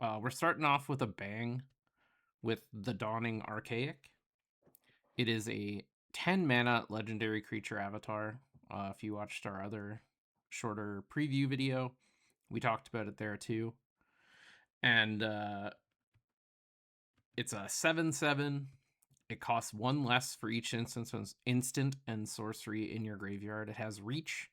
We're starting off with a bang with the Dawning Archaic. It is a 10 mana legendary creature avatar. If you watched our other shorter preview video, we talked about it there too. And it's a 7/7. It costs one less for each instant and sorcery in your graveyard. It has reach,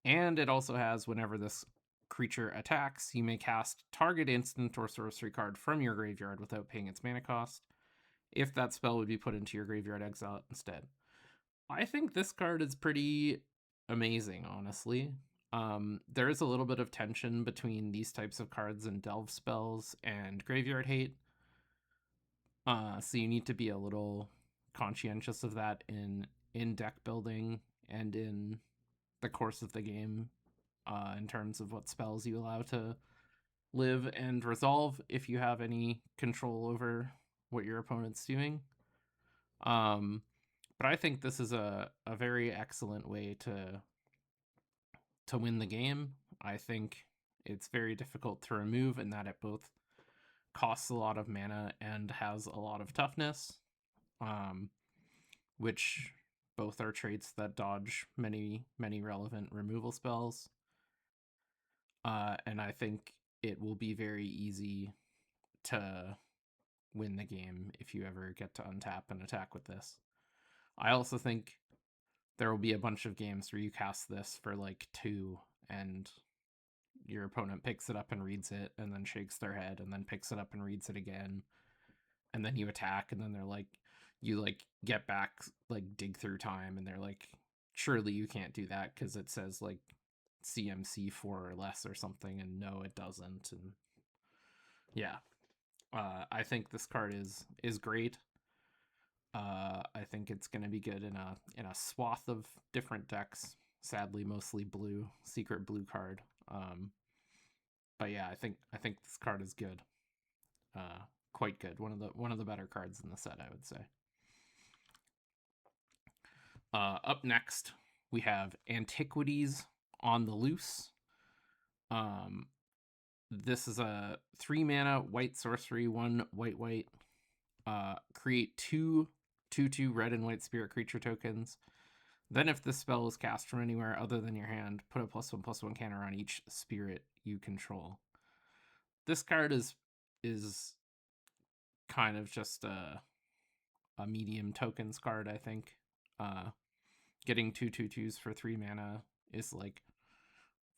and it also has whenever this creature attacks, you may cast target instant or sorcery card from your graveyard without paying its mana cost. If that spell would be put into your graveyard, exile it instead. I think this card is pretty amazing, honestly. There is a little bit of tension between these types of cards and delve spells and graveyard hate. So you need to be a little conscientious of that in deck building and in the course of the game, in terms of what spells you allow to live and resolve if you have any control over what your opponent's doing. But I think this is a very excellent way to win the game. I think it's very difficult to remove in that it both costs a lot of mana and has a lot of toughness, which both are traits that dodge many relevant removal spells. And I think it will be very easy to win the game if you ever get to untap and attack with this. I also think there will be a bunch of games where you cast this for like 2 and your opponent picks it up and reads it and then shakes their head and then picks it up and reads it again. And then you attack and then they're like, you like get back, like dig through time, and they're like, surely you can't do that because it says like CMC 4 or less or something, and no, it doesn't. And yeah, I think this card is great. I think it's going to be good in a swath of different decks. Sadly, mostly blue, secret blue card. But yeah, I think this card is good. Quite good. One of the better cards in the set, I would say. Up next, we have Antiquities on the Loose. This is a 3 mana white sorcery, 1 white. Create 2/2 red and white spirit creature tokens. Then, if this spell is cast from anywhere other than your hand, put a +1/+1 counter on each spirit you control. This card is kind of just a medium tokens card, I think. Getting 2/2/2s for 3 mana is like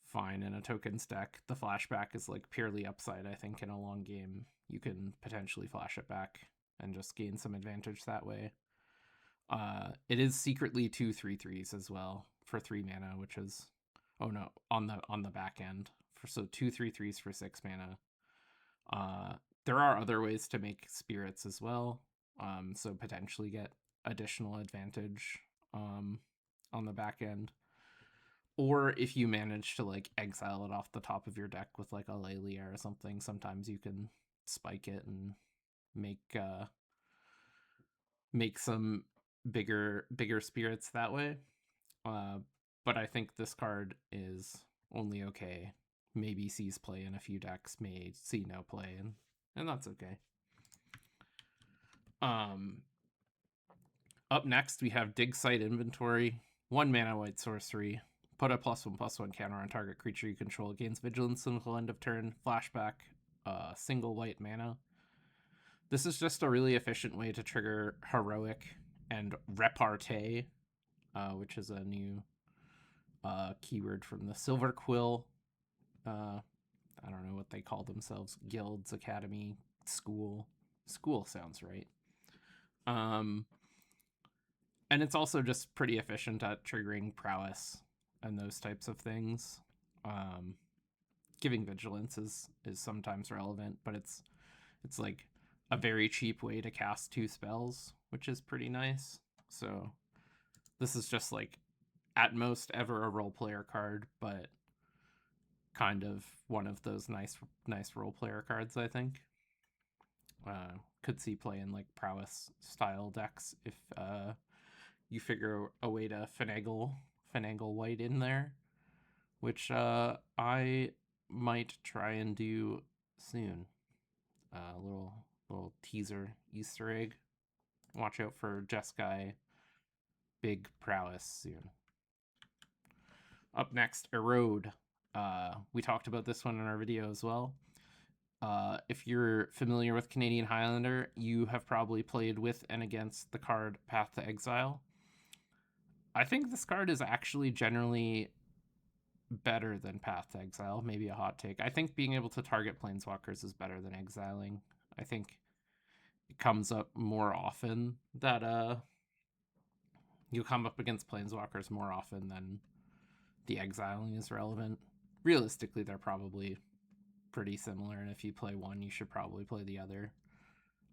fine in a tokens deck. The flashback is like purely upside, I think. In a long game, you can potentially flash it back and just gain some advantage that way. It is secretly 2/3/3s as well for 3 mana, which is on the back end. So 2/3/3s for 6 mana. There are other ways to make spirits as well. So potentially get additional advantage on the back end. Or if you manage to like exile it off the top of your deck with like a Lelia or something, sometimes you can spike it and make some bigger spirits that way. But I think this card is only okay. Maybe sees play in a few decks, may see no play, and that's okay. Up next, we have Dig Site Inventory. 1 mana white sorcery. Put a +1/+1 counter on target creature you control. Gains vigilance until end of turn. Flashback, single white mana. This is just a really efficient way to trigger Heroic and Repartee, which is a new keyword from the Silver Quill. I don't know what they call themselves. Guilds, Academy, School. School sounds right. And it's also just pretty efficient at triggering prowess and those types of things. Giving vigilance is sometimes relevant, but it's like a very cheap way to cast 2 spells, which is pretty nice. So this is just like at most ever a role player card, but kind of one of those nice role player cards, I think. Could see play in like prowess style decks if you figure a way to finagle white in there, which I might try and do soon. Little teaser Easter egg. Watch out for Jeskai big prowess soon. Up next, Erode. We talked about this one in our video as well. If you're familiar with Canadian Highlander, you have probably played with and against the card Path to Exile. I think this card is actually generally better than Path to Exile. Maybe a hot take. I think being able to target Planeswalkers is better than exiling. I think it comes up more often that you come up against Planeswalkers more often than the exiling is relevant. Realistically, they're probably pretty similar, and if you play one, you should probably play the other.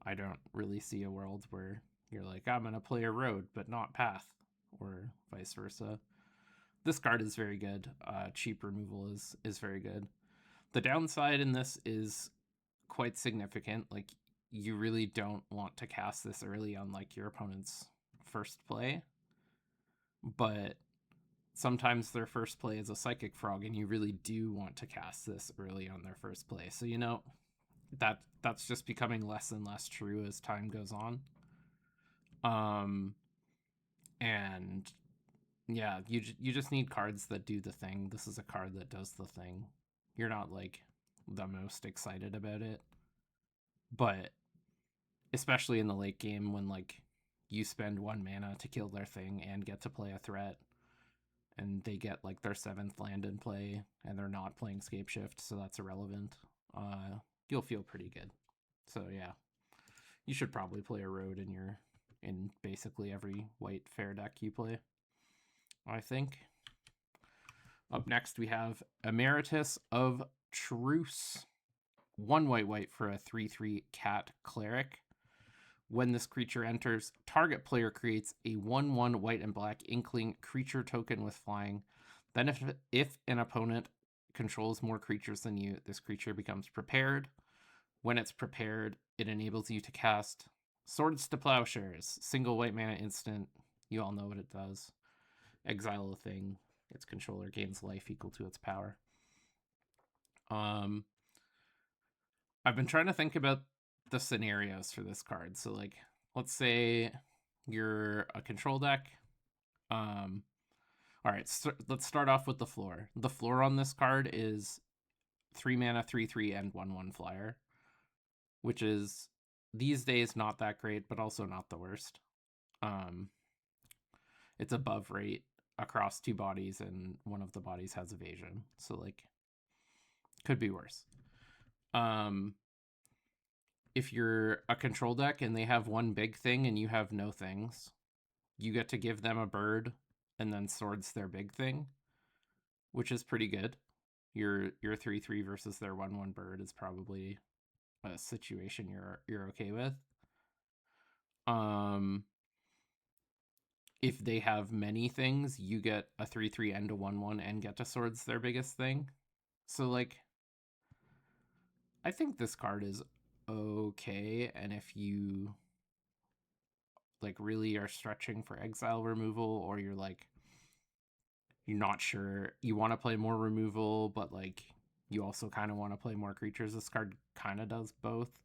I don't really see a world where you're like, I'm going to play Erode, but not Path, or vice versa. This card is very good. Cheap removal is very good. The downside in this is quite significant. Like, you really don't want to cast this early on like your opponent's first play, but sometimes their first play is a Psychic Frog, and you really do want to cast this early on their first play. So, you know, that's just becoming less and less true as time goes on. And yeah, you just need cards that do the thing. This is a card that does the thing. You're not like the most excited about it, but especially in the late game when like you spend 1 mana to kill their thing and get to play a threat, and they get like their 7th land in play, and they're not playing Scapeshift, so that's irrelevant. You'll feel pretty good. So yeah, you should probably play Erode in basically every white fair deck you play, I think. Up next, we have Emeritus of Truce. 1 white for a 3/3 cat cleric. When this creature enters, target player creates a 1/1 white and black inkling creature token with flying. Then if an opponent controls more creatures than you, this creature becomes prepared. When it's prepared, it enables you to cast Swords to Plowshares, single white mana instant. You all know what it does. Exile a thing. Its controller gains life equal to its power. I've been trying to think about the scenarios for this card. So, like, let's say you're a control deck. All right, so let's start off with the floor. The floor on this card is 3 mana, 3/3, and 1/1 flyer, which is these days not that great, but also not the worst. It's above rate across 2 bodies, and one of the bodies has evasion, so like could be worse. If you're a control deck and they have 1 big thing and you have no things, you get to give them a bird and then swords their big thing, which is pretty good. Your 3/3 versus their 1/1 bird is probably a situation you're okay with. If they have many things, you get a 3/3 and a 1/1 and get to swords their biggest thing. So like, I think this card is okay, and if you like really are stretching for exile removal, or you're like you're not sure, you want to play more removal, but like you also kind of want to play more creatures, this card kind of does both.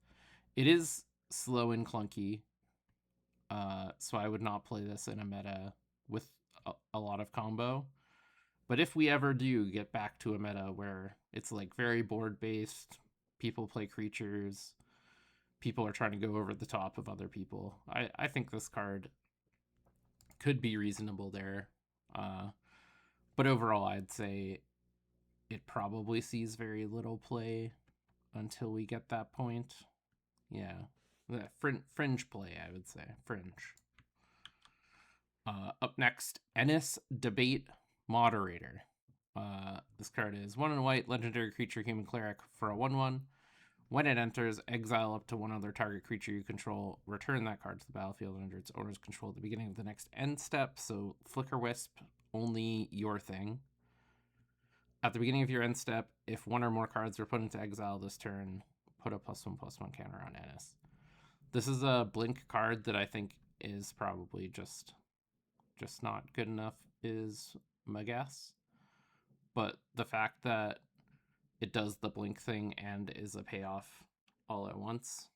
It is slow and clunky, so I would not play this in a meta with a lot of combo. But if we ever do get back to a meta where it's like very board based, people play creatures, people are trying to go over the top of other people, I think this card could be reasonable there. But overall, I'd say it probably sees very little play until we get that point. Yeah, the fringe play, I would say. Fringe. Up next, Ennis Debate Moderator. This card is 1 white, legendary creature, human cleric for a 1/1. When it enters, exile up to 1 other target creature you control, return that card to the battlefield under its owner's control at the beginning of the next end step. So Flicker Wisp, only your thing. At the beginning of your end step, if 1 or more cards are put into exile this turn, put a +1/+1 counter on Ennis. This is a blink card that I think is probably just not good enough, is my guess. But the fact that it does the blink thing and is a payoff all at once.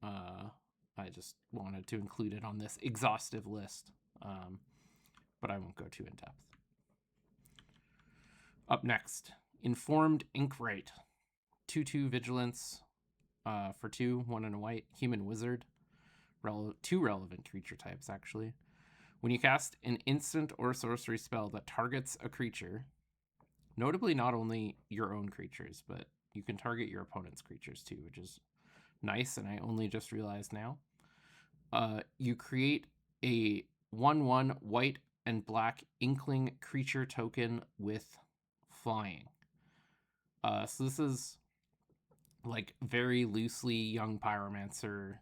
I just wanted to include it on this exhaustive list, but I won't go too in depth. Up next, Informed Inkwright. 2/2 Vigilance for 2, 1 and a white. Human Wizard. 2 relevant creature types, actually. When you cast an instant or sorcery spell that targets a creature, notably not only your own creatures, but you can target your opponent's creatures too, which is nice, and I only just realized now. You create a 1/1 white and black Inkling creature token with flying. So this is like very loosely Young Pyromancer,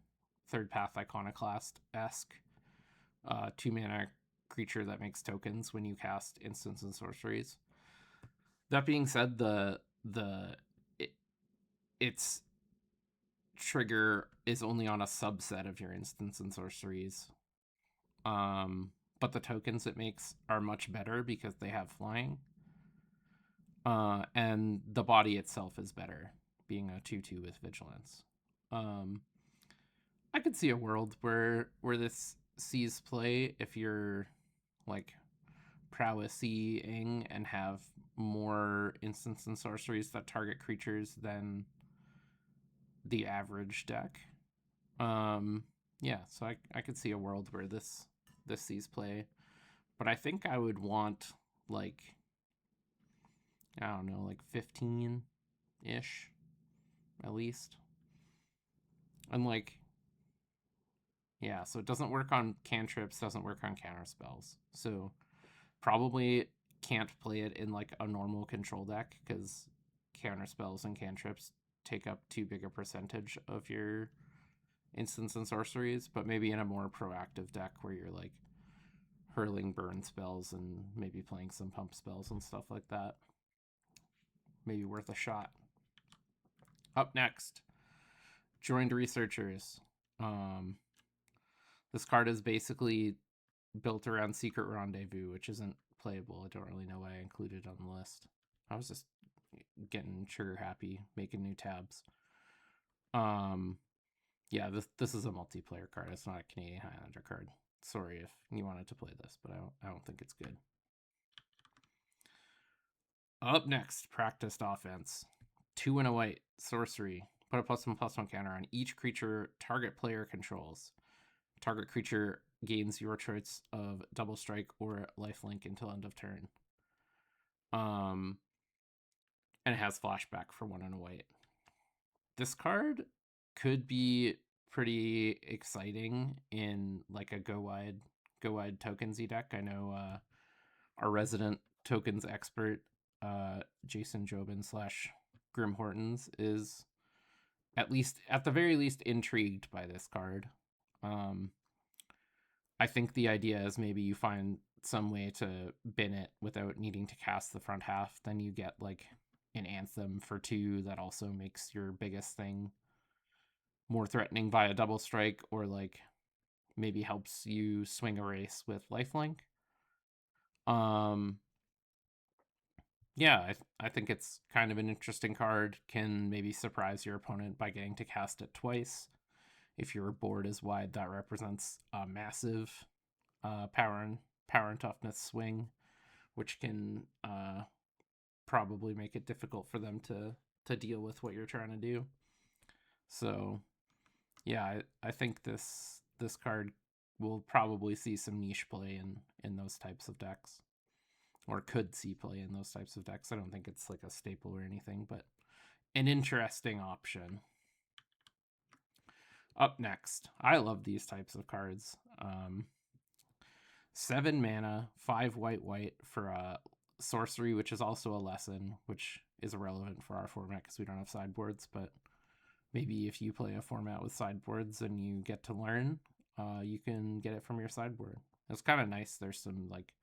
Third Path Iconoclast-esque 2-mana creature that makes tokens when you cast instants and sorceries. That being said, its trigger is only on a subset of your instants and sorceries. But the tokens it makes are much better because they have flying. And the body itself is better, being a 2/2 with vigilance. I could see a world where this sees play if you're like prowessing and have more instants and sorceries that target creatures than the average deck. Yeah, so I could see a world where this sees play, but I think I would want like, I don't know, like 15-ish at least. And like, yeah, so it doesn't work on cantrips, doesn't work on counter spells. So probably can't play it in like a normal control deck because counter spells and cantrips take up too big a percentage of your instants and sorceries, but maybe in a more proactive deck where you're like hurling burn spells and maybe playing some pump spells and stuff like that. Maybe worth a shot. Up next, Joined Researchers. This card is basically built around Secret Rendezvous, which isn't playable. I don't really know why I included it on the list. I was just getting trigger happy, making new tabs. Yeah, this is a multiplayer card. It's not a Canadian Highlander card. Sorry if you wanted to play this, but I don't think it's good. Up next, Practiced Offense. 2 and a white, sorcery. Put a +1/+1 counter on each creature target player controls. Target creature gains your choice of double strike or lifelink until end of turn. And it has flashback for 1 and a white. This card could be pretty exciting in like a go wide tokensy deck. I know our resident tokens expert, Jason Jobin / Grim Hortons, is at the very least intrigued by this card. I think the idea is maybe you find some way to bin it without needing to cast the front half. Then you get like an Anthem for 2 that also makes your biggest thing more threatening via double strike, or like maybe helps you swing a race with lifelink. Yeah, I think it's kind of an interesting card. Can maybe surprise your opponent by getting to cast it twice. If your board is wide, that represents a massive power and toughness swing, which can probably make it difficult for them to deal with what you're trying to do. So yeah, I think this card will probably see some niche play in those types of decks, or could see play in those types of decks. I don't think it's like a staple or anything, but an interesting option. Up next, I love these types of cards. 7 mana, 5 white for a sorcery, which is also a lesson, which is irrelevant for our format because we don't have sideboards, but maybe if you play a format with sideboards and you get to learn, you can get it from your sideboard. It's kind of nice. There's some like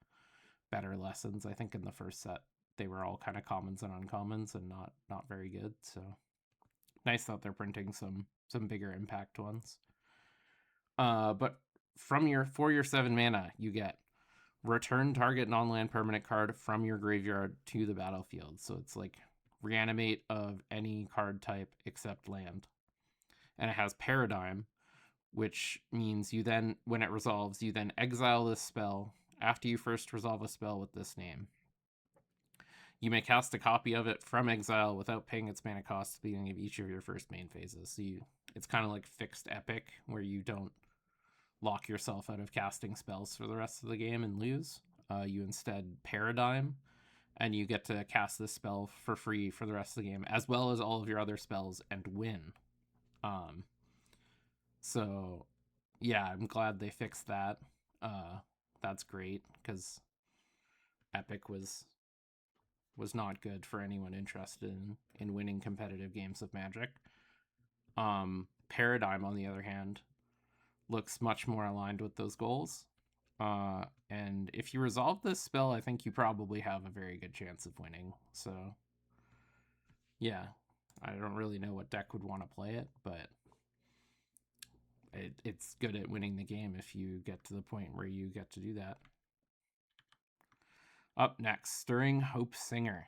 better lessons. I think in the first set they were all kind of commons and uncommons and not very good. So nice that they're printing some bigger impact ones. But for your 7 mana, you get return target non-land permanent card from your graveyard to the battlefield. So it's like reanimate of any card type except land. And it has Paradigm, which means you then, when it resolves, you then exile this spell after you first resolve a spell with this name. You may cast a copy of it from exile without paying its mana cost at the beginning of each of your first main phases. So it's kind of like fixed epic, where you don't lock yourself out of casting spells for the rest of the game and lose. You instead Paradigm, and you get to cast this spell for free for the rest of the game, as well as all of your other spells, and win. So yeah, I'm glad they fixed that. That's great, because Epic was not good for anyone interested in winning competitive games of Magic. Paradigm, on the other hand, looks much more aligned with those goals. And if you resolve this spell, I think you probably have a very good chance of winning. So yeah, I don't really know what deck would want to play it, but it's good at winning the game if you get to the point where you get to do that. Up next, Stirring Hope Singer.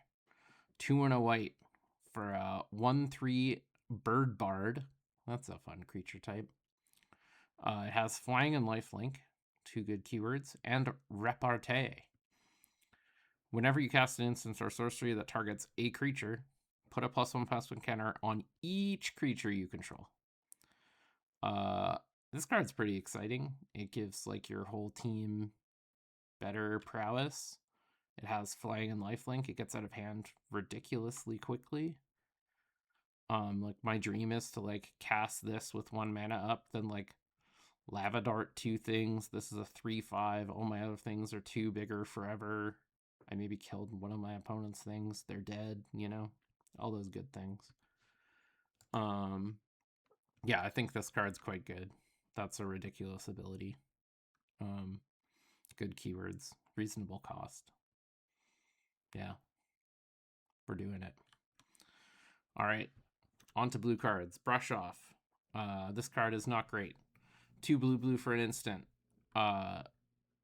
2-1 white for a 1/3 Bird Bard. That's a fun creature type. It has Flying and Lifelink, 2 good keywords, and Repartee. Whenever you cast an instant or sorcery that targets a creature, put a +1/+1 counter on each creature you control. This card's pretty exciting. It gives like your whole team better prowess. It has Flying and Lifelink. It gets out of hand ridiculously quickly. Like my dream is to like cast this with 1 mana up, then like Lava Dart 2 things. This is a 3/5. All my other things are 2 bigger forever. I maybe killed one of my opponent's things. They're dead, you know? All those good things. Yeah, I think this card's quite good. That's a ridiculous ability. Good keywords, reasonable cost. Yeah, we're doing it. All right, on to blue cards. Brush Off. This card is not great. 2 blue for an instant.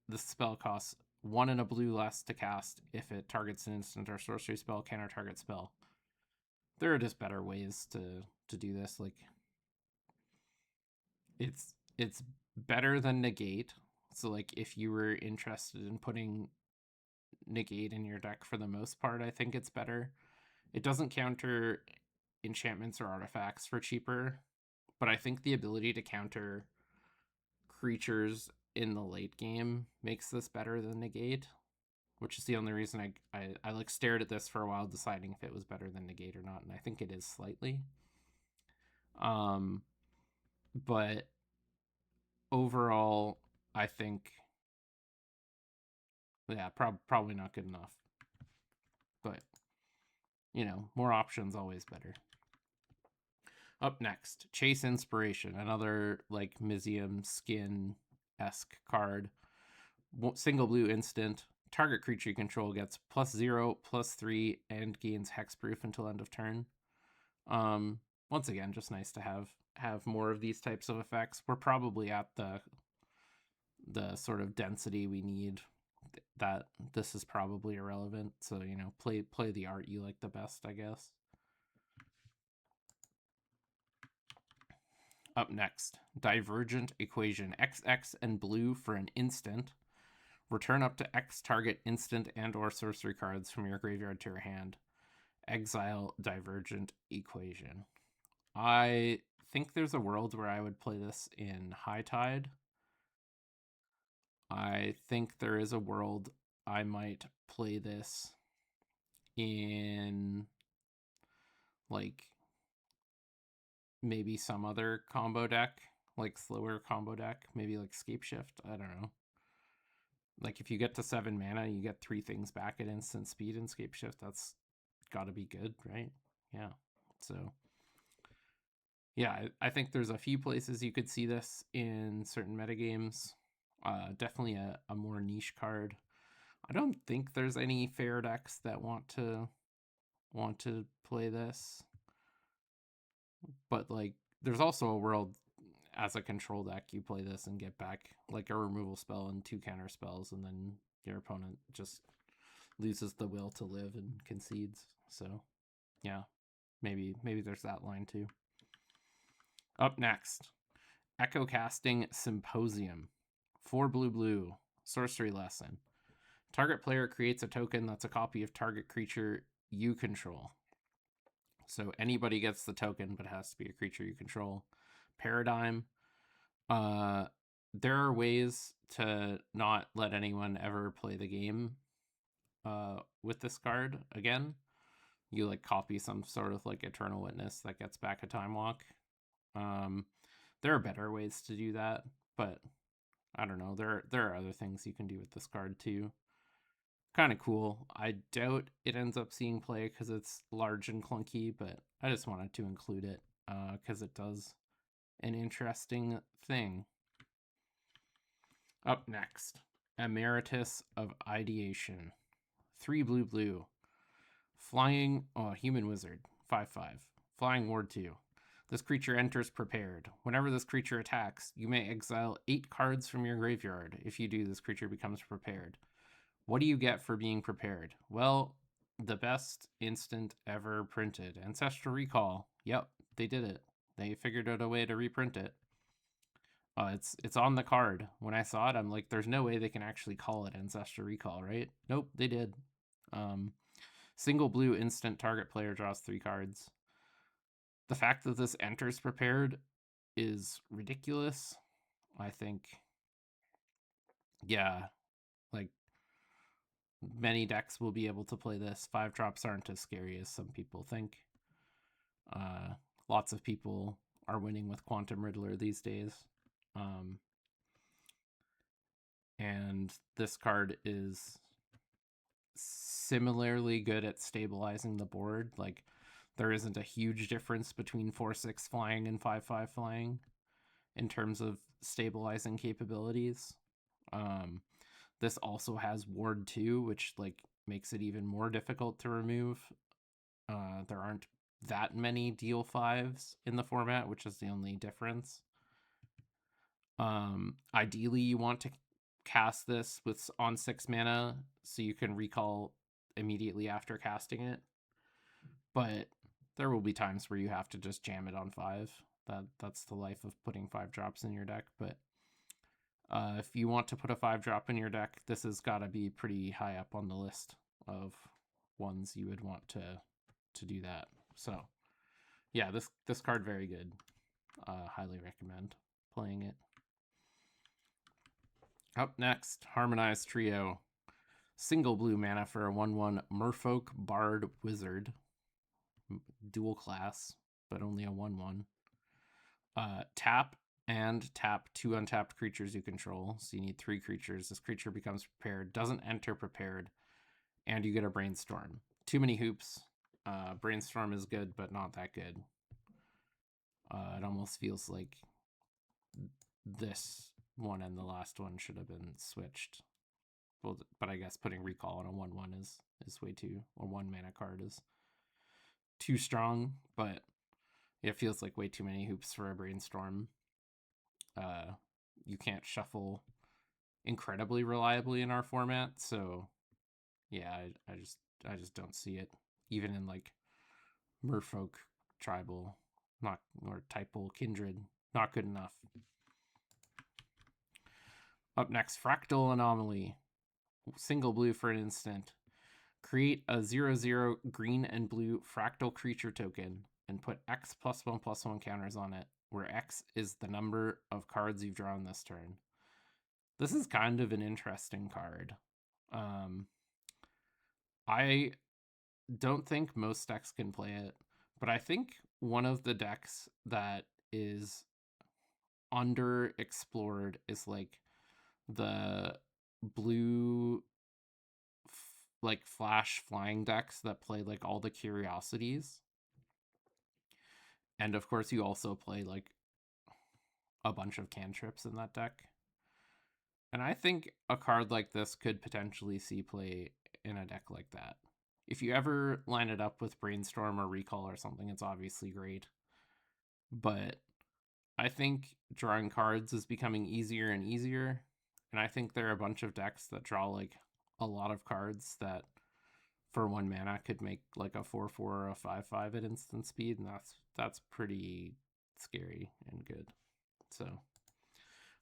This spell costs 1 and a blue less to cast if it targets an instant or sorcery spell, counter target spell. There are just better ways to do this. Like it's better than negate. So like if you were interested in putting negate in your deck for the most part, I think it's better. It doesn't counter enchantments or artifacts for cheaper, but I think the ability to counter creatures in the late game makes this better than negate, which is the only reason I like stared at this for a while deciding if it was better than negate or not, and I think it is slightly. But overall, I think, yeah, probably not good enough. But, you know, more options always better. Up next, Chase Inspiration, another like Mizium skin-esque card. Single blue instant. Target creature you control gets +0/+3 and gains hexproof until end of turn. Once again, just nice to have more of these types of effects. We're probably at the sort of density we need that this is probably irrelevant. So, you know, play the art you like the best, I guess. Up next, Divergent Equation. XX and blue for an instant. Return up to X target instant and or sorcery cards from your graveyard to your hand. Exile Divergent Equation. I think there's a world where I would play this in High Tide. I think there is a world I might play this in like maybe some other combo deck, like slower combo deck, maybe like Scape Shift. I don't know. Like if you get to 7 mana, you get 3 things back at instant speed in Scape Shift. That's gotta be good, right? Yeah. So yeah, I think there's a few places you could see this in certain metagames. Definitely a more niche card. I don't think there's any fair decks that want to play this. But like there's also a world as a control deck you play this and get back like a removal spell and 2 counter spells, and then your opponent just loses the will to live and concedes. So Yeah, maybe there's that line too. Up next, Echo Casting Symposium. 4 blue, sorcery lesson. Target player creates a token that's a copy of target creature you control. So anybody gets the token, but it has to be a creature you control. Paradigm. There are ways to not let anyone ever play the game with this card again. You like copy some sort of like Eternal Witness that gets back a Time Walk. There are better ways to do that, but I don't know. There are other things you can do with this card too. Kind of cool. I doubt it ends up seeing play because it's large and clunky, but I just wanted to include it because it does an interesting thing. Up next, Emeritus of Ideation. 3 blue. Flying, human wizard. 5/5. Flying ward 2. This creature enters prepared. Whenever this creature attacks, you may exile 8 cards from your graveyard. If you do, this creature becomes prepared. What do you get for being prepared? Well, the best instant ever printed. Ancestral Recall. Yep, they did it. They figured out a way to reprint it. It's on the card. When I saw it, I'm like, there's no way they can actually call it Ancestral Recall, right? Nope, they did. Single blue instant, target player draws 3 cards. The fact that this enters prepared is ridiculous. I think, yeah, like many decks will be able to play this. 5 drops aren't as scary as some people think. Lots of people are winning with Quantum Riddler these days. And this card is similarly good at stabilizing the board. Like, there isn't a huge difference between 4/6 flying and 5/5 flying in terms of stabilizing capabilities. This also has Ward 2, which like makes it even more difficult to remove. There aren't that many deal 5s in the format, which is the only difference. Ideally, you want to cast this with on 6 mana so you can recall immediately after casting it. But there will be times where you have to just jam it on 5. That's the life of putting 5 drops in your deck. But if you want to put a 5 drop in your deck, this has got to be pretty high up on the list of ones you would want to do that. So yeah, this card very good. Highly recommend playing it. Up next, Harmonized Trio. Single blue mana for a 1/1 Merfolk Bard Wizard. Dual class, but only a 1/1. Tap and tap 2 untapped creatures you control. So you need 3 creatures. This creature becomes prepared, doesn't enter prepared, and you get a Brainstorm. Too many hoops. Brainstorm is good, but not that good. It almost feels like this one and the last one should have been switched. Well, but I guess putting recall on a 1/1 is way too, or 1 mana card is too strong, but it feels like way too many hoops for a Brainstorm. You can't shuffle incredibly reliably in our format, so yeah, I just don't see it. Even in like Merfolk Tribal, not or Typal Kindred, not good enough. Up next, Fractal Anomaly. Single blue for an instant. Create a 0/0 green and blue fractal creature token and put X +1/+1 counters on it, where X is the number of cards you've drawn this turn. This is kind of an interesting card. I don't think most decks can play it, but I think one of the decks that is underexplored is like the blue like flash flying decks that play like all the curiosities. And of course you also play like a bunch of cantrips in that deck. And I think a card like this could potentially see play in a deck like that. If you ever line it up with Brainstorm or Recall or something, it's obviously great. But I think drawing cards is becoming easier and easier. And I think there are a bunch of decks that draw like a lot of cards that for 1 mana could make like a 4/4 or a 5/5 at instant speed, and that's pretty scary and good. So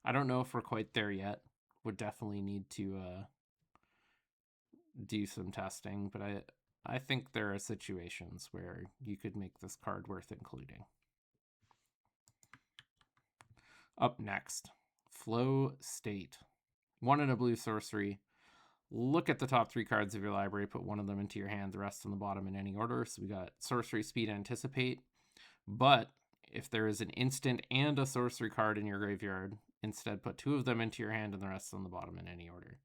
I don't know if we're quite there yet. Would definitely need to do some testing, but I think there are situations where you could make this card worth including. Up next, Flow State. 1 and a blue sorcery. Look at the top 3 cards of your library, put one of them into your hand, the rest on the bottom in any order. So we got Sorcery, Speed, Anticipate. But if there is an instant and a sorcery card in your graveyard, instead put 2 of them into your hand and the rest on the bottom in any order.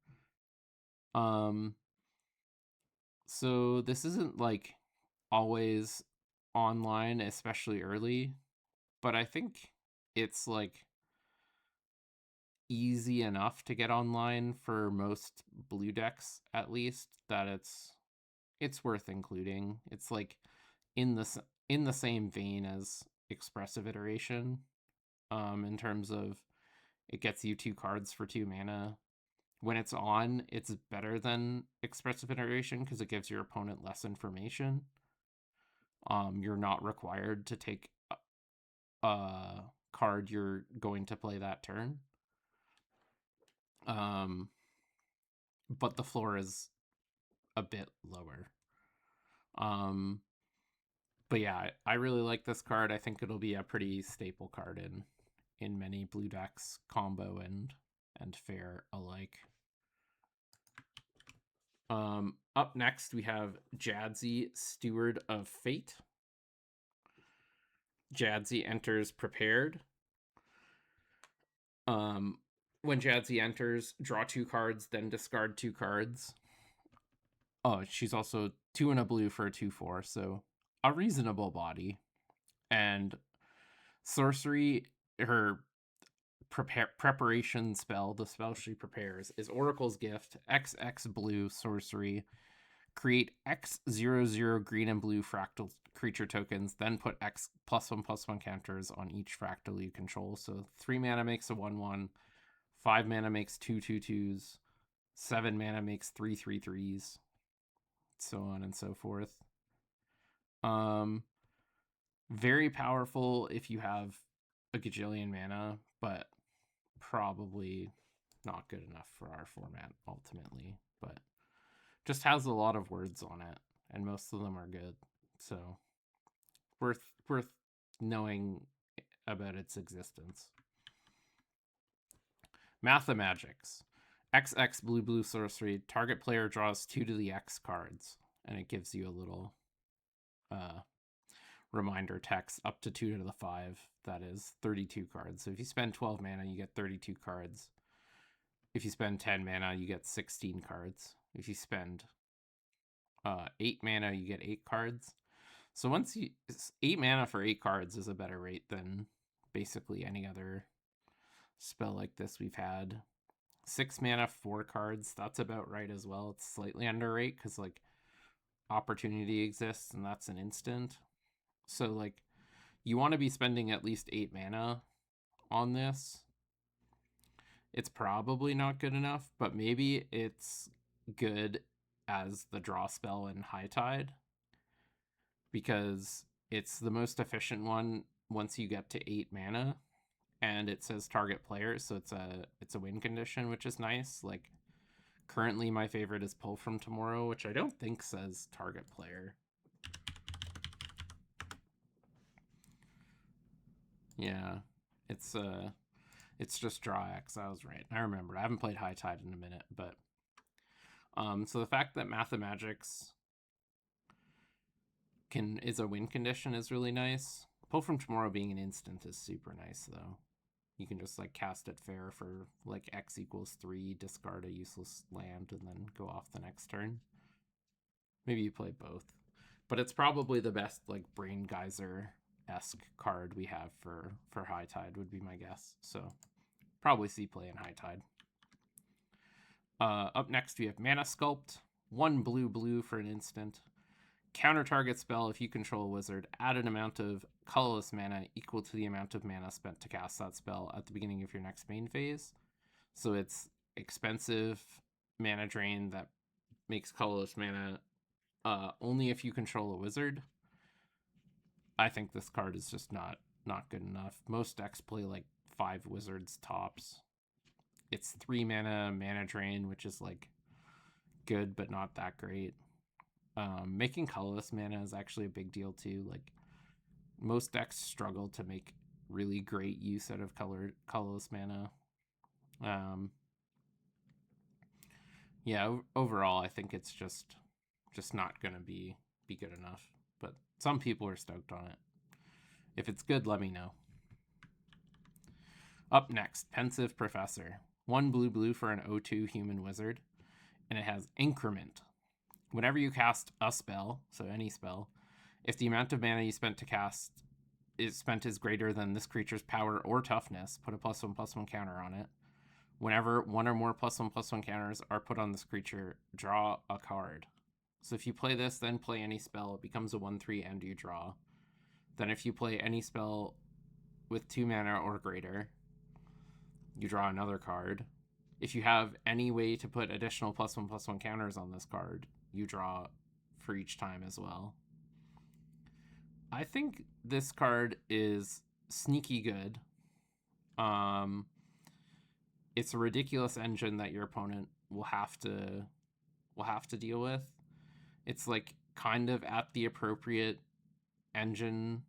So this isn't like always online, especially early, but I think it's like easy enough to get online for most blue decks, at least, that it's worth including. It's like in the same vein as Expressive Iteration, in terms of it gets you 2 cards for 2 mana. When it's on, it's better than Expressive Iteration because it gives your opponent less information. You're not required to take a card you're going to play that turn. But the floor is a bit lower. But yeah, I really like this card. I think it'll be a pretty staple card in many blue decks, combo and fair alike. Up next, we have Jadzi, Steward of Fate. Jadzi enters prepared. When Jadzi enters, draw 2 cards, then discard 2 cards. Oh, she's also 2 and a blue for a 2/4, so a reasonable body. And sorcery, her preparation spell, the spell she prepares, is Oracle's Gift, XX blue sorcery. Create X00 green and blue fractal creature tokens, then put X +1/+1 counters on each fractal you control. So 3 mana makes a 1/1, 5 mana makes 2 2/2s, 7 mana makes 3 3/3s, so on and so forth. Very powerful if you have a gajillion mana, but probably not good enough for our format ultimately. But just has a lot of words on it, and most of them are good, so worth knowing about its existence. Mathemagics. XX blue sorcery. Target player draws 2 to the X cards, and it gives you a little reminder text up to 2 to the 5. That is 32 cards. So if you spend 12 mana, you get 32 cards. If you spend 10 mana, you get 16 cards. If you spend 8 mana, you get 8 cards. So 8 mana for 8 cards is a better rate than basically any other spell like this we've had. 6 mana, 4 cards, that's about right as well. It's slightly under 8 because like opportunity exists and that's an instant. So like you want to be spending at least 8 mana on this. It's probably not good enough, but maybe it's good as the draw spell in High Tide, because it's the most efficient one once you get to 8 mana, and it says target player, so it's a win condition, which is nice. Like currently my favorite is Pull from Tomorrow, which I don't think says target player. Yeah, it's just draw X. I was right. I remember. I haven't played High Tide in a minute, but so the fact that Mathemagics is a win condition is really nice. Pull from Tomorrow being an instant is super nice though. You can just like cast it fair for like X = 3, discard a useless land, and then go off the next turn. Maybe you play both, but it's probably the best like Brain Geyser-esque card we have for High Tide would be my guess. So probably see play in High Tide. Up next we have Mana Sculpt. 1 blue for an instant. Counter target spell if you control a wizard. Add an amount of colorless mana equal to the amount of mana spent to cast that spell at the beginning of your next main phase. So it's expensive mana drain that makes colorless mana only if you control a wizard. I think this card is just not good enough. Most decks play like 5 wizards tops. It's 3 mana drain, which is like good but not that great. Making colorless mana is actually a big deal too. Like most decks struggle to make really great use out of colorless mana. Yeah, overall I think it's just not gonna be good enough. But some people are stoked on it. If it's good, let me know. Up next, Pensive Professor. 1 blue for an 0/2 human wizard, and it has Increment. Whenever you cast a spell, so any spell, if the amount of mana you spent to cast is greater than this creature's power or toughness, put a +1/+1 counter on it. Whenever 1 or more +1/+1 counters are put on this creature, draw a card. So if you play this, then play any spell, it becomes a 1/3 and you draw. Then if you play any spell with 2 mana or greater, you draw another card. If you have any way to put additional +1/+1 counters on this card, you draw for each time as well. I think this card is sneaky good. It's a ridiculous engine that your opponent will have to deal with. It's like kind of at the appropriate engine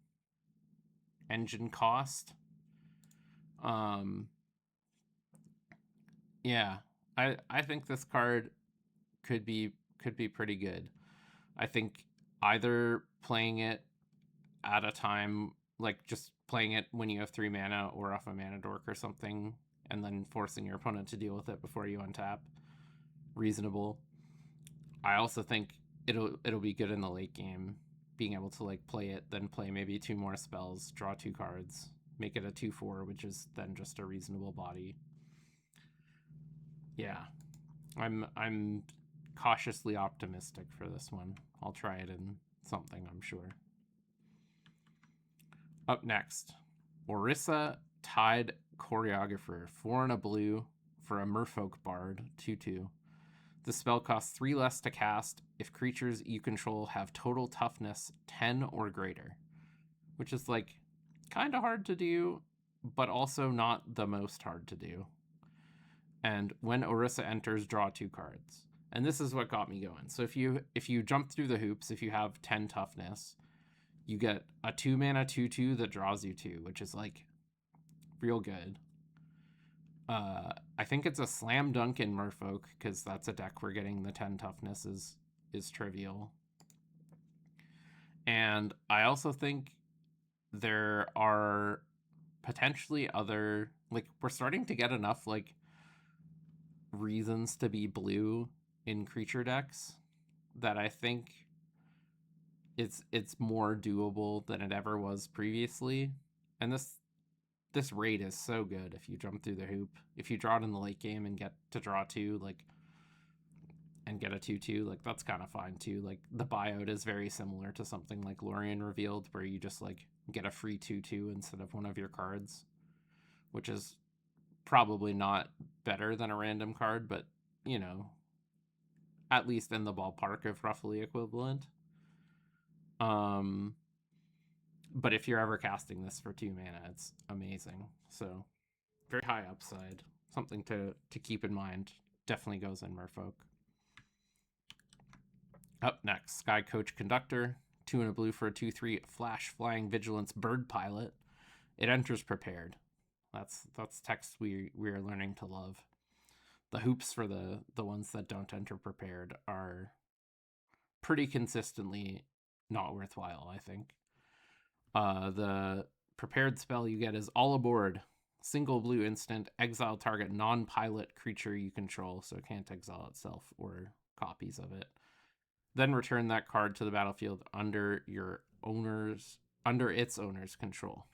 cost. Yeah, I think this card could be pretty good. I think either playing it at a time, like just playing it when you have 3 mana or off a mana dork or something, and then forcing your opponent to deal with it before you untap, reasonable. I also think it'll be good in the late game, being able to like play it, then play maybe 2 more spells, draw 2 cards, make it a 2/4, which is then just a reasonable body. Yeah, I'm cautiously optimistic for this one. I'll try it in something, I'm sure. Up next, Orisa Tide Choreographer. 4 and a blue for a Merfolk Bard, 2/2. The spell costs 3 less to cast if creatures you control have total toughness 10 or greater, which is like kind of hard to do, but also not the most hard to do. And when Orisa enters, draw 2 cards. And this is what got me going. So if you jump through the hoops, if you have 10 toughness, you get a 2 mana 2/2 that draws you 2, which is like real good. I think it's a slam dunk in Merfolk because that's a deck where getting the 10 toughness is trivial. And I also think there are potentially other, like, we're starting to get enough like reasons to be blue in creature decks that I think it's more doable than it ever was previously. And this rate is so good if you jump through the hoop. If you draw it in the late game and get to draw 2, like, and get a 2/2, like, that's kind of fine too. Like, the buyout is very similar to something like Lorien Revealed, where you just like get a free 2/2 instead of one of your cards, which is probably not better than a random card, but you know, at least in the ballpark of roughly equivalent. But if you're ever casting this for 2 mana, it's amazing. So very high upside. Something to keep in mind. Definitely goes in Merfolk. Up next, Sky Coach Conductor. 2 and a blue for a 2/3 Flash Flying Vigilance Bird Pilot. It enters prepared. That's text we are learning to love. The hoops for the ones that don't enter prepared are pretty consistently not worthwhile, I think. The prepared spell you get is All Aboard. Single blue instant, exile target non-pilot creature you control, so it can't exile itself or copies of it. Then return that card to the battlefield under its owner's control.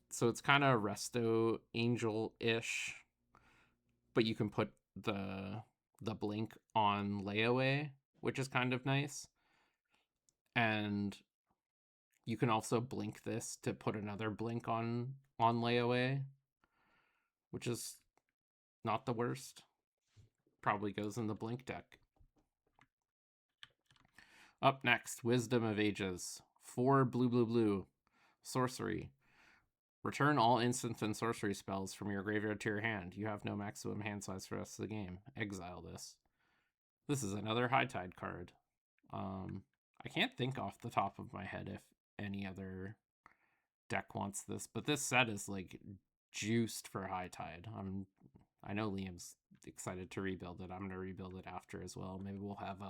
So it's kind of Resto Angel-ish, but you can put the blink on layaway, which is kind of nice. And you can also blink this to put another blink on layaway, which is not the worst. Probably goes in the blink deck. Up next, Wisdom of Ages. 4 blue, blue, blue. Sorcery. Return all instant and sorcery spells from your graveyard to your hand. You have no maximum hand size for the rest of the game. Exile this. This is another High Tide card. I can't think off the top of my head if any other deck wants this, but this set is like juiced for High Tide. I know Liam's excited to rebuild it. I'm gonna rebuild it after as well. Maybe we'll have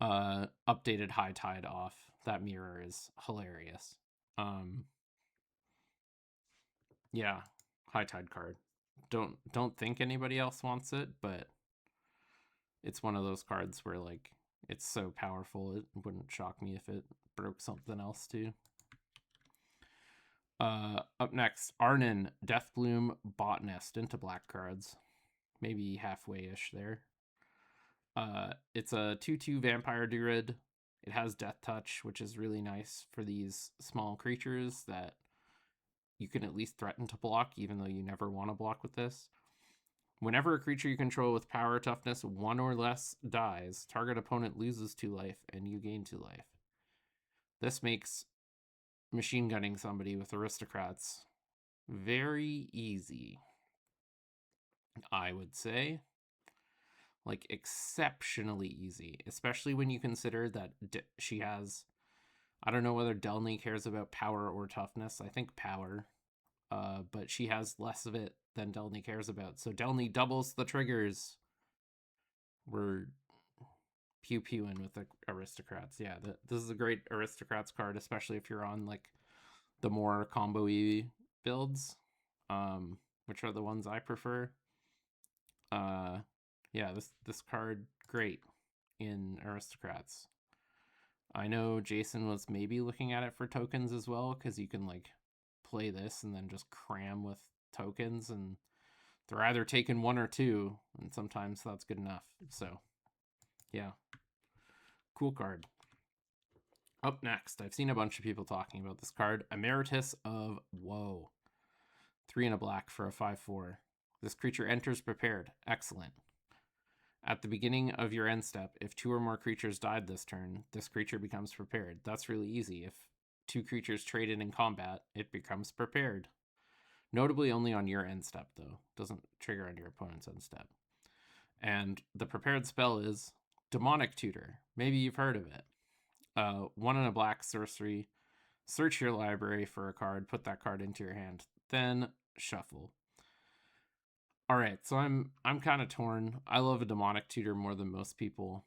a updated High Tide off. That mirror is hilarious. Yeah, High Tide card. Don't think anybody else wants it, but it's one of those cards where like it's so powerful it wouldn't shock me if it broke something else too. Up next, Arnon, Deathbloom, Botanist into black cards. Maybe halfway-ish there. It's a 2/2 Vampire Druid. It has Death Touch, which is really nice for these small creatures that you can at least threaten to block, even though you never want to block with this. Whenever a creature you control with power toughness 1 or less dies, target opponent loses 2 life and you gain 2 life. This makes machine gunning somebody with aristocrats very easy, I would say. Like, exceptionally easy, especially when you consider that she has, I don't know whether Delny cares about power or toughness. I think power, but she has less of it than Delny cares about. So Delny doubles the triggers. We're pew-pewing with the aristocrats. Yeah, this is a great aristocrats card, especially if you're on like the more combo-y builds, which are the ones I prefer. Yeah, this card great in aristocrats. I know Jason was maybe looking at it for tokens as well, because you can like play this and then just cram with tokens, and they're either taking 1 or 2, and sometimes that's good enough. So yeah, cool card. Up next, I've seen a bunch of people talking about this card, Emeritus of Woe. 3 and a black for a 5/4. This creature enters prepared. Excellent. At the beginning of your end step, if 2 or more creatures died this turn, this creature becomes prepared. That's really easy. If 2 creatures traded in combat, it becomes prepared. Notably only on your end step, though. Doesn't trigger on your opponent's end step. And the prepared spell is Demonic Tutor. Maybe you've heard of it. 1 and a black sorcery. Search your library for a card, put that card into your hand, then shuffle. All right, so I'm kind of torn. I love a Demonic Tutor more than most people,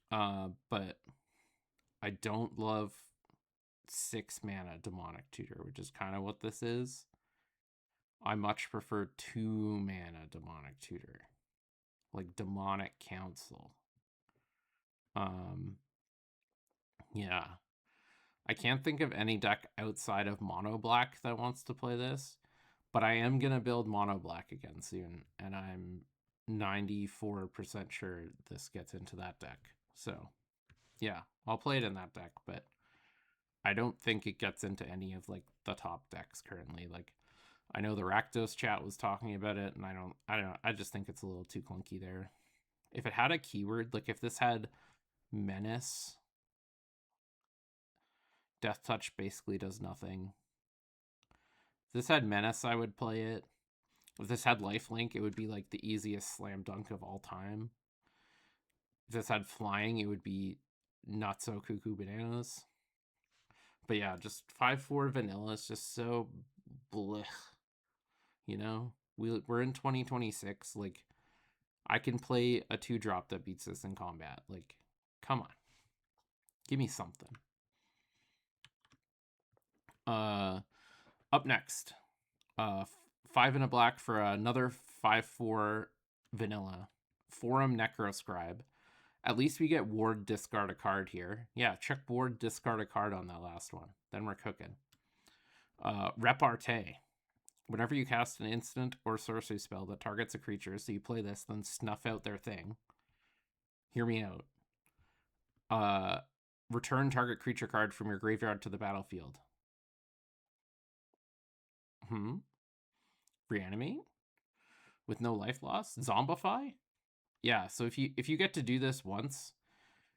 but I don't love 6 mana Demonic Tutor, which is kind of what this is. I much prefer 2 mana Demonic Tutor, like Demonic Council. Yeah, I can't think of any deck outside of Mono Black that wants to play this. But I am going to build Mono Black again soon, and I'm 94% sure this gets into that deck. So, yeah, I'll play it in that deck, but I don't think it gets into any of, like, the top decks currently. Like, I know the Rakdos chat was talking about it, and I just think it's a little too clunky there. If it had a keyword, like, if this had Menace, Death Touch basically does nothing. If this had Menace, I would play it. If this had Lifelink, it would be like the easiest slam dunk of all time. If this had Flying, it would be not so cuckoo bananas. But yeah, just 5/4 vanilla is just so blech. You know? We're in 2026. Like, I can play a 2-drop that beats this in combat. Like, come on. Give me something. Up next. 5 and a black for another 5/4 vanilla. Forum Necroscribe. At least we get Ward discard a card here. Yeah, check Ward discard a card on that last one. Then we're cooking. Repartee. Whenever you cast an instant or sorcery spell that targets a creature, so you play this, then snuff out their thing. Hear me out. Return target creature card from your graveyard to the battlefield. Reanimate? With no life loss? Zombify? Yeah, so if you get to do this once,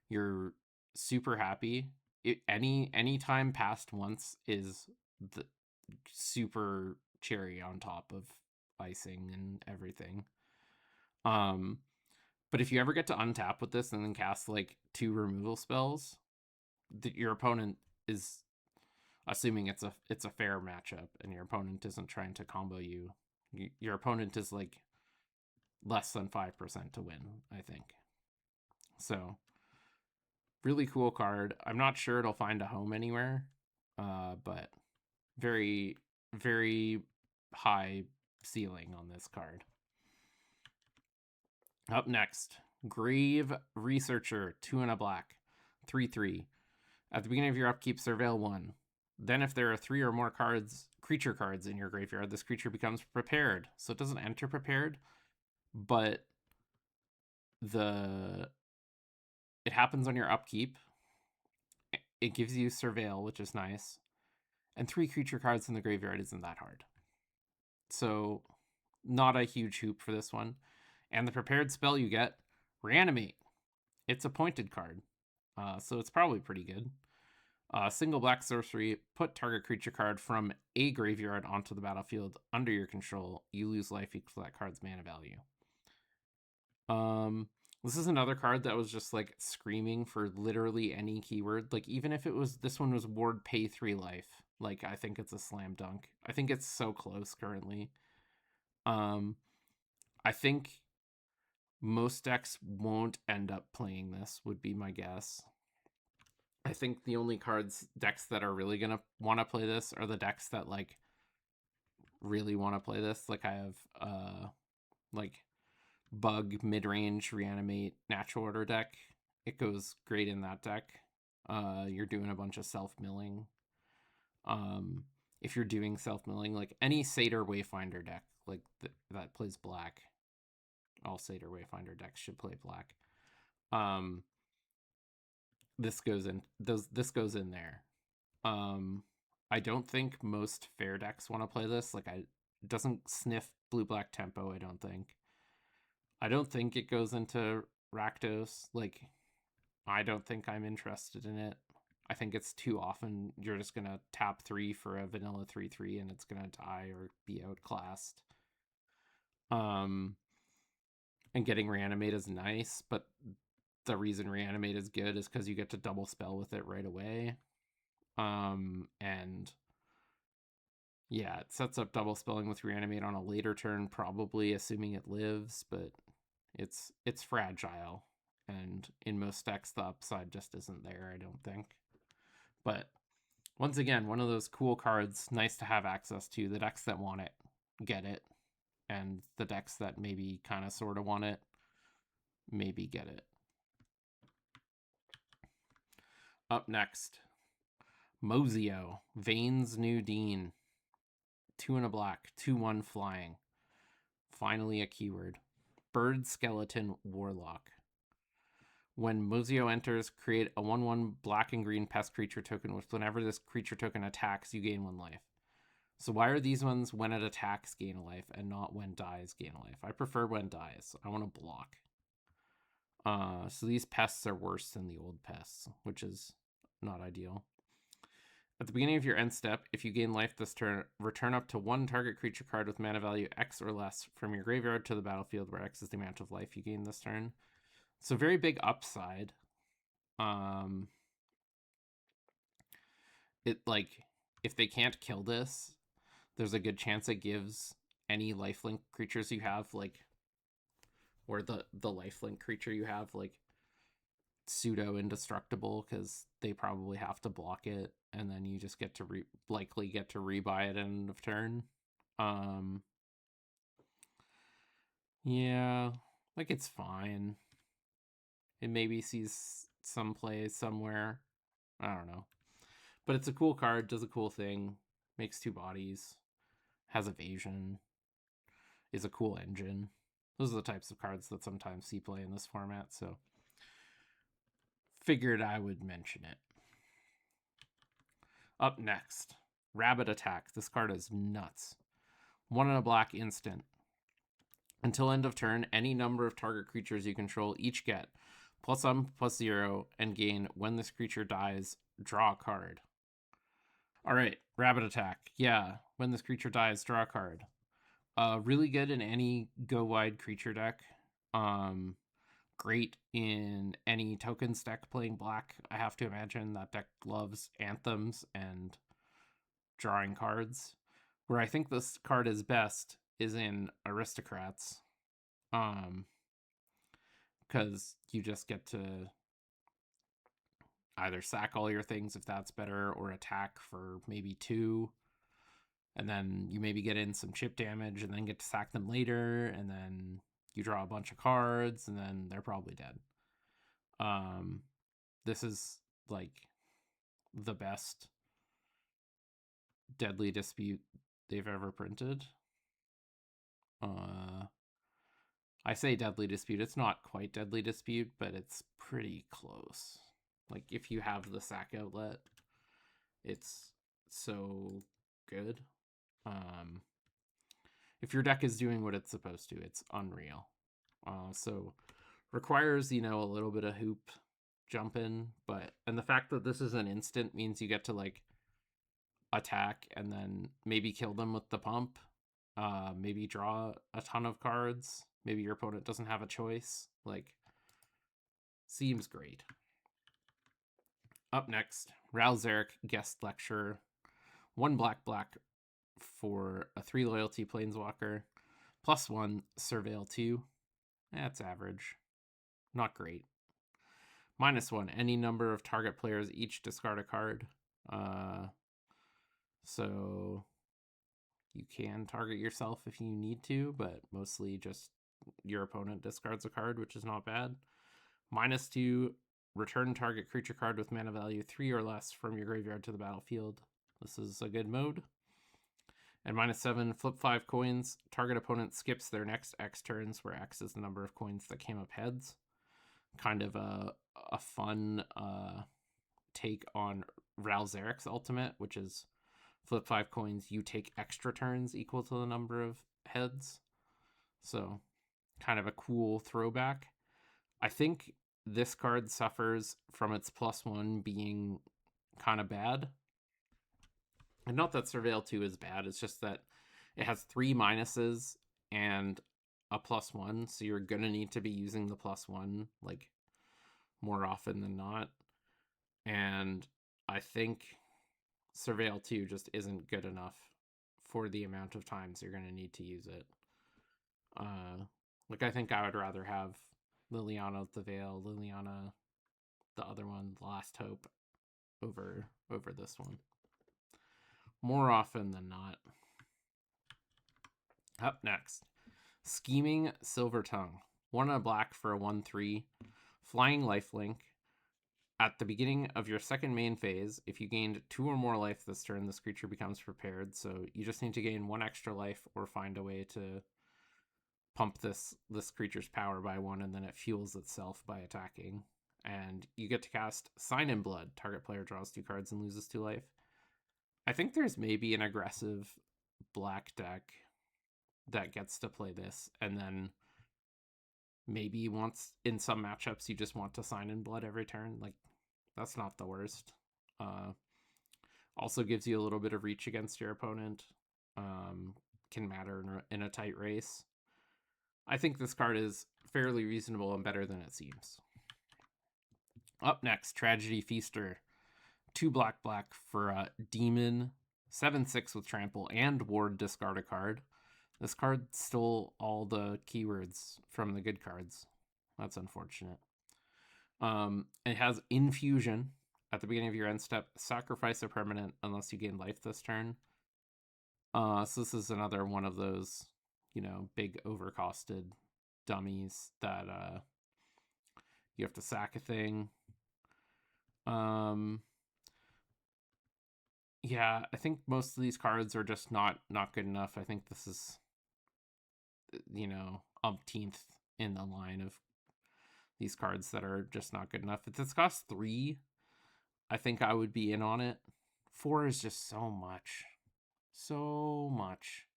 your super happy. Any time past once is the super cherry on top of icing and everything. But if you ever get to untap with this and then cast like 2 removal spells, your opponent is assuming it's a fair matchup and your opponent isn't trying to combo you. Your opponent is like less than 5% to win, I think. So really cool card. I'm not sure it'll find a home anywhere, but very, very high ceiling on this card. Up next, Grave Researcher, 2 and a black, 3/3. At the beginning of your upkeep, surveil 1. Then if there are 3 or more creature cards in your graveyard, this creature becomes prepared. So it doesn't enter prepared, but it happens on your upkeep. It gives you surveil, which is nice. And 3 creature cards in the graveyard isn't that hard. So not a huge hoop for this one. And the prepared spell you get, Reanimate. It's a pointed card, so it's probably pretty good. Single black sorcery, put target creature card from a graveyard onto the battlefield under your control. You lose life equal to that card's mana value. This is another card that was just like screaming for literally any keyword. Like even if this one was ward pay 3 life, like I think it's a slam dunk. I think it's so close currently. I think most decks won't end up playing this, would be my guess. I think the only decks that are really gonna want to play this are the decks that like really want to play this. Like I have like Bug mid-range reanimate natural order deck. It goes great in that deck. You're doing a bunch of self-milling. If you're doing self-milling, like any Satyr Wayfinder deck like that plays black, all Satyr Wayfinder decks should play black. This goes in there. I don't think most fair decks want to play this. Like it doesn't sniff blue-black tempo, I don't think. I don't think it goes into Rakdos. Like, I don't think I'm interested in it. I think it's too often you're just going to tap 3 for a vanilla 3/3 and it's going to die or be outclassed. And getting Reanimate is nice, but the reason Reanimate is good is because you get to double spell with it right away. And yeah, it sets up double spelling with Reanimate on a later turn, probably, assuming it lives, but it's fragile, and in most decks the upside just isn't there, I don't think. But once again, one of those cool cards, nice to have access to. The decks that want it get it, and the decks that maybe kind of sort of want it maybe get it. Up next, Mozio, Vane's New Dean, 2 and a black, 2/1 flying. Finally a keyword. Bird Skeleton Warlock. When Mozio enters, create a 1/1 black and green pest creature token, which whenever this creature token attacks, you gain 1 life. So why are these ones when it attacks gain a life and not when dies gain a life? I prefer when dies. I want to block. So these pests are worse than the old pests, which is not ideal. At the beginning of your end step, if you gain life this turn, return up to 1 target creature card with mana value X or less from your graveyard to the battlefield, where X is the amount of life you gain this turn. So very big upside. It like if they can't kill this, there's a good chance it gives any lifelink creatures you have, like, or the lifelink creature you have, like, pseudo indestructible, because they probably have to block it, and then you just get to likely get to rebuy it end of turn. Yeah, like it's fine. It maybe sees some play somewhere. I don't know. But it's a cool card, does a cool thing, makes 2 bodies, has evasion, is a cool engine. Those are the types of cards that sometimes see play in this format, so figured I would mention it. Up next, Rabbit Attack. This card is nuts. 1 and a black instant. Until end of turn, any number of target creatures you control each get +1/+0 and gain when this creature dies, draw a card. All right, Rabbit Attack. Yeah, when this creature dies, draw a card. Really good in any go wide creature deck. Great in any tokens deck playing black. I have to imagine that deck loves anthems and drawing cards. Where I think this card is best is in Aristocrats. Because you just get to either sack all your things if that's better, or attack for maybe 2, and then you maybe get in some chip damage and then get to sack them later, and then you draw a bunch of cards and then they're probably dead. This is like the best Deadly Dispute they've ever printed. I say Deadly Dispute, it's not quite Deadly Dispute, but it's pretty close. Like, if you have the sack outlet, it's so good. If your deck is doing what it's supposed to, it's unreal. So requires, a little bit of hoop jumping, and the fact that this is an instant means you get to like attack and then maybe kill them with the pump, maybe draw a ton of cards, maybe your opponent doesn't have a choice. Like, seems great. Up next, Ralzeric Guest Lecturer. 1 black for a 3 loyalty planeswalker. +1 Surveil 2. That's average. Not great. -1, any number of target players each discard a card. So you can target yourself if you need to, but mostly just your opponent discards a card, which is not bad. -2, return target creature card with mana value 3 or less from your graveyard to the battlefield. This is a good mode. And -7, flip 5 coins. Target opponent skips their next X turns, where X is the number of coins that came up heads. Kind of a fun take on Ralzeric's ultimate, which is flip 5 coins, you take extra turns equal to the number of heads. So kind of a cool throwback. I think this card suffers from its +1 being kind of bad. And not that Surveil 2 is bad, it's just that it has 3 minuses and a +1, so you're gonna need to be using the +1 like more often than not. And I think Surveil 2 just isn't good enough for the amount of times you're gonna need to use it. Like, I think I would rather have Liliana of the Veil, Liliana, the other one, Last Hope, over this one. More often than not. Up next, Scheming Silver Tongue. 1 black for a 1/3. Flying Lifelink. At the beginning of your second main phase, if you gained 2 or more life this turn, this creature becomes prepared. So you just need to gain 1 extra life or find a way to pump this creature's power by 1, and then it fuels itself by attacking. And you get to cast Sign in Blood. Target player draws 2 cards and loses 2 life. I think there's maybe an aggressive black deck that gets to play this, and then maybe once in some matchups you just want to Sign in Blood every turn. Like, that's not the worst. Also gives you a little bit of reach against your opponent. Can matter in a tight race. I think this card is fairly reasonable and better than it seems. Up next, Tragedy Feaster. 2 black for a demon. 7/6 with trample and ward, discard a card. This card stole all the keywords from the good cards. That's unfortunate. It has Infusion. At the beginning of your end step, sacrifice a permanent unless you gain life this turn. So this is another one of those, big overcosted dummies that you have to sack a thing. Yeah, I think most of these cards are just not good enough. I think this is, umpteenth in the line of these cards that are just not good enough. If this costs 3, I think I would be in on it. 4 is just so much. So much.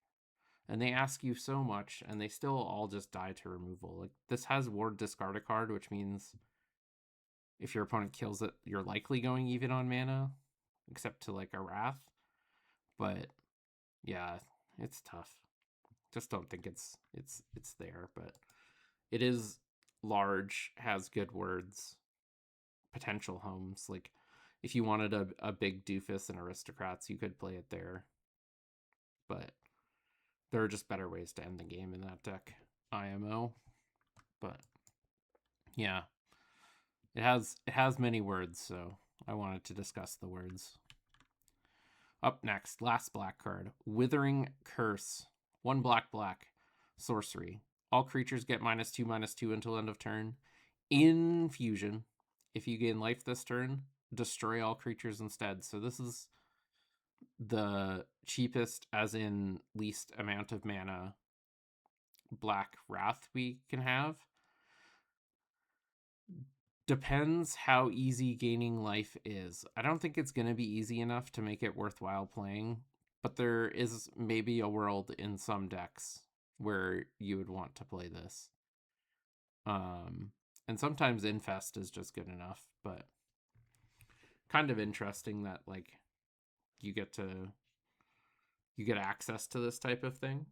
And they ask you so much, and they still all just die to removal. Like, this has ward, discard a card, which means if your opponent kills it, you're likely going even on mana, except to like a Wrath. But yeah, it's tough. Just don't think it's there, but it is large, has good words, potential homes. Like if you wanted a big doofus and aristocrats, you could play it there. But there are just better ways to end the game in that deck, IMO. But yeah, it has many words, so I wanted to discuss the words. Up next, last black card, Withering Curse. 1 black sorcery. All creatures get -2/-2 until end of turn. In fusion, if you gain life this turn, destroy all creatures instead. So this is the cheapest, as in least amount of mana, black Wrath we can have. Depends how easy gaining life is. I don't think it's going to be easy enough to make it worthwhile playing, but there is maybe a world in some decks where you would want to play this. And sometimes Infest is just good enough, but kind of interesting that like you get access to this type of thing.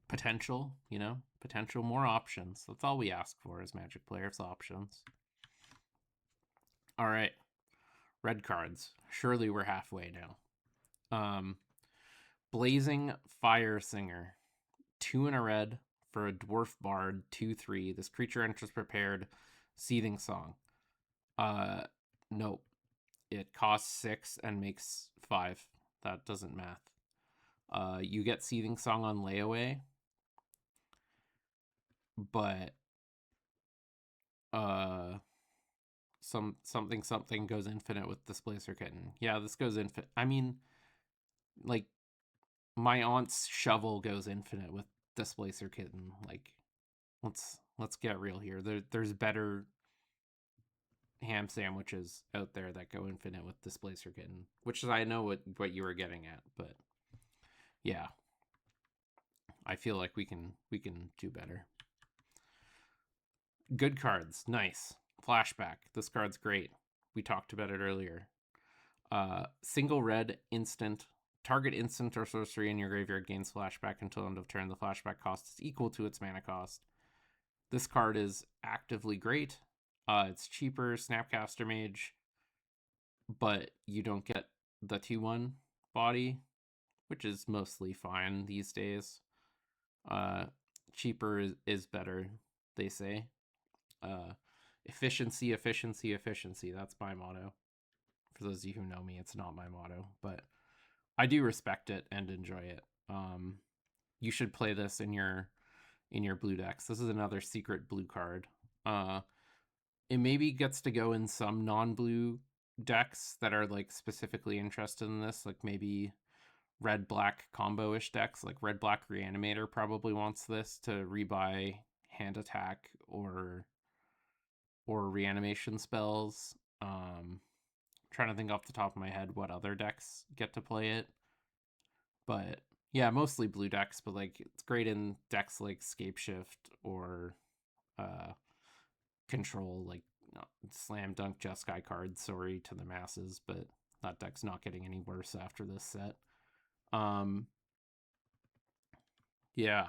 Potential, potential, more options. That's all we ask for as Magic players, options. All right, red cards. Surely we're halfway now. Blazing Fire Singer. 2 in a red for a dwarf bard, 2/3. This creature enters prepared. Seething Song. Nope. It costs 6 and makes 5. That doesn't math. You get Seething Song on layaway, but something goes infinite with Displacer Kitten. Yeah, this goes infinite. I mean, like, my aunt's shovel goes infinite with Displacer Kitten. Like, let's get real here. There's better ham sandwiches out there that go infinite with Displacer Kitten, which is, I know what you were getting at, but yeah, I feel like we can do better. Good cards, nice. Flashback. This card's great. We talked about it earlier. Single red instant. Target instant or sorcery in your graveyard gains flashback until end of turn. The flashback cost is equal to its mana cost. This card is actively great. It's cheaper, Snapcaster Mage, but you don't get the 2/1 body, which is mostly fine these days. Cheaper is better, they say. Efficiency. That's my motto. For those of you who know me, it's not my motto, but I do respect it and enjoy it. You should play this in your blue decks. This is another secret blue card. It maybe gets to go in some non-blue decks that are like specifically interested in this, like maybe red-black combo-ish decks, like red-black Reanimator probably wants this to rebuy hand attack or reanimation spells. Trying to think off the top of my head what other decks get to play it. But yeah, mostly blue decks, but like it's great in decks like Scapeshift or Control, like Slam Dunk Jeskai card, sorry to the masses, but that deck's not getting any worse after this set. Yeah,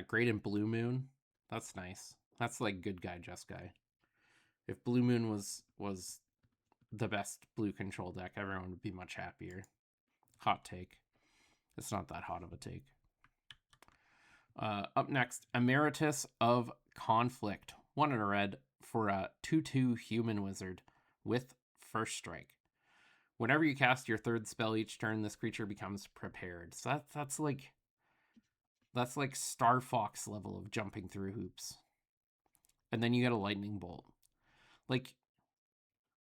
great in Blue Moon. That's nice. That's like good guy Jeskai. If Blue Moon was the best blue control deck, everyone would be much happier. Hot take. It's not that hot of a take. Up next, Emeritus of Conflict. 1 in a red for a 2/2 human wizard with first strike. Whenever you cast your 3rd spell each turn, this creature becomes prepared. So that's like Star Fox level of jumping through hoops. And then you get a lightning bolt. Like,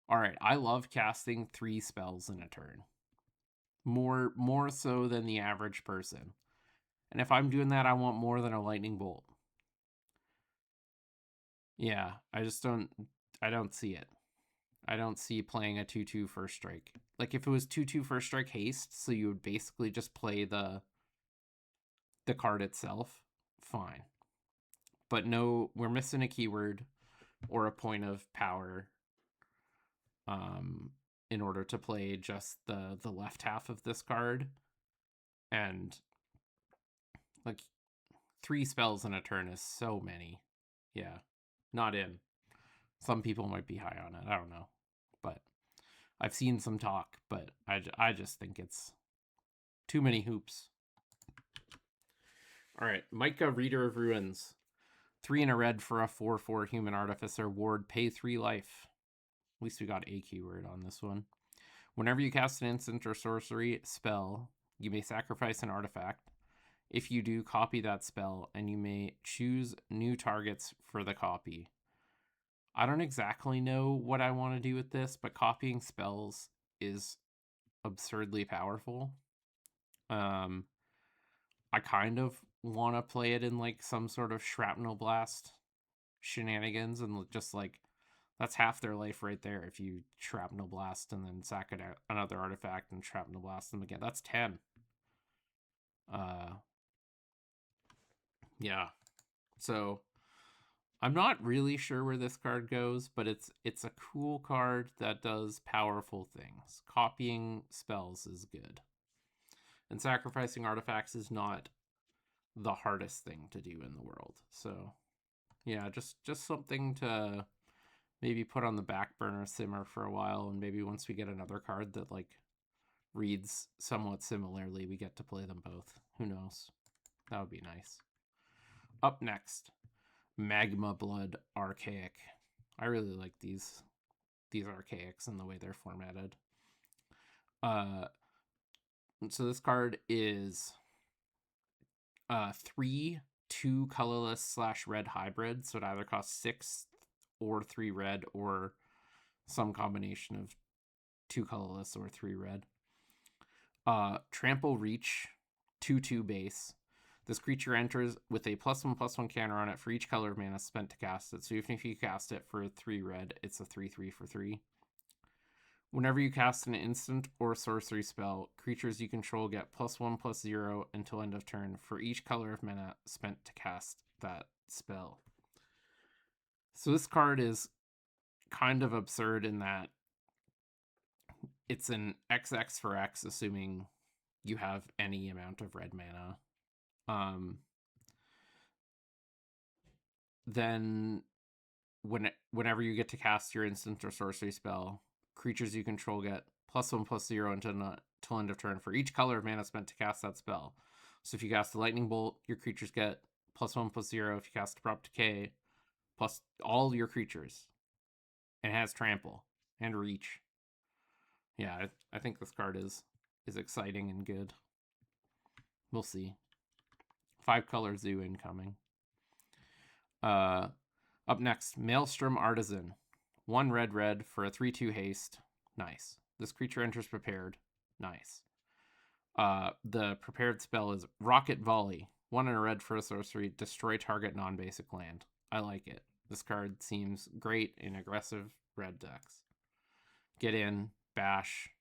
all right, I love casting 3 spells in a turn. More so than the average person. And if I'm doing that, I want more than a lightning bolt. Yeah, I don't see it. I don't see playing a 2/2 first strike. Like if it was 2/2 first strike haste, so you would basically just play the card itself, fine. but no, we're missing a keyword or a point of power in order to play just the left half of this card. And like 3 spells in a turn is so many. Yeah, not in. Some people might be high on it. I don't know. But I've seen some talk, but I just think it's too many hoops. All right, Micah, Reader of Ruins. 3 and a red for a 4/4 human artificer. Ward, pay 3 life. At least we got a keyword on this one. Whenever you cast an instant or sorcery spell, you may sacrifice an artifact. If you do, copy that spell, and you may choose new targets for the copy. I don't exactly know what I want to do with this, but copying spells is absurdly powerful. I kind of want to play it in like some sort of shrapnel blast shenanigans, and just like that's half their life right there. If you shrapnel blast and then sack it out another artifact and shrapnel blast them again, that's 10. Yeah. So I'm not really sure where this card goes, but it's a cool card that does powerful things. Copying spells is good. And sacrificing artifacts is not the hardest thing to do in the world. So, yeah, just something to maybe put on the back burner, simmer for a while, and maybe once we get another card that like reads somewhat similarly, we get to play them both. Who knows? That would be nice. Up next, Magma Blood Archaic. I really like these archaics and the way they're formatted. So this card is 3 2 colorless / red hybrid. So it either costs 6 or 3 red, or some combination of 2 colorless or 3 red. Trample Reach, 2/2 base. This creature enters with a +1/+1 counter on it for each color of mana spent to cast it. So even if you cast it for 3 red, it's a 3/3 for 3. Whenever you cast an instant or sorcery spell, creatures you control get +1/+0 until end of turn for each color of mana spent to cast that spell. So this card is kind of absurd in that it's an XX for X, assuming you have any amount of red mana. Then whenever you get to cast your instant or sorcery spell, creatures you control get +1/+0 until end of turn for each color of mana spent to cast that spell. So if you cast a lightning bolt, your creatures get +1/+0. If you cast a Abrupt Decay, plus all your creatures. And it has trample and reach. Yeah, I think this card is exciting and good. We'll see. 5-color zoo incoming. Up next, Maelstrom Artisan. 1 red for a 3/2 haste. Nice. This creature enters prepared. Nice. The prepared spell is Rocket Volley. 1 and a red for a sorcery. Destroy target non-basic land. I like it. This card seems great in aggressive red decks. Get in, bash,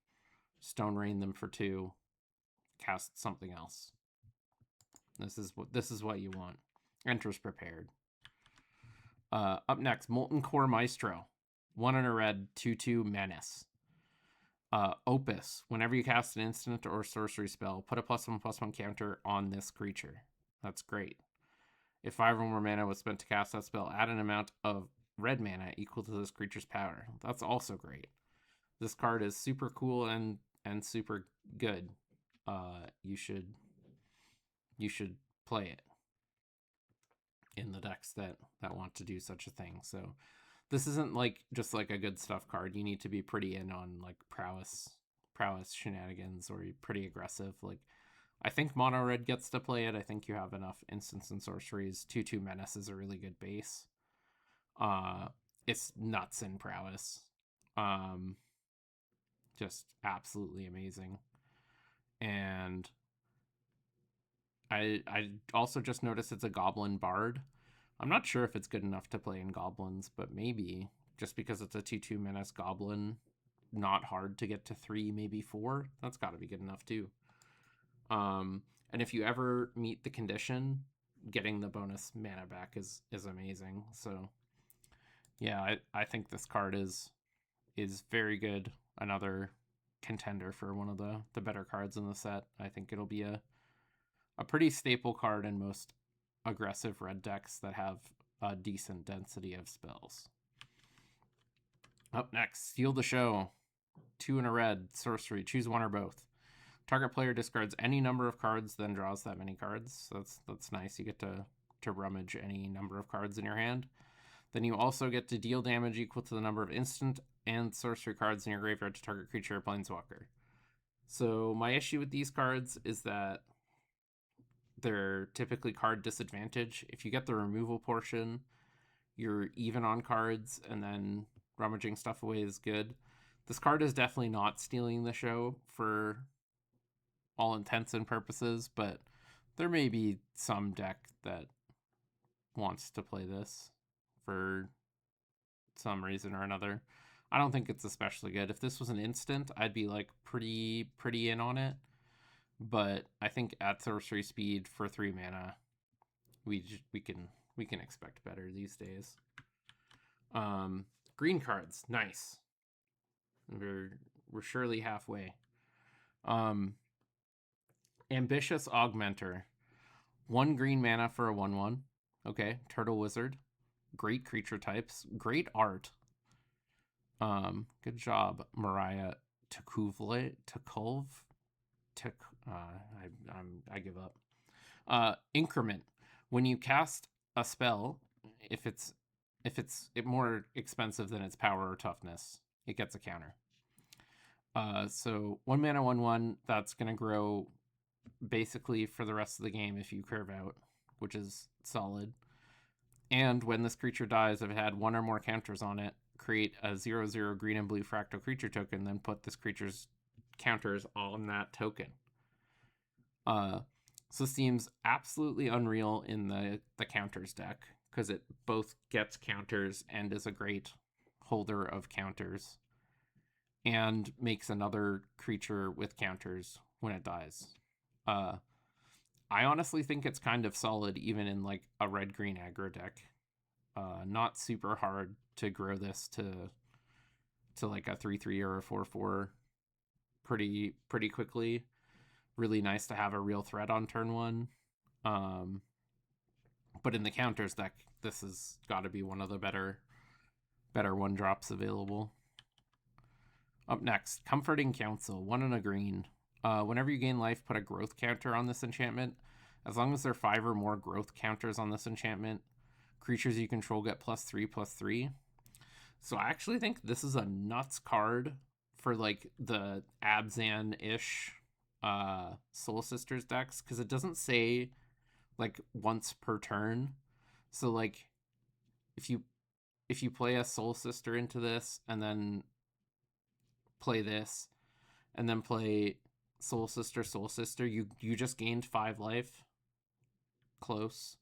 Stone Rain them for 2, cast something else. This is what you want. Enters prepared. Up next, Molten Core Maestro. 1 and a red, 2/2 menace. Opus. Whenever you cast an instant or sorcery spell, put a +1/+1 counter on this creature. That's great. If 5 or more mana was spent to cast that spell, add an amount of red mana equal to this creature's power. That's also great. This card is super cool and super good. You should play it in the decks that want to do such a thing. So this isn't like just like a good stuff card. You need to be pretty in on like prowess shenanigans, or pretty aggressive. Like, I think mono red gets to play it. I think you have enough instants and sorceries. 2/2 menace is a really good base. It's nuts in prowess. Just absolutely amazing. And I also just noticed it's a goblin bard. I'm not sure if it's good enough to play in goblins, but maybe, just because it's a 2/2 menace goblin, not hard to get to 3, maybe 4. That's got to be good enough too. And if you ever meet the condition getting the bonus mana back is amazing. So yeah, I think this card is very good. Another contender for one of the better cards in the set. I think it'll be a pretty staple card in most aggressive red decks that have a decent density of spells. Up next, Steal the Show. 2 in a red, sorcery. Choose one or both. Target player discards any number of cards, then draws that many cards. So that's nice. You get to rummage any number of cards in your hand. Then you also get to deal damage equal to the number of instant and sorcery cards in your graveyard to target creature or planeswalker. So my issue with these cards is that they're typically card disadvantage. If you get the removal portion, you're even on cards, and then rummaging stuff away is good. This card is definitely not stealing the show for all intents and purposes, but there may be some deck that wants to play this for some reason or another. I don't think it's especially good. If this was an instant, I'd be like pretty in on it. But I think at sorcery speed for 3 mana, we can expect better these days. Green cards, nice. We're surely halfway. Ambitious Augmenter. 1 green mana for a 1/1. Okay, Turtle Wizard. Great creature types. Great art. Good job, Mariah Tukulve. I give up. Increment. When you cast a spell, if it's more expensive than its power or toughness, it gets a counter. So 1 mana 1/1, that's gonna grow basically for the rest of the game if you curve out, which is solid. And when this creature dies, if it had 1 or more counters on it, create a 0/0 green and blue fractal creature token, then put this creature's counters on that token. So this seems absolutely unreal in the counters deck, because it both gets counters and is a great holder of counters, and makes another creature with counters when it dies. I honestly think it's kind of solid even in like a red-green aggro deck. Not super hard to grow this to like a 3/3 or a 4/4 pretty quickly. Really nice to have a real threat on turn 1. But in the counters deck, this has got to be one of the better 1-drops available. Up next, Comforting Counsel. 1 and a green. Whenever you gain life, put a growth counter on this enchantment. As long as there are 5 or more growth counters on this enchantment, creatures you control get +3/+3. So I actually think this is a nuts card for like the Abzan-ish Soul Sisters decks, because it doesn't say like once per turn. So like if you play a Soul Sister into this and then play this and then play Soul Sister, you just gained 5 life. Close.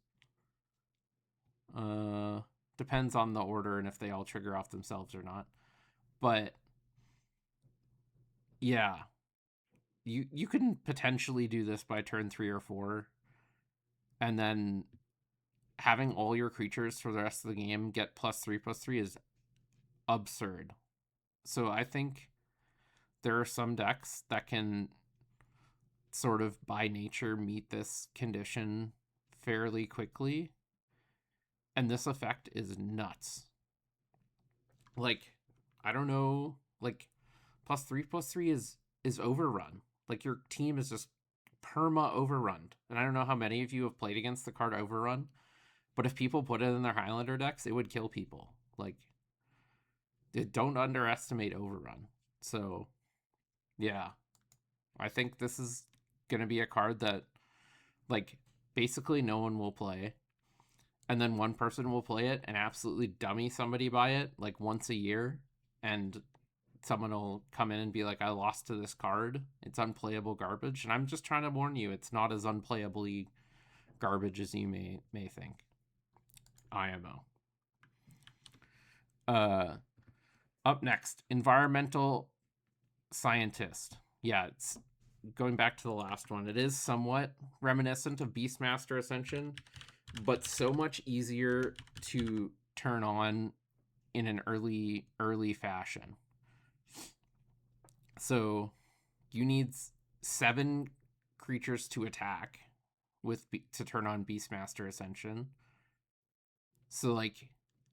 Depends on the order and if they all trigger off themselves or not. But yeah, you can potentially do this by turn 3 or 4, and then having all your creatures for the rest of the game get +3/+3 is absurd. So I think there are some decks that can sort of by nature meet this condition fairly quickly, and this effect is nuts. Like, I don't know, like +3/+3 is overrun. Like your team is just perma overrun. And I don't know how many of you have played against the card Overrun, but if people put it in their Highlander decks, it would kill people. Like, don't underestimate Overrun. So yeah, I think this is gonna be a card that like basically no one will play, and then one person will play it and absolutely dummy somebody by it like once a year, and someone will come in and be like, I lost to this card, it's unplayable garbage. And I'm just trying to warn you, it's not as unplayably garbage as you may think. IMO. Up next, Environmental Scientist. Yeah, going back to the last one, it is somewhat reminiscent of Beastmaster Ascension, but so much easier to turn on in an early fashion. So you need 7 creatures to attack to turn on Beastmaster Ascension. So like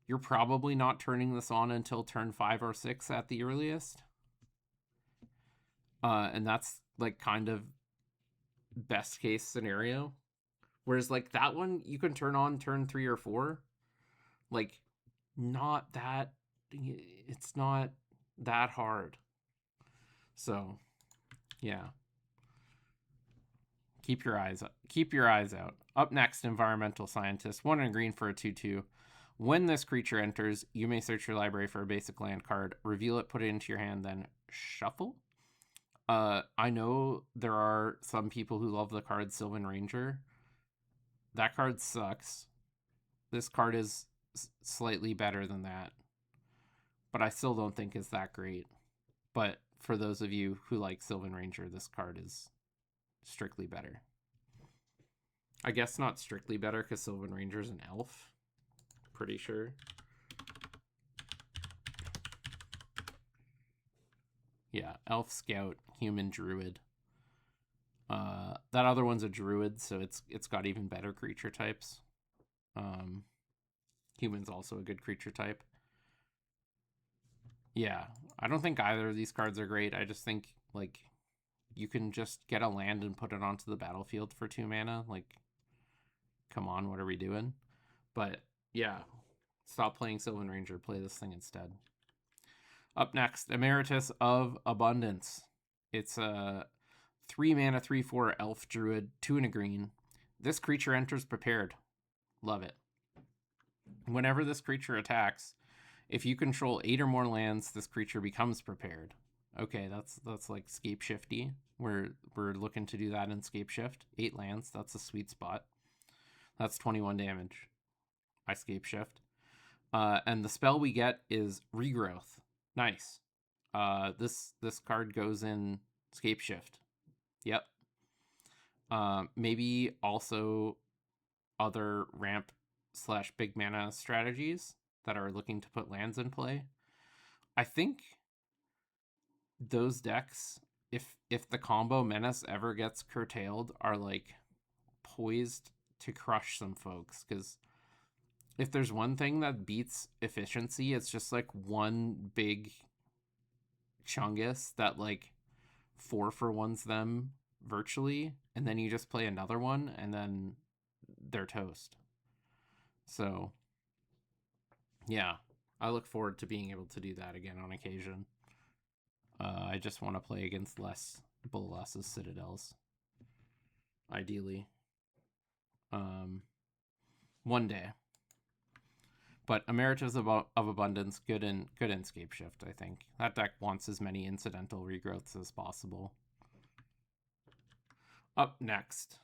you're probably not turning this on until turn 5 or 6 at the earliest. And that's like kind of best case scenario. Whereas like that one you can turn on turn 3 or 4. Like it's not that hard. So, yeah. Keep your eyes out. Up next, Environmental Scientist. 1 and a green for a 2/2. When this creature enters, you may search your library for a basic land card, reveal it, put it into your hand, then shuffle. I know there are some people who love the card Sylvan Ranger. That card sucks. This card is slightly better than that, but I still don't think it's that great. But for those of you who like Sylvan Ranger, this card is strictly better. I guess not strictly better because Sylvan Ranger is an elf. Pretty sure. Yeah, elf, scout, human, druid. That other one's a druid, so it's got even better creature types. Human's also a good creature type. Yeah, I don't think either of these cards are great. I just think like you can just get a land and put it onto the battlefield for 2 mana. Like, come on, what are we doing? But yeah, stop playing Sylvan Ranger. Play this thing instead. Up next, Emeritus of Abundance. It's a 3 mana, 3/4 elf druid, 2 and a green. This creature enters prepared. Love it. Whenever this creature attacks, if you control 8 or more lands, this creature becomes prepared. Okay, that's like Scape Shifty. We're looking to do that in Scape Shift. 8 lands, that's a sweet spot. That's 21 damage. I Scape Shift. And the spell we get is Regrowth. Nice. This card goes in Scape Shift. Yep. Maybe also other ramp / big mana strategies that are looking to put lands in play. I think those decks, if the combo Menace ever gets curtailed, are like poised to crush some folks, because if there's one thing that beats efficiency, it's just like one big Chungus that like 4-for-1s them virtually, and then you just play another one and then they're toast. So yeah, I look forward to being able to do that again on occasion. I just want to play against less Bolas's Citadels, ideally. One day. But Emeritus of Abundance, good in Scape Shift, I think. That deck wants as many incidental regrowths as possible. Up next.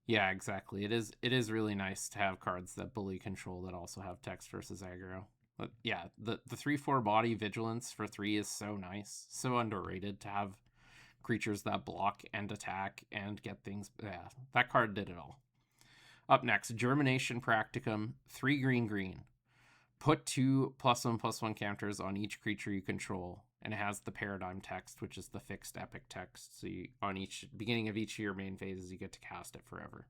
Yeah, exactly. It is really nice to have cards that bully control that also have text versus aggro. But yeah, the 3/4 body vigilance for 3 is so nice. So underrated to have creatures that block and attack and get things. Yeah, that card did it all. Up next, Germination Practicum, 3 green. Put 2 +1/+1 counters on each creature you control, and it has the Paradigm text, which is the fixed epic text. So on each beginning of each of your main phases, you get to cast it forever.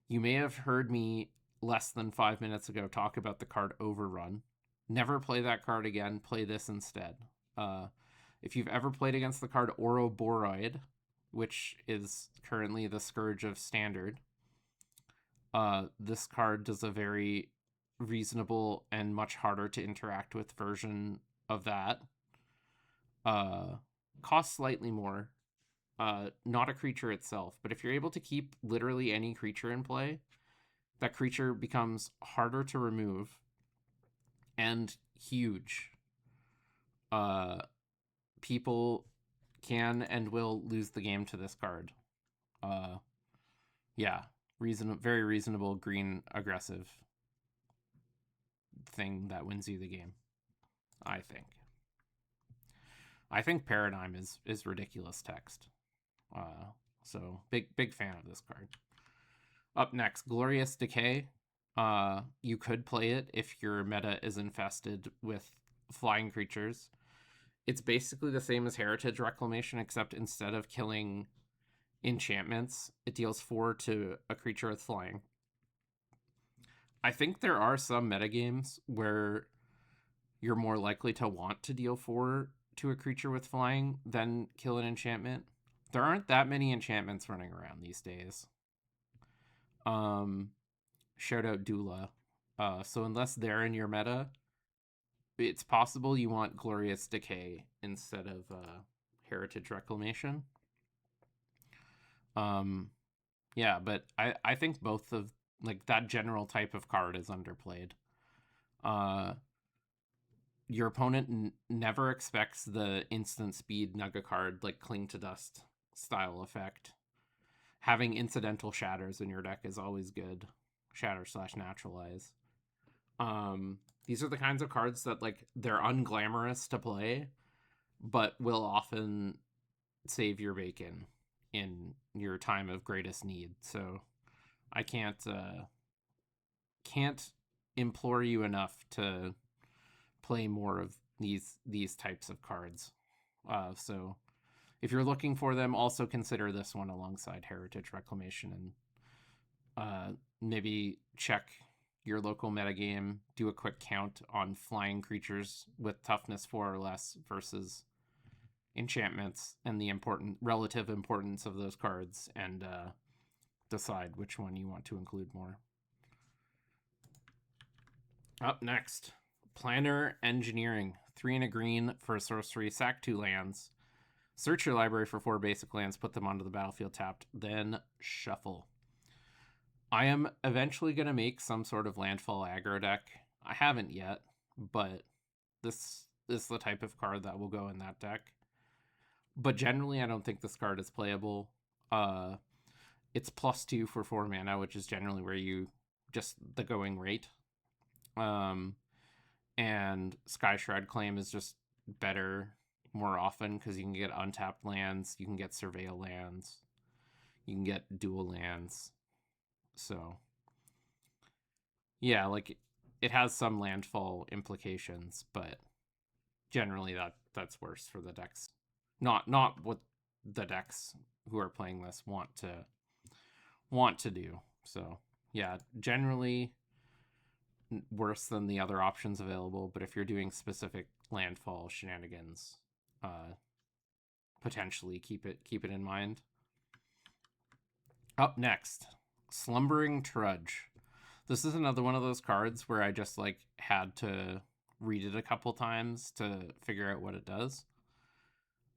You may have heard me less than 5 minutes ago talk about the card Overrun. Never play that card again. Play this instead. If you've ever played against the card Ouroboros, which is currently the Scourge of Standard, this card does a very reasonable and much harder to interact with version of that. Costs slightly more. Not a creature itself, but if you're able to keep literally any creature in play, that creature becomes harder to remove and huge. People can and will lose the game to this card. Yeah, very reasonable green aggressive thing that wins you the game, I think. I think Paradigm is ridiculous text. So big fan of this card. Up next, Glorious Decay. You could play it if your meta is infested with flying creatures. It's basically the same as Heritage Reclamation, except instead of killing enchantments, it deals 4 to a creature with flying. I think there are some metagames where you're more likely to want to deal 4 to a creature with flying than kill an enchantment. There aren't that many enchantments running around these days. Shout out Dula. So unless they're in your meta, it's possible you want Glorious Decay instead of Heritage Reclamation. Yeah, but I think both of like that general type of card is underplayed. Your opponent never expects the instant speed Nugga card like Cling to Dust style effect. Having incidental shatters in your deck is always good. Shatter/naturalize. These are the kinds of cards that like they're unglamorous to play, but will often save your bacon in your time of greatest need. So I can't implore you enough to play more of these types of cards. So if you're looking for them, also consider this one alongside Heritage Reclamation, and maybe check your local metagame, do a quick count on flying creatures with toughness 4 or less versus enchantments and the relative importance of those cards, and decide which one you want to include more. Up next, Planner Engineering. 3 and a green for a sorcery, sack 2 lands. Search your library for 4 basic lands, put them onto the battlefield tapped, then shuffle. I am eventually going to make some sort of landfall aggro deck. I haven't yet, but this is the type of card that will go in that deck. But generally, I don't think this card is playable. It's +2 for 4 mana, which is generally where you just the going rate. And Sky Shroud Claim is just better more often because you can get untapped lands, you can get surveil lands, you can get dual lands. So yeah, like it has some landfall implications, but generally that's worse for the decks. Not what the decks who are playing this want to do. So yeah, generally worse than the other options available, but if you're doing specific landfall shenanigans, potentially keep it in mind. Up next, Slumbering Trudge. This is another one of those cards where I just like had to read it a couple times to figure out what it does.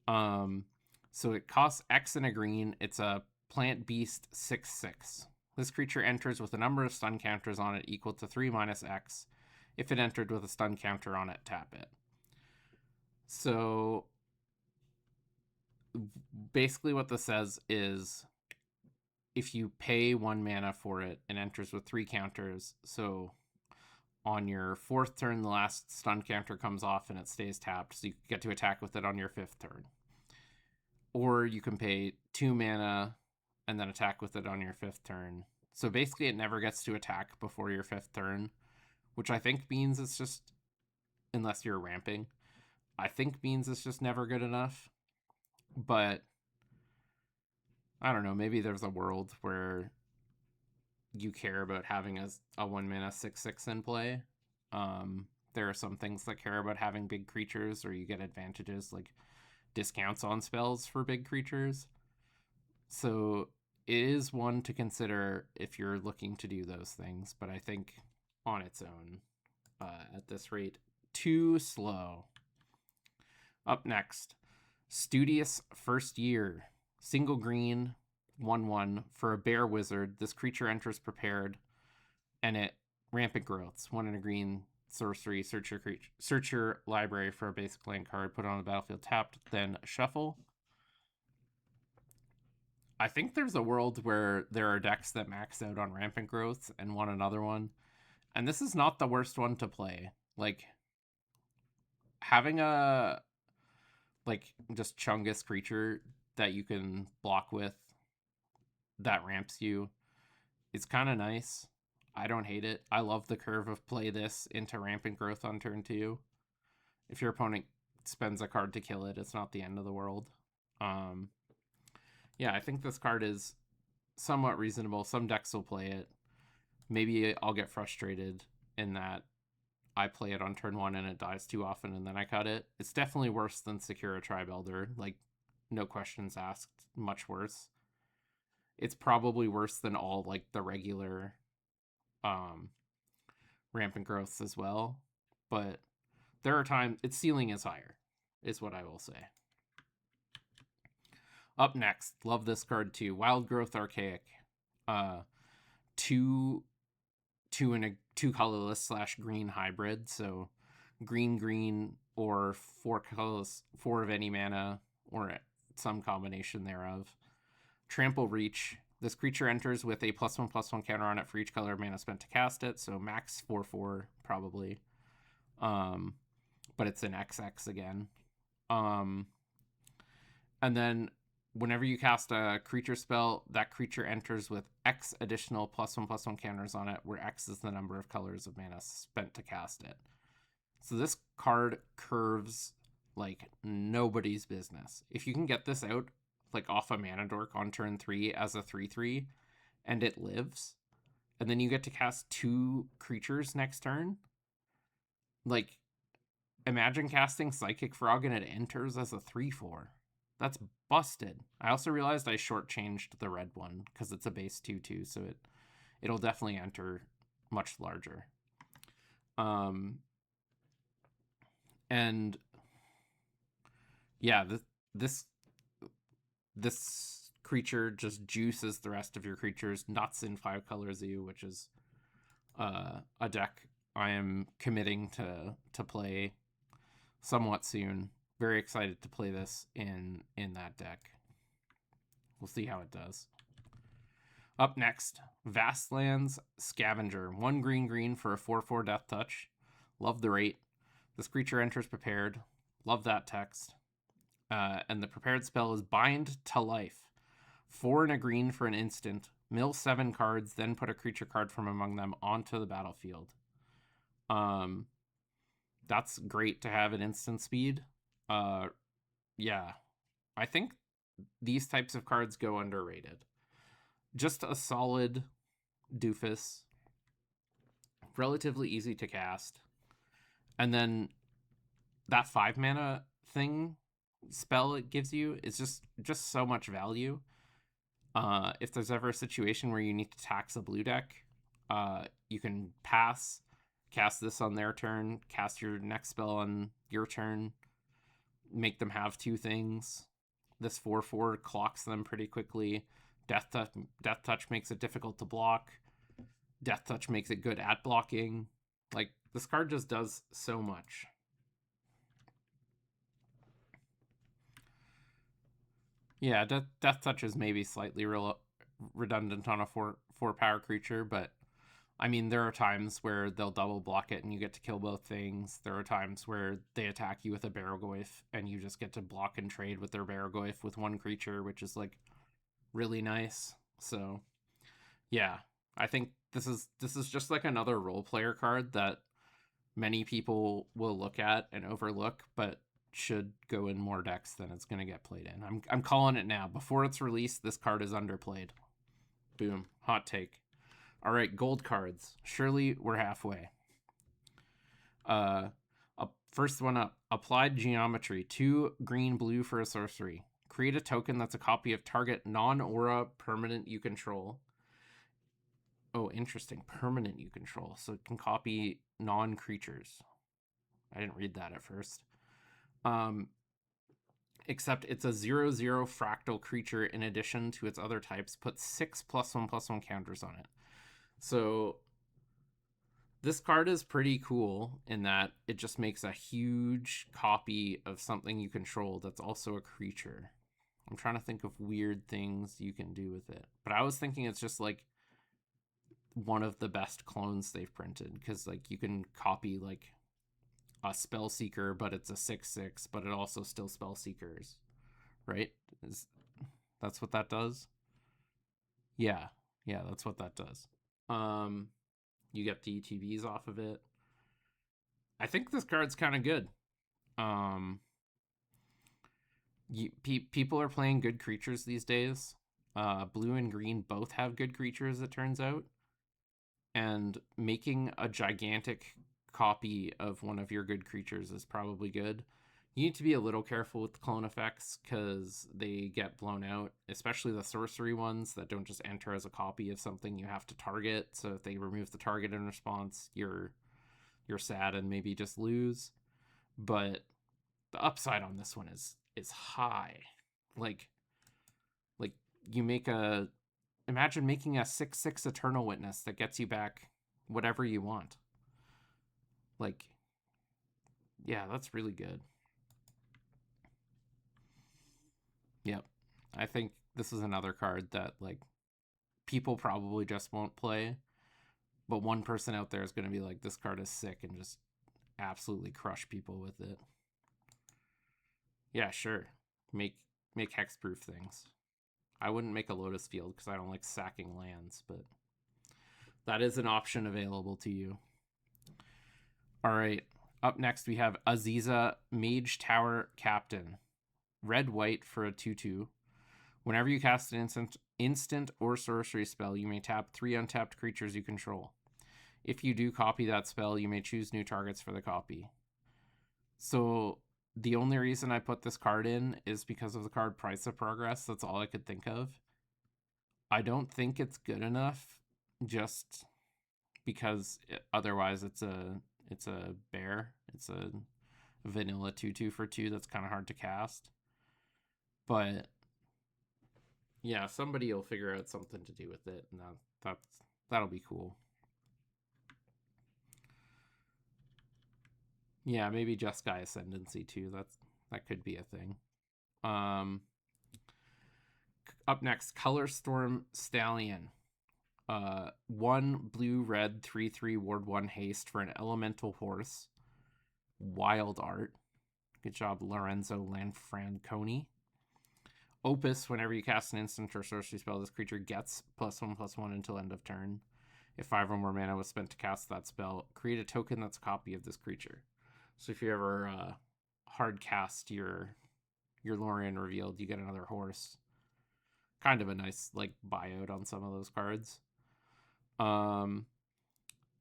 So it costs X and a green. It's a plant beast 6/6. This creature enters with a number of stun counters on it equal to 3 minus X. If it entered with a stun counter on it, tap it. So basically what this says is if you pay 1 mana for it, it enters with 3 counters. So on your 4th turn, the last stun counter comes off and it stays tapped. So you get to attack with it on your 5th turn. Or you can pay 2 mana and then attack with it on your 5th turn. So basically it never gets to attack before your 5th turn, which I think means it's just, unless you're ramping, I think means it's just never good enough. But I don't know, maybe there's a world where you care about having a 1 mana 6/6 in play. There are some things that care about having big creatures, or you get advantages like discounts on spells for big creatures. So it is one to consider if you're looking to do those things, but I think on its own, at this rate, too slow. Up next, Studious First Year. Single green, 1/1 for a bear wizard. This creature enters prepared, and it rampant growths. 1 and a green sorcery. Search your library for a basic land card. Put it on the battlefield tapped. Then shuffle. I think there's a world where there are decks that max out on rampant growth and want another one, and this is not the worst one to play. Like having a like just Chungus creature that you can block with that ramps you. It's kind of nice. I don't hate it. I love the curve of play this into rampant growth on turn 2. If your opponent spends a card to kill it, it's not the end of the world. Yeah, I think this card is somewhat reasonable. Some decks will play it. Maybe I'll get frustrated in that I play it on turn 1 and it dies too often and then I cut it. It's definitely worse than Secura Tribe Elder. Like, no questions asked. Much worse. It's probably worse than all, like, the regular rampant growths as well. But there are times its ceiling is higher, is what I will say. Up next, love this card too. Wild Growth Archaic. 2 colorless / green hybrid. So green or 4 colorless, 4 of any mana or some combination thereof. Trample Reach. This creature enters with a +1/+1 counter on it for each color of mana spent to cast it. So max 4/4 probably. But it's an XX again. And then whenever you cast a creature spell, that creature enters with X additional +1/+1 counters on it, where X is the number of colors of mana spent to cast it. So this card curves like nobody's business. If you can get this out like off a mana dork on turn 3 as a 3/3, and it lives, and then you get to cast 2 creatures next turn, like, imagine casting Psychic Frog and it enters as a 3/4. That's busted. I also realized I shortchanged the red one because it's a base 2/2, so it'll definitely enter much larger. And yeah, this creature just juices the rest of your creatures, nuts in 5 colors you, which is a deck I am committing to play somewhat soon. Very excited to play this in that deck. We'll see how it does. Up next, Vastlands Scavenger. 1 green for a 4/4 Death Touch. Love the rate. This creature enters prepared. Love that text. And the prepared spell is Bind to Life. 4 and a green for an instant. Mill 7 cards, then put a creature card from among them onto the battlefield. That's great to have at instant speed. Yeah, I think these types of cards go underrated. Just a solid doofus, relatively easy to cast, and then that 5 mana spell it gives you is just so much value. If there's ever a situation where you need to tax a blue deck, you can pass, cast this on their turn, cast your next spell on your turn, make them have 2 things. This 4/4 clocks them pretty quickly. Death Touch makes it difficult to block. Death Touch makes it good at blocking. Like, this card just does so much. Yeah, Death Touch is maybe slightly redundant on a 4 power creature, but I mean, there are times where they'll double block it and you get to kill both things. There are times where they attack you with a Barrogoyf and you just get to block and trade with their Barrogoyf with 1 creature, which is like really nice. So yeah, I think this is just like another role player card that many people will look at and overlook, but should go in more decks than it's going to get played in. I'm calling it now. Before it's released, this card is underplayed. Boom. Hot take. All right, gold cards. Surely we're halfway. First one up. Applied Geometry. 2 green for a sorcery. Create a token that's a copy of target non-aura permanent you control. Oh, interesting. Permanent you control. So it can copy non-creatures. I didn't read that at first. Except it's a 0/0 fractal creature in addition to its other types. Put 6 +1/+1 counters on it. So this card is pretty cool in that it just makes a huge copy of something you control that's also a creature. I'm trying to think of weird things you can do with it. But I was thinking it's just like one of the best clones they've printed, because like you can copy like a spell seeker, but it's a 6/6, but it also still spell seekers, right? That's what that does? Yeah, yeah, that's what that does. You get the ETBs off of it. I think this card's kind of good. Um, people are playing good creatures these days. Blue and green both have good creatures, it turns out. And making a gigantic copy of one of your good creatures is probably good. You need to be a little careful with the clone effects because they get blown out, especially the sorcery ones that don't just enter as a copy of something you have to target. So if they remove the target in response, you're sad and maybe just lose. But the upside on this one is high. Like you make a imagine making a 6/6 Eternal Witness that gets you back whatever you want. Like, yeah, that's really good. Yep. I think this is another card that, like, people probably just won't play, but one person out there is going to be like, this card is sick, and just absolutely crush people with it. Yeah, sure. Make hexproof things. I wouldn't make a Lotus Field because I don't like sacking lands, but that is an option available to you. All right. Up next, we have Aziza, Mage Tower Captain. Red-white for a 2/2. Whenever you cast an instant or sorcery spell, you may tap 3 untapped creatures you control. If you do copy that spell, you may choose new targets for the copy. So the only reason I put this card in is because of the card Price of Progress. That's all I could think of. I don't think it's good enough just because otherwise it's a bear. It's a vanilla 2/2 for 2 that's kind of hard to cast. But yeah, somebody will figure out something to do with it, and that'll be cool. Yeah, maybe Jeskai Ascendancy too. That could be a thing. Up next, Color Storm Stallion. 1 blue red 3/3 ward 1 haste for an elemental horse. Wild art. Good job, Lorenzo Lanfranconi. Opus, whenever you cast an instant or sorcery spell, this creature gets +1/+1 until end of turn. If 5 or more mana was spent to cast that spell, create a token that's a copy of this creature. So if you ever hard cast your Lorien Revealed, you get another horse. Kind of a nice like buyout on some of those cards. But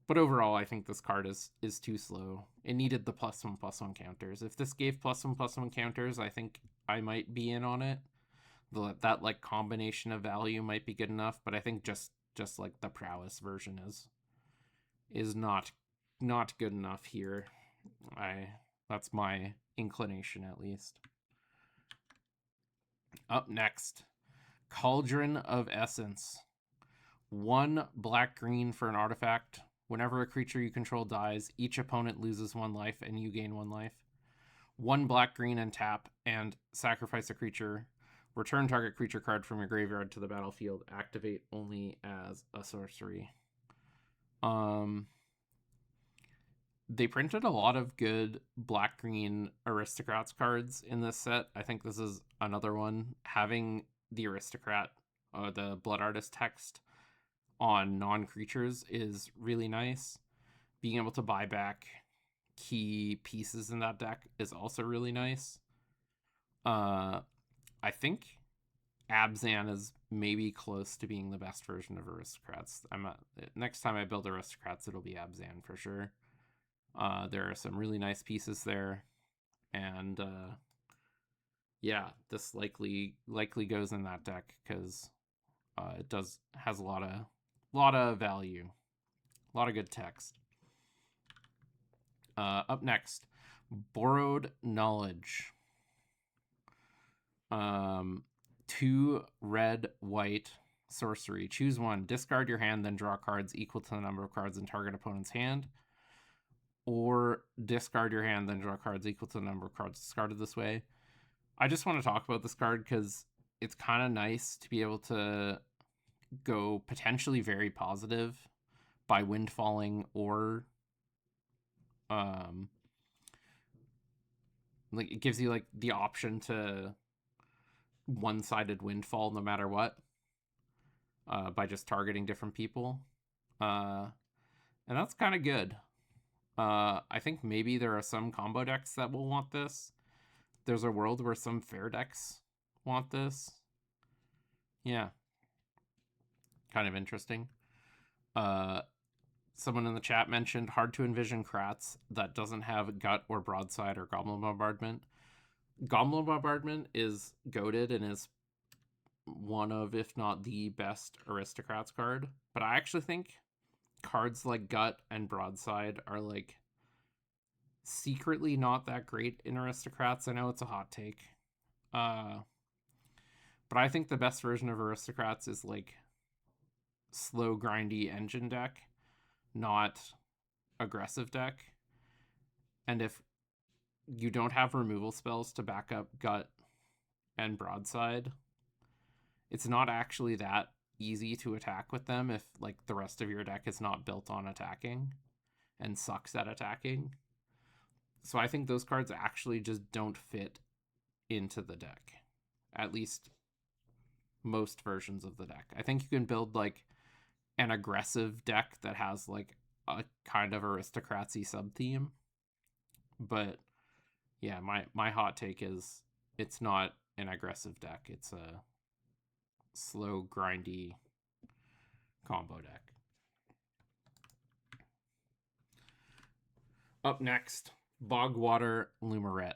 overall, I think this card is too slow. It needed the +1/+1 counters. If this gave +1/+1 counters, I think I might be in on it. That like combination of value might be good enough, but I think just like the prowess version is not good enough here. That's my inclination, at least. Up next, Cauldron of Essence. 1 black-green for an artifact. Whenever a creature you control dies, each opponent loses 1 life and you gain 1 life. 1 black-green and tap, and sacrifice a creature. Return target creature card from your graveyard to the battlefield. Activate only as a sorcery. They printed a lot of good black-green Aristocrats cards in this set. I think this is another one. Having the Aristocrat, the Blood Artist text on non-creatures is really nice. Being able to buy back key pieces in that deck is also really nice. I think Abzan is maybe close to being the best version of Aristocrats. Next time I build Aristocrats, it'll be Abzan for sure. There are some really nice pieces there, and yeah, this likely goes in that deck because it has a lot of value, a lot of good text. Up next, Borrowed Knowledge. 2 red white sorcery. Choose 1. Discard your hand, then draw cards equal to the number of cards in target opponent's hand. Or discard your hand, then draw cards equal to the number of cards discarded this way. I just want to talk about this card because it's kind of nice to be able to go potentially very positive by windfalling or Like, it gives you like the option to one-sided windfall no matter what, by just targeting different people. And that's kind of good. I think maybe there are some combo decks that will want this. There's a world where some fair decks want this. Yeah. Kind of interesting. Someone in the chat mentioned hard to envision Kratz that doesn't have gut or broadside or goblin bombardment. Goblin bombardment is goated and is one of, if not the best aristocrats card. But I actually think cards like gut and broadside are like secretly not that great in aristocrats. I know it's a hot take. But I think the best version of aristocrats is like slow grindy engine deck, not aggressive deck. And if you don't have removal spells to back up gut and broadside, it's not actually that easy to attack with them if like the rest of your deck is not built on attacking and sucks at attacking. So I think those cards actually just don't fit into the deck, at least most versions of the deck. I think you can build like an aggressive deck that has like a kind of aristocracy sub theme, but yeah, my hot take is it's not an aggressive deck. It's a slow, grindy combo deck. Up next, Bogwater Lumaret.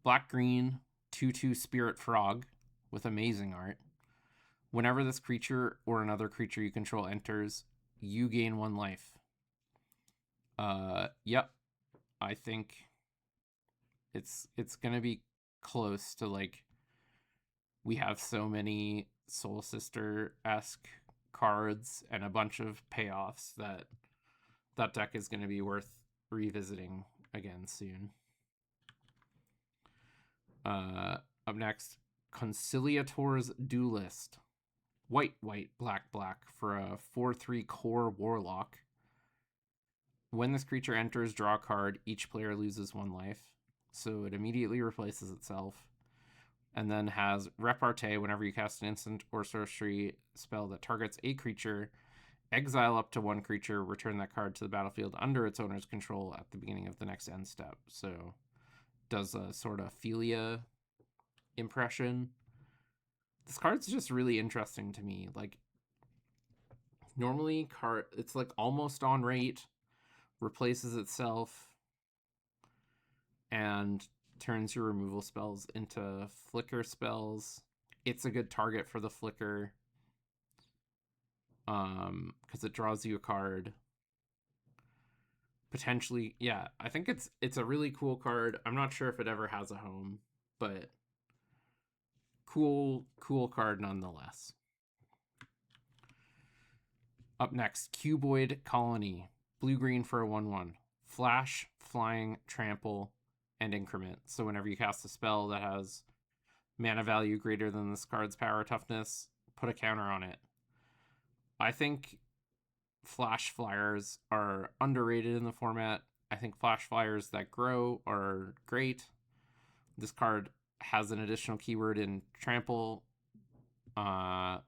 Black-green, 2/2 Spirit Frog with amazing art. Whenever this creature or another creature you control enters, you gain 1 life. Yep. I think it's gonna be close to like, we have so many Soul Sister-esque cards and a bunch of payoffs that deck is going to be worth revisiting again soon. Up next, Conciliator's Duelist. White, black, for a 4/3 core warlock. When this creature enters, draw a card. Each player loses 1 life. So it immediately replaces itself. And then has Repartee. Whenever you cast an instant or sorcery spell that targets a creature, exile up to 1 creature, return that card to the battlefield under its owner's control at the beginning of the next end step. So does a sort of Philia impression. This card's just really interesting to me. Like, normally it's like almost on rate, replaces itself, and turns your removal spells into flicker spells. It's a good target for the flicker, because it draws you a card. Potentially, yeah, I think it's a really cool card. I'm not sure if it ever has a home, but cool card nonetheless. Up next, Cuboid Colony. Blue-green for a 1/1. Flash, flying, trample, and increment. So whenever you cast a spell that has mana value greater than this card's power toughness, put a counter on it. I think Flash Flyers are underrated in the format. I think Flash Flyers that grow are great. This card has an additional keyword in trample. I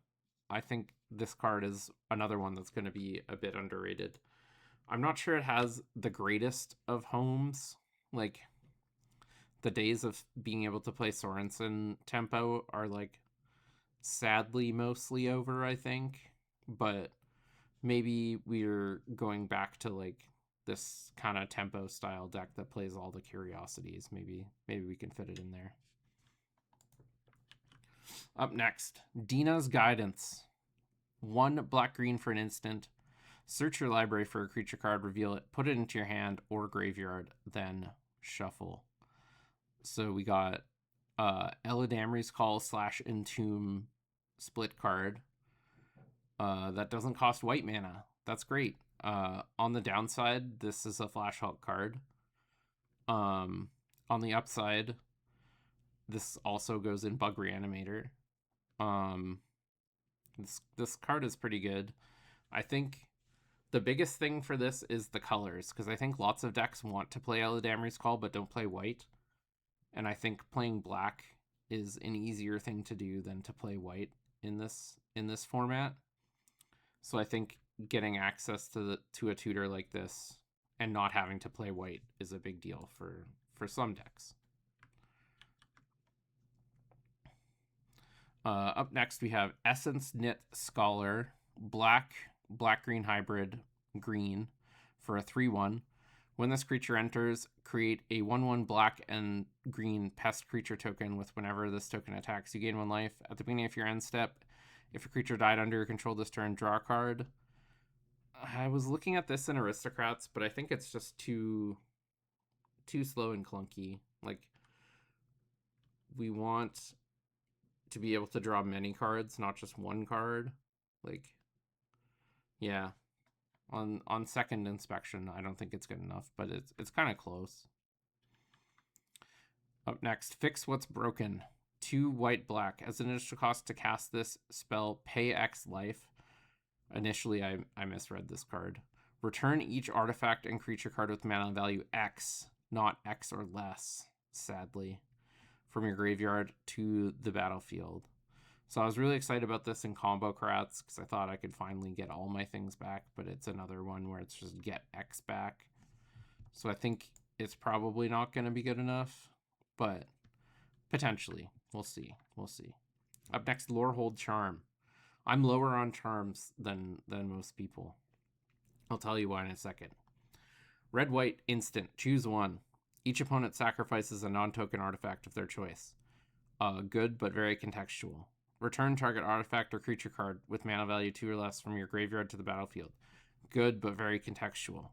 think this card is another one that's going to be a bit underrated. I'm not sure it has the greatest of homes. Like, the days of being able to play Sorensen tempo are like sadly mostly over, I think. But maybe we're going back to like this kind of tempo style deck that plays all the curiosities. Maybe we can fit it in there. Up next, Dina's Guidance. 1 black-green for an instant. Search your library for a creature card, reveal it, put it into your hand or graveyard, then shuffle. So we got Eladamri's Call / Entomb split card that doesn't cost white mana. That's great. On the downside, this is a Flash Hulk card. On the upside, this also goes in Bug Reanimator. This card is pretty good. I think the biggest thing for this is the colors, because I think lots of decks want to play Eladamri's Call but don't play white. And I think playing black is an easier thing to do than to play white in this format. So I think getting access to a tutor like this and not having to play white is a big deal for some decks. Up next we have Essence Knit Scholar, black green hybrid green for a 3/1. When this creature enters, create a 1/1 black and green pest creature token with whenever this token attacks, you gain 1 life. At the beginning of your end step, if a creature died under your control this turn, draw a card. I was looking at this in Aristocrats, but I think it's just too slow and clunky. Like, we want to be able to draw many cards, not just one card. Like, yeah. On second inspection, I don't think it's good enough, but it's kind of close. Up next, Fix What's Broken. 2 white black. As an initial cost to cast this spell, pay X life. Initially, I misread this card. Return each artifact and creature card with mana value X, not X or less, sadly, from your graveyard to the battlefield. So I was really excited about this in Combo Crats because I thought I could finally get all my things back, but it's another one where it's just get X back. So I think it's probably not going to be good enough, but potentially. We'll see. We'll see. Up next, Lorehold Charm. I'm lower on charms than most people. I'll tell you why in a second. Red-white instant. Choose one. Each opponent sacrifices a non-token artifact of their choice. Good, but very contextual. Return target artifact or creature card with mana value 2 or less from your graveyard to the battlefield. Good, but very contextual.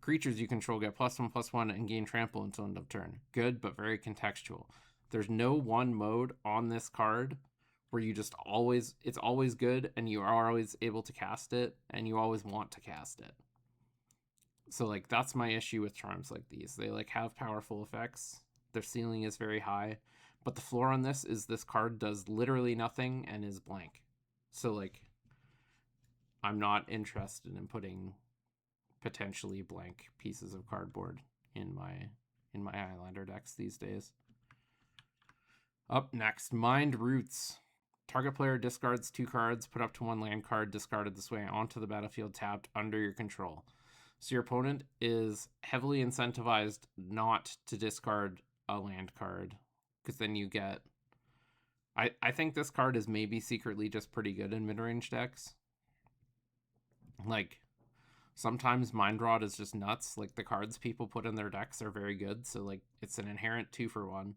Creatures you control get +1/+1 and gain trample until end of turn. Good, but very contextual. There's no one mode on this card where you just it's always good and you are always able to cast it and you always want to cast it. So like that's my issue with charms like these. They like have powerful effects. Their ceiling is very high, but the floor on this is this card does literally nothing and is blank. So like I'm not interested in putting potentially blank pieces of cardboard in my Highlander decks these days. Up next, Mind Roots. Target player discards 2 cards, put up to 1 land card discarded this way onto the battlefield tapped under your control. So your opponent is heavily incentivized not to discard a land card, because then you get... I think this card is maybe secretly just pretty good in mid-range decks. Like, sometimes Mind Rot is just nuts. Like, the cards people put in their decks are very good, so like it's an inherent 2-for-1.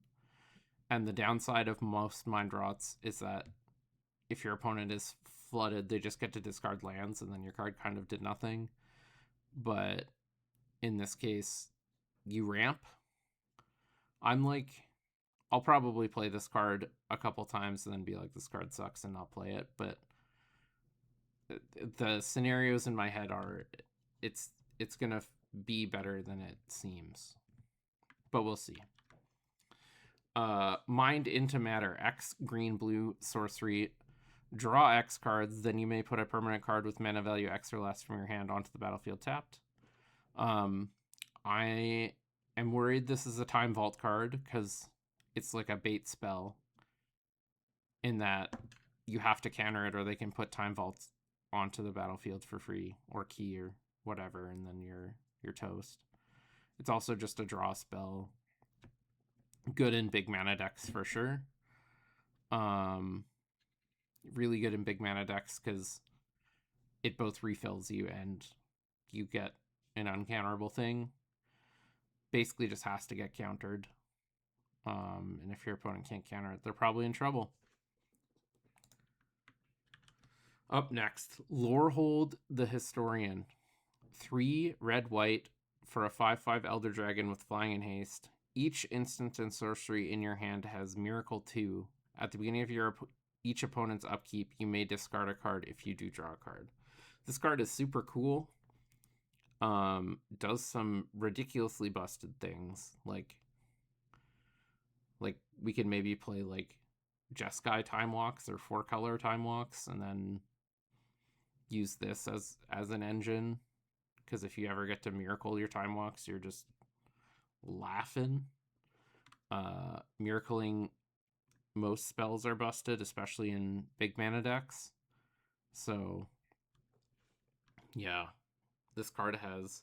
And the downside of most Mind Rots is that if your opponent is flooded, they just get to discard lands, and then your card kind of did nothing. But in this case, you ramp. I'm like, I'll probably play this card a couple times and then be like, this card sucks and not play it. But the scenarios in my head are, it's gonna be better than it seems. But we'll see. Mind into Matter. X, green, blue, sorcery. Draw X cards, then you may put a permanent card with mana value X or less from your hand onto the battlefield tapped. I am worried this is a Time Vault card because it's like a bait spell in that you have to counter it or they can put Time Vaults onto the battlefield for free or key or whatever, and then you're toast. It's also just a draw spell. Good in big mana decks for sure. Really good in big mana decks because it both refills you and you get an uncounterable thing. Basically just has to get countered. And if your opponent can't counter it, they're probably in trouble. Up next, Lorehold the Historian. 3 red-white for a 5/5 Elder Dragon with flying and haste. Each instant and sorcery in your hand has Miracle 2. At the beginning of each opponent's upkeep, you may discard a card if you do draw a card. This card is super cool. Does some ridiculously busted things. Like we could maybe play like Jeskai Time Walks or 4-color Time Walks and then use this as an engine. Because if you ever get to Miracle your Time Walks, you're just laughing. Miracling, most spells are busted, especially in big mana decks. So, yeah, this card has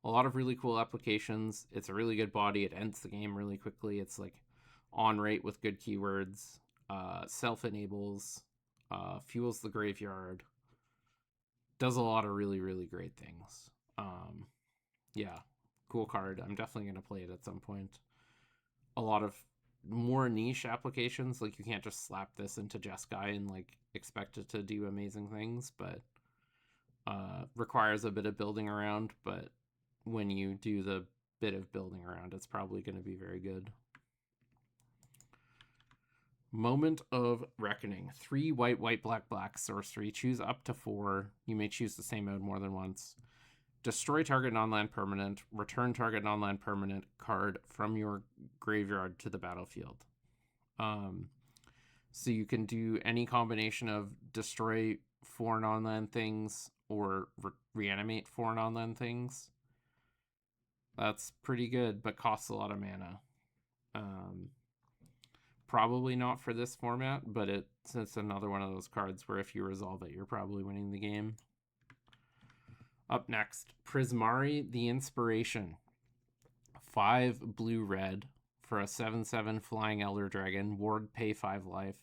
a lot of really cool applications. It's a really good body. It ends the game really quickly. It's like on rate with good keywords. Self enables, fuels the graveyard. Does a lot of really, really great things. Yeah, cool card. I'm definitely going to play it at some point. A lot of more niche applications, like you can't just slap this into Jeskai and like expect it to do amazing things, but requires a bit of building around. But when you do the bit of building around, it's probably going to be very good. Moment of Reckoning. 3 white, white, black, black sorcery. Choose up to 4. You may choose the same mode more than once. Destroy target non-land permanent. Return target non-land permanent card from your graveyard to the battlefield. So you can do any combination of destroy 4 non-land things or reanimate 4 non-land things. That's pretty good, but costs a lot of mana. Probably not for this format, but it's another one of those cards where if you resolve it, you're probably winning the game. Up next, Prismari the Inspiration. 5 blue-red for a 7/7 Flying Elder Dragon. Ward, pay 5 life.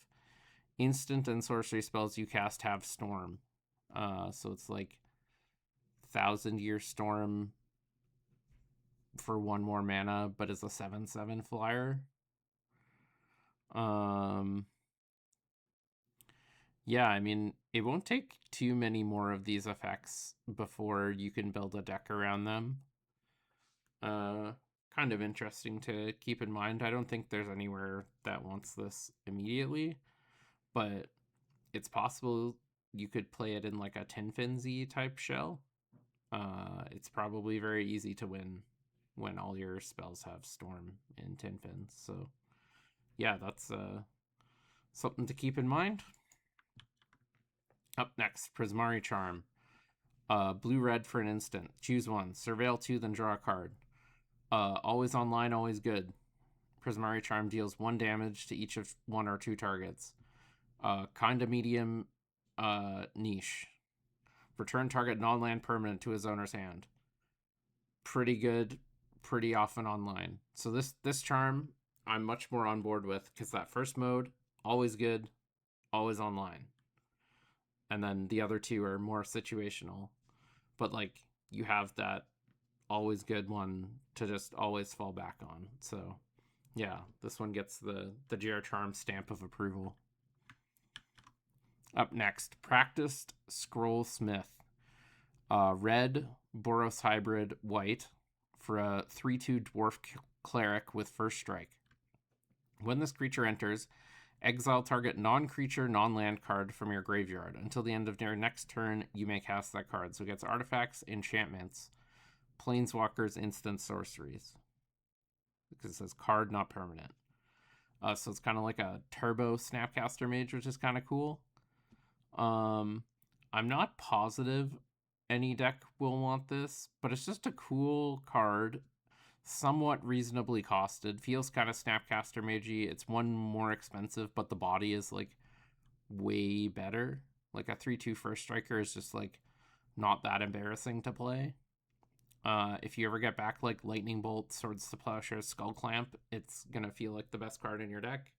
Instant and sorcery spells you cast have Storm. So it's like 1,000-Year Storm for 1 more mana, but it's a 7/7 flyer. Yeah, I mean, it won't take too many more of these effects before you can build a deck around them. Kind of interesting to keep in mind. I don't think there's anywhere that wants this immediately, but it's possible you could play it in like a Tinfinzy type shell. It's probably very easy to win when all your spells have Storm in Tinfin. So yeah, that's something to keep in mind. Up next, Prismari Charm. Blue-red for an instant. Choose 1. Surveil 2, then draw a card. Always online, always good. Prismari Charm deals 1 damage to each of 1 or 2 targets. Kinda medium niche. Return target non-land permanent to his owner's hand. Pretty good, pretty often online. So this charm I'm much more on board with, because that first mode, always good, always online. And then the other 2 are more situational. But like you have that always good one to just always fall back on. So yeah, this one gets the JR Charm stamp of approval. Up next, Practiced Scrollsmith. Red, Boros Hybrid, white for a 3/2 Dwarf Cleric with first strike. When this creature enters, exile target non-creature, non-land card from your graveyard. Until the end of your next turn, you may cast that card. So it gets artifacts, enchantments, planeswalkers, instant sorceries. Because it says card, not permanent. So it's kind of like a turbo Snapcaster Mage, which is kind of cool. I'm not positive any deck will want this, but it's just a cool card. Somewhat reasonably costed. Feels kind of Snapcaster Magey. It's 1 more expensive, but the body is like way better. Like a 3/2 first striker is just like not that embarrassing to play. If you ever get back like Lightning Bolt, Swords to Plowshare, Skull Clamp, it's gonna feel like the best card in your deck.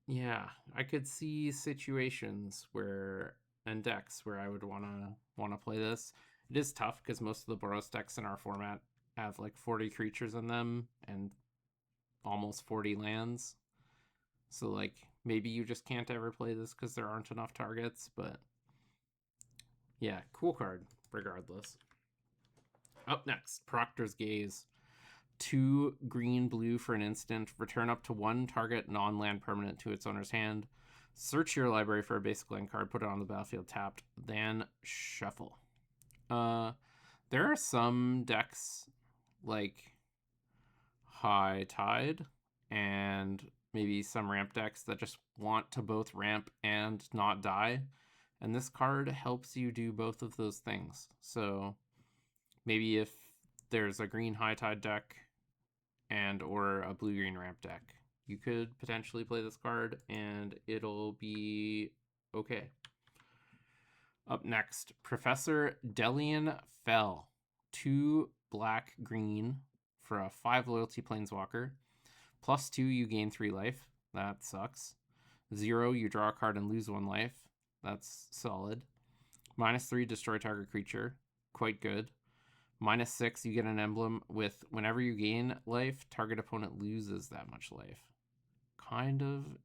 Yeah, I could see situations where and decks where I would wanna play this. It is tough because most of the Boros decks in our format have like 40 creatures in them and almost 40 lands. So like maybe you just can't ever play this because there aren't enough targets, but yeah, cool card regardless. Up next, Proctor's Gaze. 2 green blue for an instant. Return up to 1 target non-land permanent to its owner's hand. Search your library for a basic land card, put it on the battlefield tapped, then shuffle. There are some decks like High Tide and maybe some ramp decks that just want to both ramp and not die. And this card helps you do both of those things. So maybe if there's a green High Tide deck and or a blue-green ramp deck. You could potentially play this card, and it'll be okay. Up next, Professor Delian Fell. 2 black-green for a 5 loyalty planeswalker. +2, you gain 3 life. That sucks. 0, you draw a card and lose 1 life. That's solid. -3, destroy target creature. Quite good. -6, you get an emblem with whenever you gain life, target opponent loses that much life. Kind of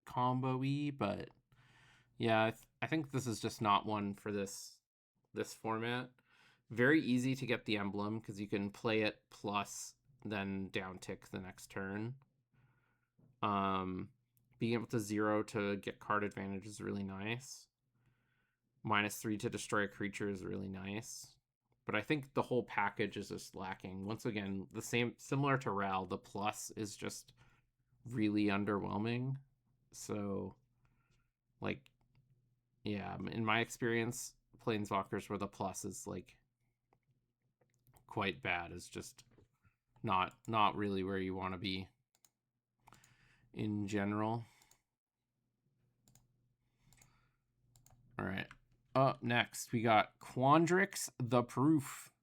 combo-y, but yeah, I think this is just not one for this format. Very easy to get the emblem because you can play it plus then down tick the next turn. Being able to 0 to get card advantage is really nice. -3 to destroy a creature is really nice. But I think the whole package is just lacking. Once again, similar to Ral, the plus is just really underwhelming. So, like, yeah, in my experience, planeswalkers where the plus is like quite bad is just not really where you want to be in general. All right. Up next, we got Quandrix the Proof.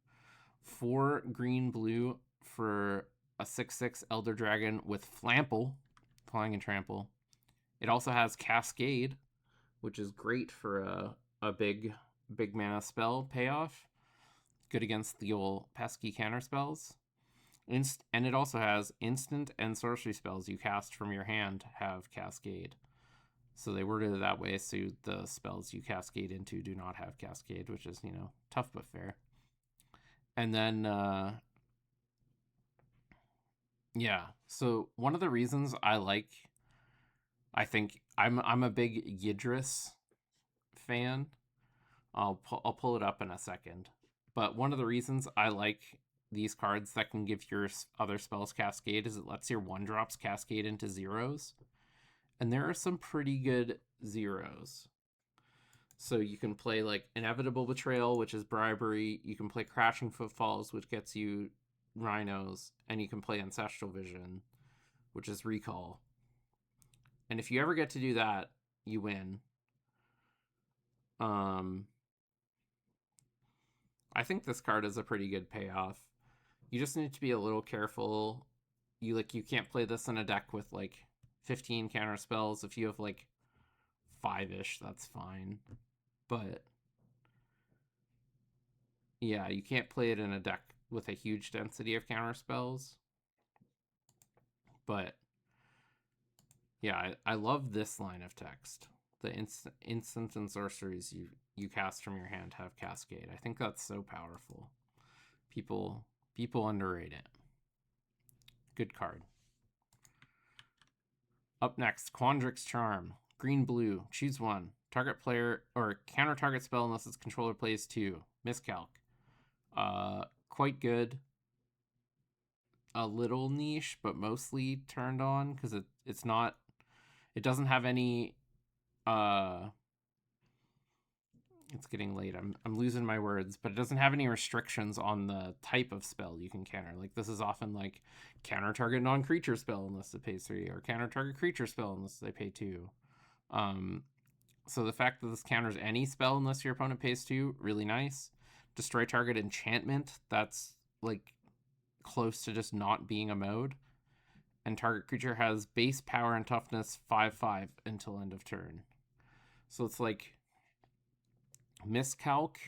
4 green-blue for a 6/6 Elder Dragon with Flample, Flying and Trample. It also has Cascade, which is great for a big mana spell payoff. Good against the old pesky counter spells. And it also has instant and sorcery spells you cast from your hand have Cascade. So they worded it that way so the spells you cascade into do not have Cascade, which is, tough but fair. And then, yeah. So one of the reasons I think I'm a big Yidris fan. I'll pull it up in a second. But one of the reasons I like these cards that can give your other spells Cascade is it lets your 1-drops cascade into 0s. And there are some pretty good 0s. So you can play like Inevitable Betrayal, which is bribery. You can play Crashing Footfalls, which gets you rhinos. And you can play Ancestral Vision, which is recall. And if you ever get to do that, you win. I think this card is a pretty good payoff. You just need to be a little careful. You can't play this in a deck with like 15 counter spells. If you have like 5-ish, that's fine. But yeah, you can't play it in a deck with a huge density of counter spells. But yeah, I love this line of text. The instant and sorceries you cast from your hand have Cascade. I think that's so powerful. People underrate it. Good card. Up next, Quandrix Charm. Green-blue. Choose one. Target player or counter target spell unless its controller plays 2. Miscalc. Quite good. A little niche, but mostly turned on because it's not. It doesn't have any. It's getting late. I'm losing my words, but it doesn't have any restrictions on the type of spell you can counter. Like this is often like counter target non-creature spell unless it pays 3, or counter target creature spell unless they pay 2. So the fact that this counters any spell unless your opponent pays 2, really nice. Destroy target enchantment, that's like close to just not being a mode. And target creature has base power and toughness 5/5 until end of turn. So it's like Miscalc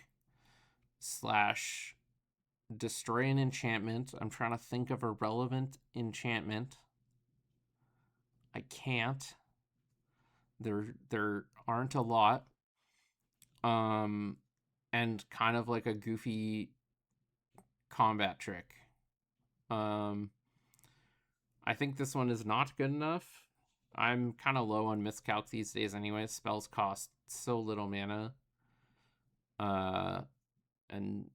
/ destroy an enchantment. I'm trying to think of a relevant enchantment. I can't. There aren't a lot. And kind of like a goofy combat trick. I think this one is not good enough. I'm kind of low on Miscalc these days anyway. Spells cost so little mana. And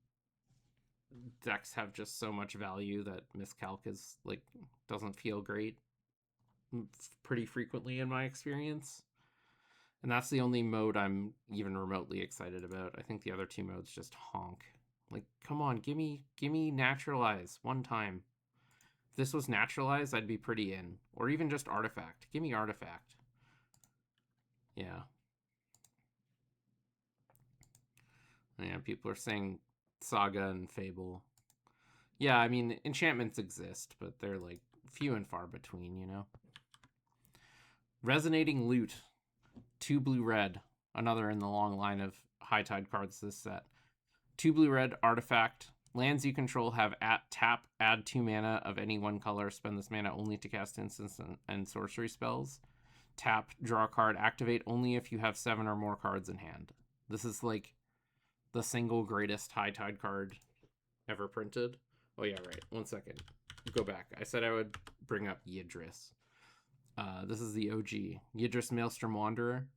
decks have just so much value that Miscalc is like doesn't feel great pretty frequently in my experience. And that's the only mode I'm even remotely excited about. I think the other 2 modes just honk. Like, come on, give me naturalize one time. If this was naturalized, I'd be pretty in. Or even just artifact. Give me artifact. Yeah. Yeah, people are saying Saga and Fable. Yeah, I mean, enchantments exist, but they're like few and far between, you know? Resonating Loot. 2 blue red. Another in the long line of high tide cards this set. 2 blue red artifact. Lands you control have at tap, add 2 mana of any one color. Spend this mana only to cast instants and sorcery spells. Tap, draw a card, activate only if you have 7 or more cards in hand. This is like the single greatest high tide card ever printed. Oh yeah, right. 1 second. Go back. I said I would bring up Yidris. This is the OG. Yidris Maelstrom Wanderer.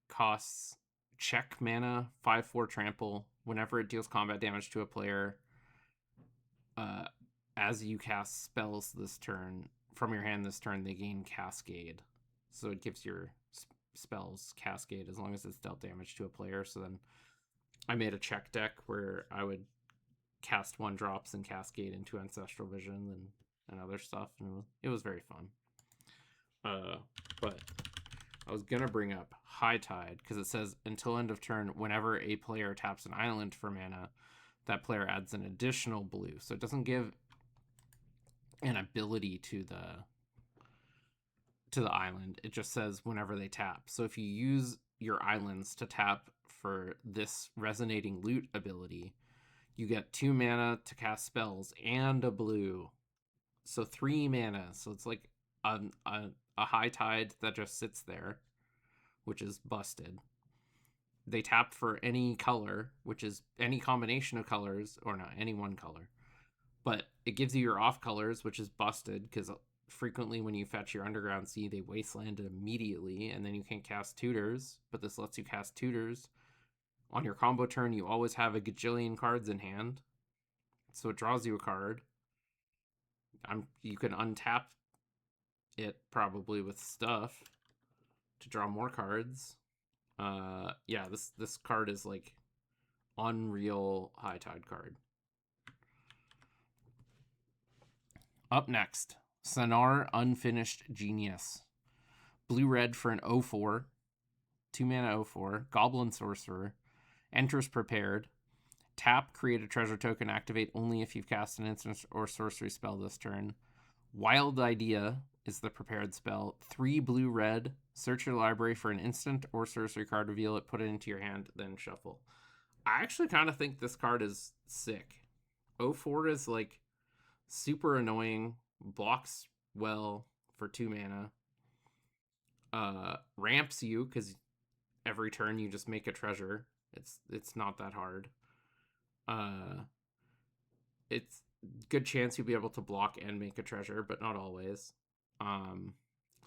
Costs check mana, 5/4 trample. Whenever it deals combat damage to a player, as you cast spells this turn, from your hand this turn, they gain Cascade. So it gives your spells Cascade as long as it's dealt damage to a player. So then I made a check deck where I would cast 1-drops and Cascade into Ancestral Vision and other stuff. And it was very fun. But I was going to bring up High Tide because it says until end of turn, whenever a player taps an island for mana, that player adds an additional blue. So it doesn't give an ability to the island. It just says whenever they tap. So if you use your islands to tap for this Resonating Loot ability, you get 2 mana to cast spells and a blue. So 3 mana. So it's like a High Tide that just sits there, which is busted. They tap for any color, which is any combination of colors, or not, any one color. But it gives you your off colors, which is busted, because frequently when you fetch your Underground Sea, they wasteland it immediately, and then you can't cast tutors, but this lets you cast tutors. On your combo turn, you always have a gajillion cards in hand, so it draws you a card. You can untap it probably with stuff to draw more cards. Yeah, this card is like unreal High Tide card. Up next, Sanar Unfinished Genius. Blue-red for an 0/4. 2 mana 0/4. Goblin Sorcerer. Enters prepared. Tap, create a treasure token, activate only if you've cast an instant or sorcery spell this turn. Wild Idea is the prepared spell. 3 blue-red. Search your library for an instant or sorcery card, reveal it, put it into your hand, then shuffle. I actually kind of think this card is sick. 0/4 is like super annoying, blocks well for 2 mana. Ramps you because every turn you just make a treasure. It's not that hard. It's good chance you'll be able to block and make a treasure, but not always.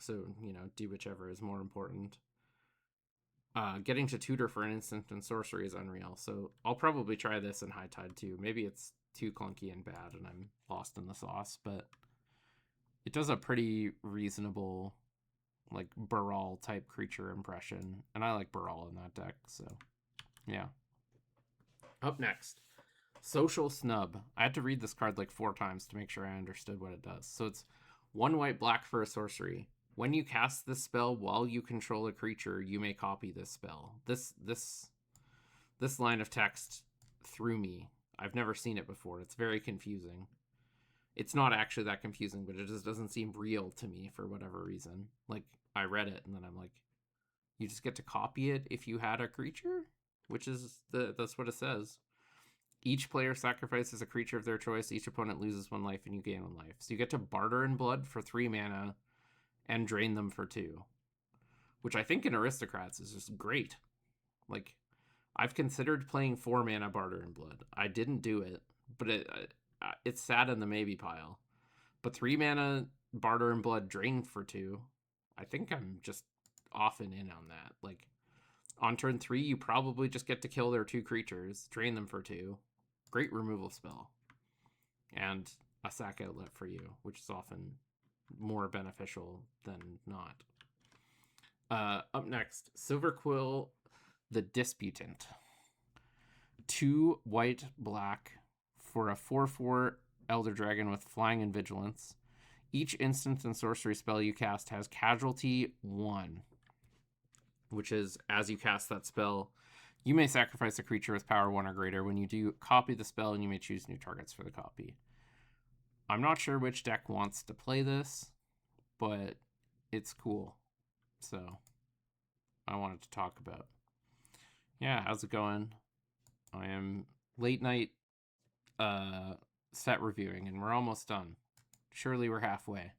So do whichever is more important. Getting to tutor for an instant and sorcery is unreal, so I'll probably try this in High Tide too. Maybe it's too clunky and bad and I'm lost in the sauce, but it does a pretty reasonable like Baral type creature impression, and I like Baral in that deck, so yeah. Up next, Social Snub. I had to read this card like 4 times to make sure I understood what it does. So it's 1 white black for a sorcery. When you cast this spell while you control a creature, you may copy this spell. This line of text threw me. I've never seen it before. It's very confusing. It's not actually that confusing, but it just doesn't seem real to me for whatever reason. Like, I read it and then I'm like, you just get to copy it if you had a creature? Which is that's what it says. Each player sacrifices a creature of their choice. Each opponent loses 1 life and you gain 1 life. So you get to barter in blood for 3 mana and drain them for 2. Which I think in Aristocrats is just great. Like, I've considered playing 4 mana barter in blood. I didn't do it, but it's sat in the maybe pile. But 3 mana barter in blood drain for 2. I think I'm just off and in on that. Like, on turn 3, you probably just get to kill their 2 creatures, drain them for 2. Great removal spell. And a sack outlet for you, which is often more beneficial than not. Up next, Silverquill the Disputant. 2 white black for a 4/4 Elder Dragon with flying and vigilance. Each instant and sorcery spell you cast has casualty 1, which is as you cast that spell, you may sacrifice a creature with power 1 or greater. When you do, copy the spell and you may choose new targets for the copy. I'm not sure which deck wants to play this, but it's cool. So I wanted to talk about. Yeah, how's it going? I am late night set reviewing, and we're almost done. Surely we're halfway.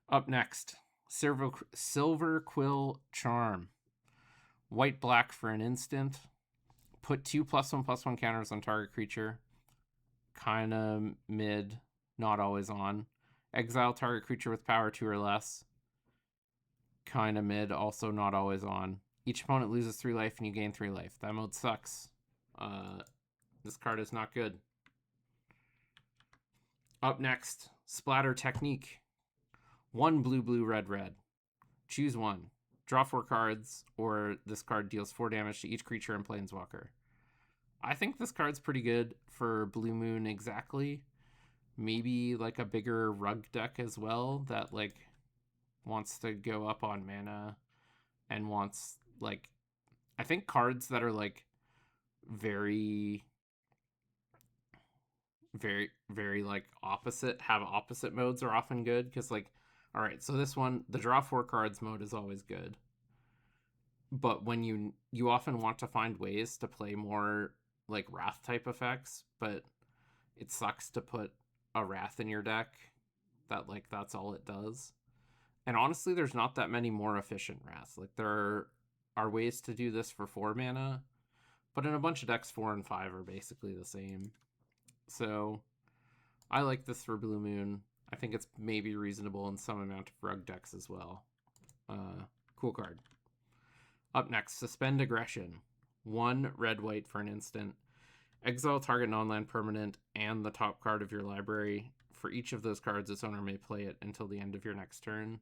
Up next, Silver Quill Charm. White-black for an instant. Put 2 +1/+1 counters on target creature. Kind of mid, not always on. Exile target creature with power 2 or less. Kind of mid, also not always on. Each opponent loses 3 life and you gain 3 life. That mode sucks. This card is not good. Up next, Splatter Technique. 1 blue, red. Choose 1. Draw 4 cards, or this card deals 4 damage to each creature and planeswalker. I think this card's pretty good for Blue Moon exactly. Maybe like a bigger rug deck as well that like wants to go up on mana and wants like, I think cards that are like very like have opposite modes are often good, because like, all right, so this one, the draw 4 cards mode is always good, but when you often want to find ways to play more like wrath type effects, but it sucks to put a wrath in your deck that like that's all it does. And honestly, there's not that many more efficient wraths. Like there are ways to do this for 4 mana, but in a bunch of decks 4 and 5 are basically the same. So I like this for Blue Moon. I think it's maybe reasonable in some amount of rug decks as well. Cool card. Up next, Suspend Aggression. 1 red-white for an instant. Exile target non-land permanent and the top card of your library. For each of those cards, its owner may play it until the end of your next turn.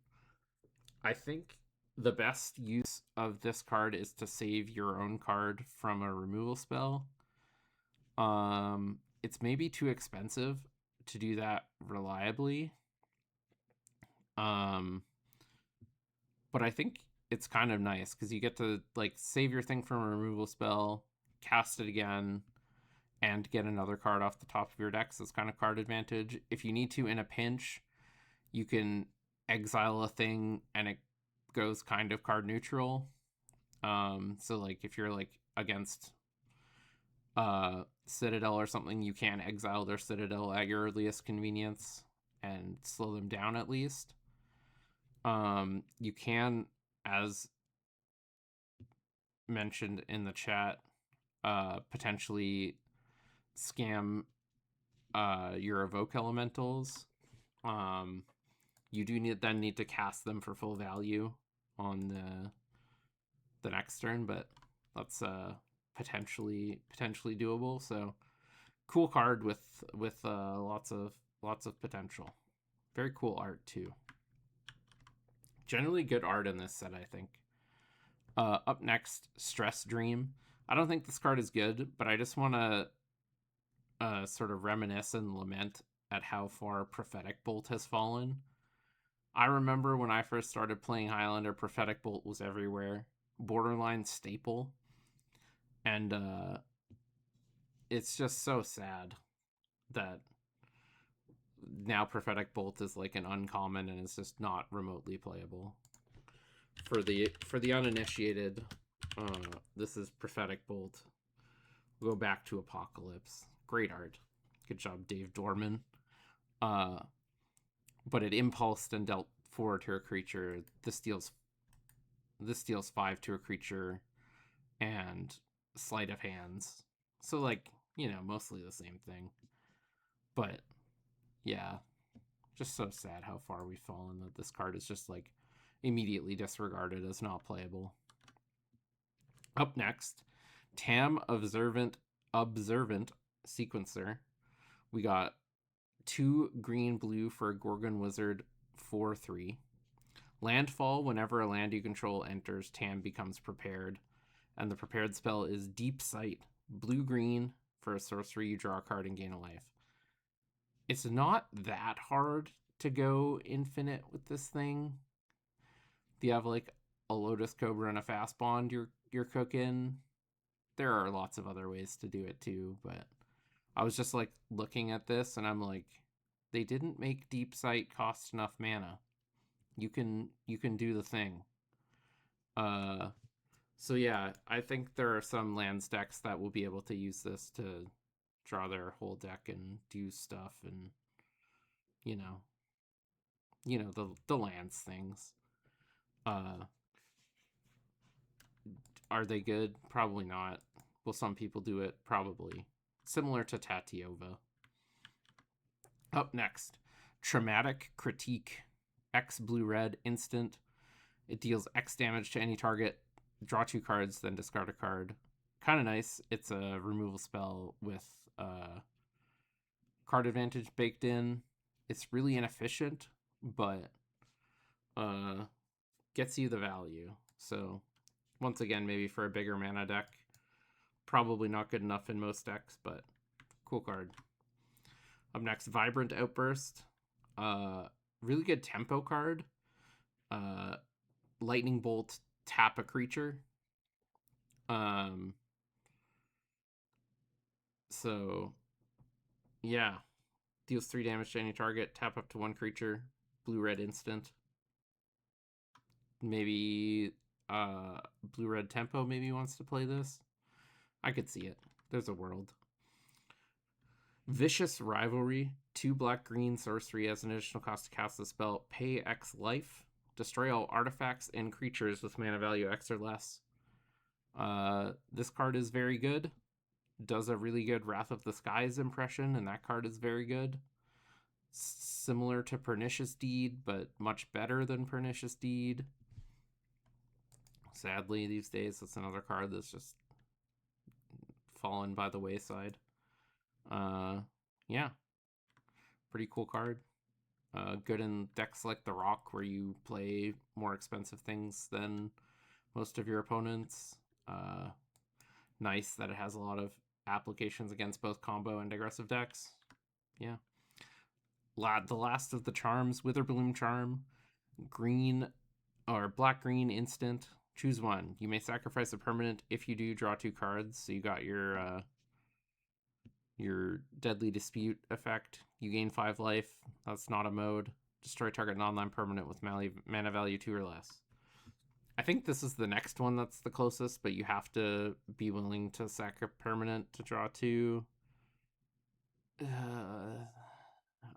I think the best use of this card is to save your own card from a removal spell. It's maybe too expensive to do that reliably. But I think it's kind of nice because you get to like save your thing from a removal spell, cast it again, and get another card off the top of your deck. So it's kind of card advantage. If you need to in a pinch, you can exile a thing and it goes kind of card neutral. So like if you're like against Citadel or something, you can exile their Citadel at your earliest convenience and slow them down at least. You can, as mentioned in the chat, potentially scam your Evoke Elementals. You do need to cast them for full value on the next turn, but that's potentially doable. So cool card with lots of potential. Very cool art too. Generally good art in this set, I think. Up next, Stress Dream. I don't think this card is good, but I just want to sort of reminisce and lament at how far Prophetic Bolt has fallen. I remember when I first started playing Highlander, Prophetic Bolt was everywhere. Borderline staple. And it's just so sad that now Prophetic Bolt is like an uncommon and it's just not remotely playable. For the uninitiated, this is Prophetic Bolt. We'll go back to Apocalypse. Great art. Good job, Dave Dorman. But it impulsed and dealt 4 to a creature. This deals 5 to a creature and sleight of hands. So like, you know, mostly the same thing. But yeah, just so sad how far we've fallen that this card is just like immediately disregarded as not playable. Up next, Tam Observant Sequencer. We got 2 green-blue for a Gorgon Wizard 4/3. Landfall, whenever a land you control enters, Tam becomes prepared. And the prepared spell is Deep Sight. Blue-green for a sorcery, you draw a card and gain a life. It's not that hard to go infinite with this thing. Do you have like a Lotus Cobra and a Fast Bond you're cooking? There are lots of other ways to do it too, but I was just like looking at this and I'm like, they didn't make Deep Sight cost enough mana. You can do the thing. Uh so yeah, I think there are some lands decks that will be able to use this to draw their whole deck and do stuff and you know, the lands things. Uh are they good? Probably not. Will some people do it? Probably. Similar to Tatiova. Up next, Traumatic Critique. X blue red instant. It deals X damage to any target. Draw 2 cards, then discard a card. Kind of nice. It's a removal spell with card advantage baked in. It's really inefficient, but gets you the value. So once again, maybe for a bigger mana deck, probably not good enough in most decks, but cool card. Up next, Vibrant Outburst. Really good tempo card. Lightning Bolt, tap a creature. So yeah, deals 3 damage to any target. Tap up to 1 creature. Blue red instant. Maybe blue red tempo maybe wants to play this. I could see it. There's a world. Vicious Rivalry. 2 black green sorcery as an additional cost to cast the spell. Pay X life. Destroy all artifacts and creatures with mana value X or less. This card is very good. Does a really good Wrath of the Skies impression, and that card is very good. Similar to Pernicious Deed, but much better than Pernicious Deed. Sadly, these days, that's another card that's just fallen by the wayside. Yeah. Pretty cool card. Good in decks like the Rock, where you play more expensive things than most of your opponents. Nice that it has a lot of applications against both combo and aggressive decks. Yeah. The last of the charms, Witherbloom Charm. Green or black-green instant. Choose one. You may sacrifice a permanent. If you do, draw 2 cards. So you got your Deadly Dispute effect. You gain 5 life. That's not a mode. Destroy target non-land permanent with mana value 2 or less. I think this is the next one that's the closest, but you have to be willing to sack a permanent to draw 2.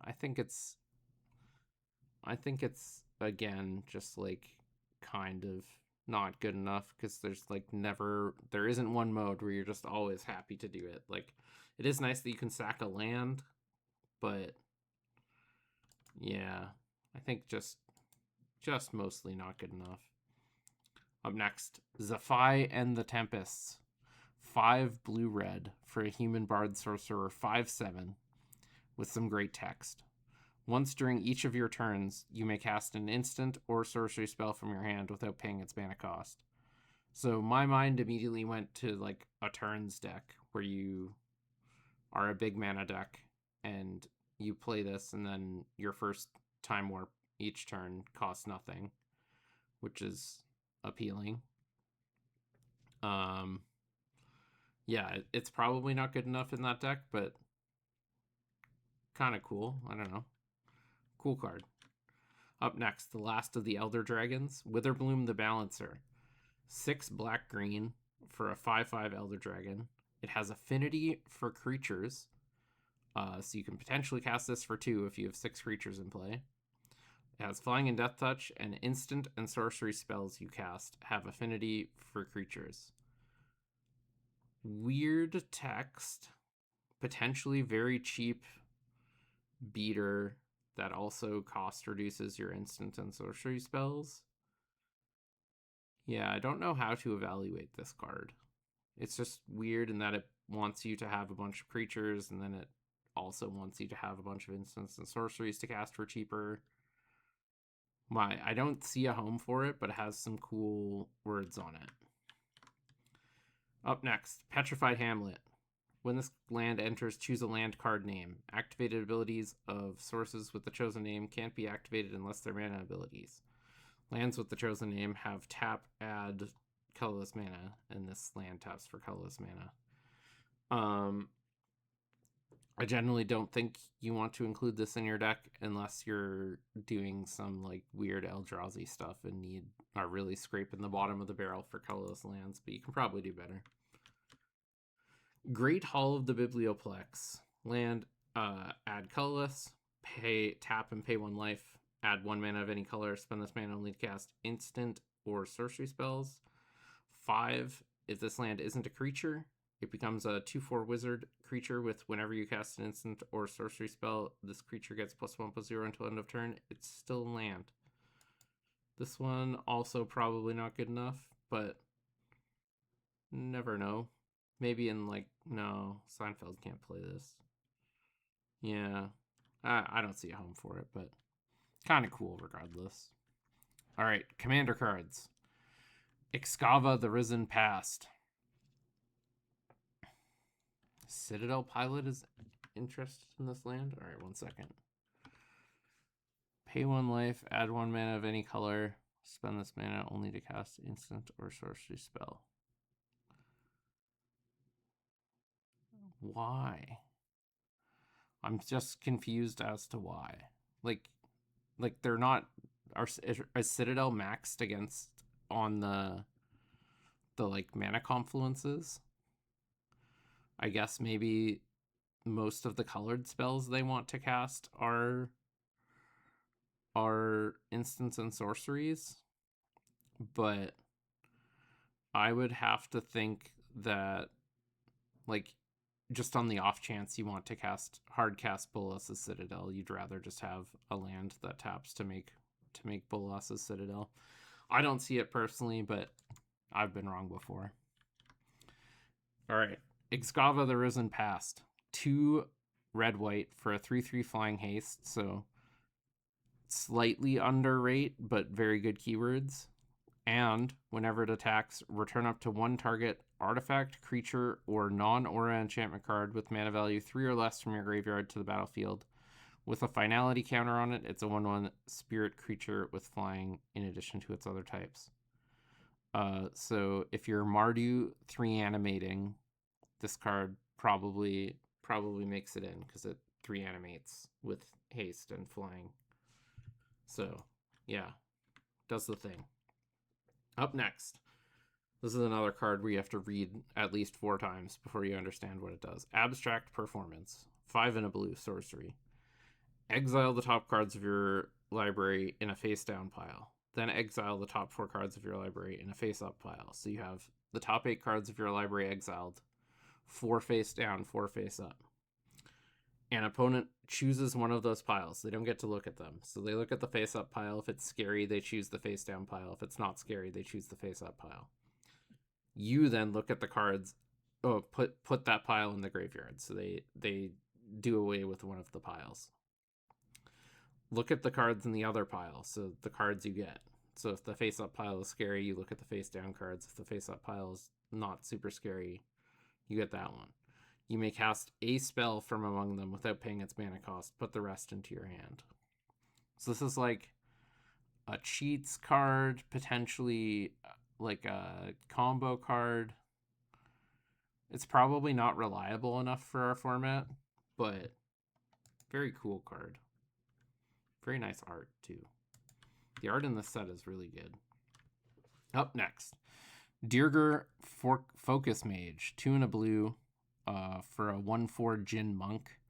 I think it's again just like kind of not good enough because there isn't one mode where you're just always happy to do it. Like, it is nice that you can sack a land, but yeah, I think just mostly not good enough. Up next, Zephi and the Tempests. 5 blue-red for a human bard sorcerer, 5/7, with some great text. Once during each of your turns, you may cast an instant or sorcery spell from your hand without paying its mana cost. So my mind immediately went to like a turns deck where you are a big mana deck and you play this, and then your first time warp each turn costs nothing, which is appealing. Yeah, it's probably not good enough in that deck, but kind of cool. I don't know. Cool card. Up next, the last of the Elder Dragons, Witherbloom the Balancer. 6 black-green for a 5/5 Elder Dragon. It has affinity for creatures, so you can potentially cast this for 2 if you have 6 creatures in play. It has Flying and Death Touch, and instant and sorcery spells you cast have affinity for creatures. Weird text, potentially very cheap beater that also cost reduces your instant and sorcery spells. Yeah, I don't know how to evaluate this card. It's just weird in that it wants you to have a bunch of creatures, and then it also wants you to have a bunch of instants and sorceries to cast for cheaper. I don't see a home for it, but it has some cool words on it. Up next, Petrified Hamlet. When this land enters, choose a land card name. Activated abilities of sources with the chosen name can't be activated unless they're mana abilities. Lands with the chosen name have tap, add colorless mana, and this land taps for colorless mana. I generally don't think you want to include this in your deck unless you're doing some like weird Eldrazi stuff and are really scraping the bottom of the barrel for colorless lands, but you can probably do better. Great Hall of the Biblioplex. Land, add colorless, tap and pay 1 life, add 1 mana of any color, spend this mana only to cast instant or sorcery spells. 5, if this land isn't a creature, it becomes a 2/4 wizard creature with whenever you cast an instant or sorcery spell, this creature gets +1/+0 until end of turn. It's still a land. This one also probably not good enough, but never know. Maybe in no, Seinfeld can't play this. Yeah, I don't see a home for it, but kind of cool regardless. All right, commander cards. Excava the Risen Past. Citadel Pilot is interested in this land? All right, 1 second. Pay 1 life, add 1 mana of any color, spend this mana only to cast instant or sorcery spell. Why? I'm just confused as to why. Like they're not. Are Citadel maxed against on the like mana confluences? I guess maybe most of the colored spells they want to cast are instants and sorceries, but I would have to think that like just on the off chance you want to hard cast Bolas's Citadel, you'd rather just have a land that taps to make Bolas's Citadel. I don't see it personally, but I've been wrong before. All right, Excava the Risen Past. 2 red-white for a 3/3 flying haste, so slightly under rate, but very good keywords. And whenever it attacks, return up to 1 target artifact, creature, or non-aura enchantment card with mana value 3 or less from your graveyard to the battlefield. With a finality counter on it, it's a 1/1 spirit creature with flying in addition to its other types. So if you're Mardu 3 animating, this card probably makes it in because it 3 animates with haste and flying. So yeah, does the thing. Up next, this is another card where you have to read at least 4 times before you understand what it does. Abstract Performance. 5 and a blue sorcery. Exile the top cards of your library in a face-down pile. Then exile the top 4 cards of your library in a face-up pile. So you have the top 8 cards of your library exiled. 4 face-down, 4 face-up. An opponent chooses one of those piles. They don't get to look at them. So they look at the face-up pile. If it's scary, they choose the face-down pile. If it's not scary, they choose the face-up pile. You then look at the cards. Oh, put that pile in the graveyard. So they do away with one of the piles. Look at the cards in the other pile. So the cards you get. So if the face-up pile is scary, you look at the face-down cards. If the face-up pile is not super scary, you get that one. You may cast a spell from among them without paying its mana cost. Put the rest into your hand. So this is like a cheats card, potentially like a combo card. It's probably not reliable enough for our format, but very cool card. Very nice art, too. The art in this set is really good. Up next, Dirger Focus Mage. 2 and a blue. For a 1/4 Djinn Monk.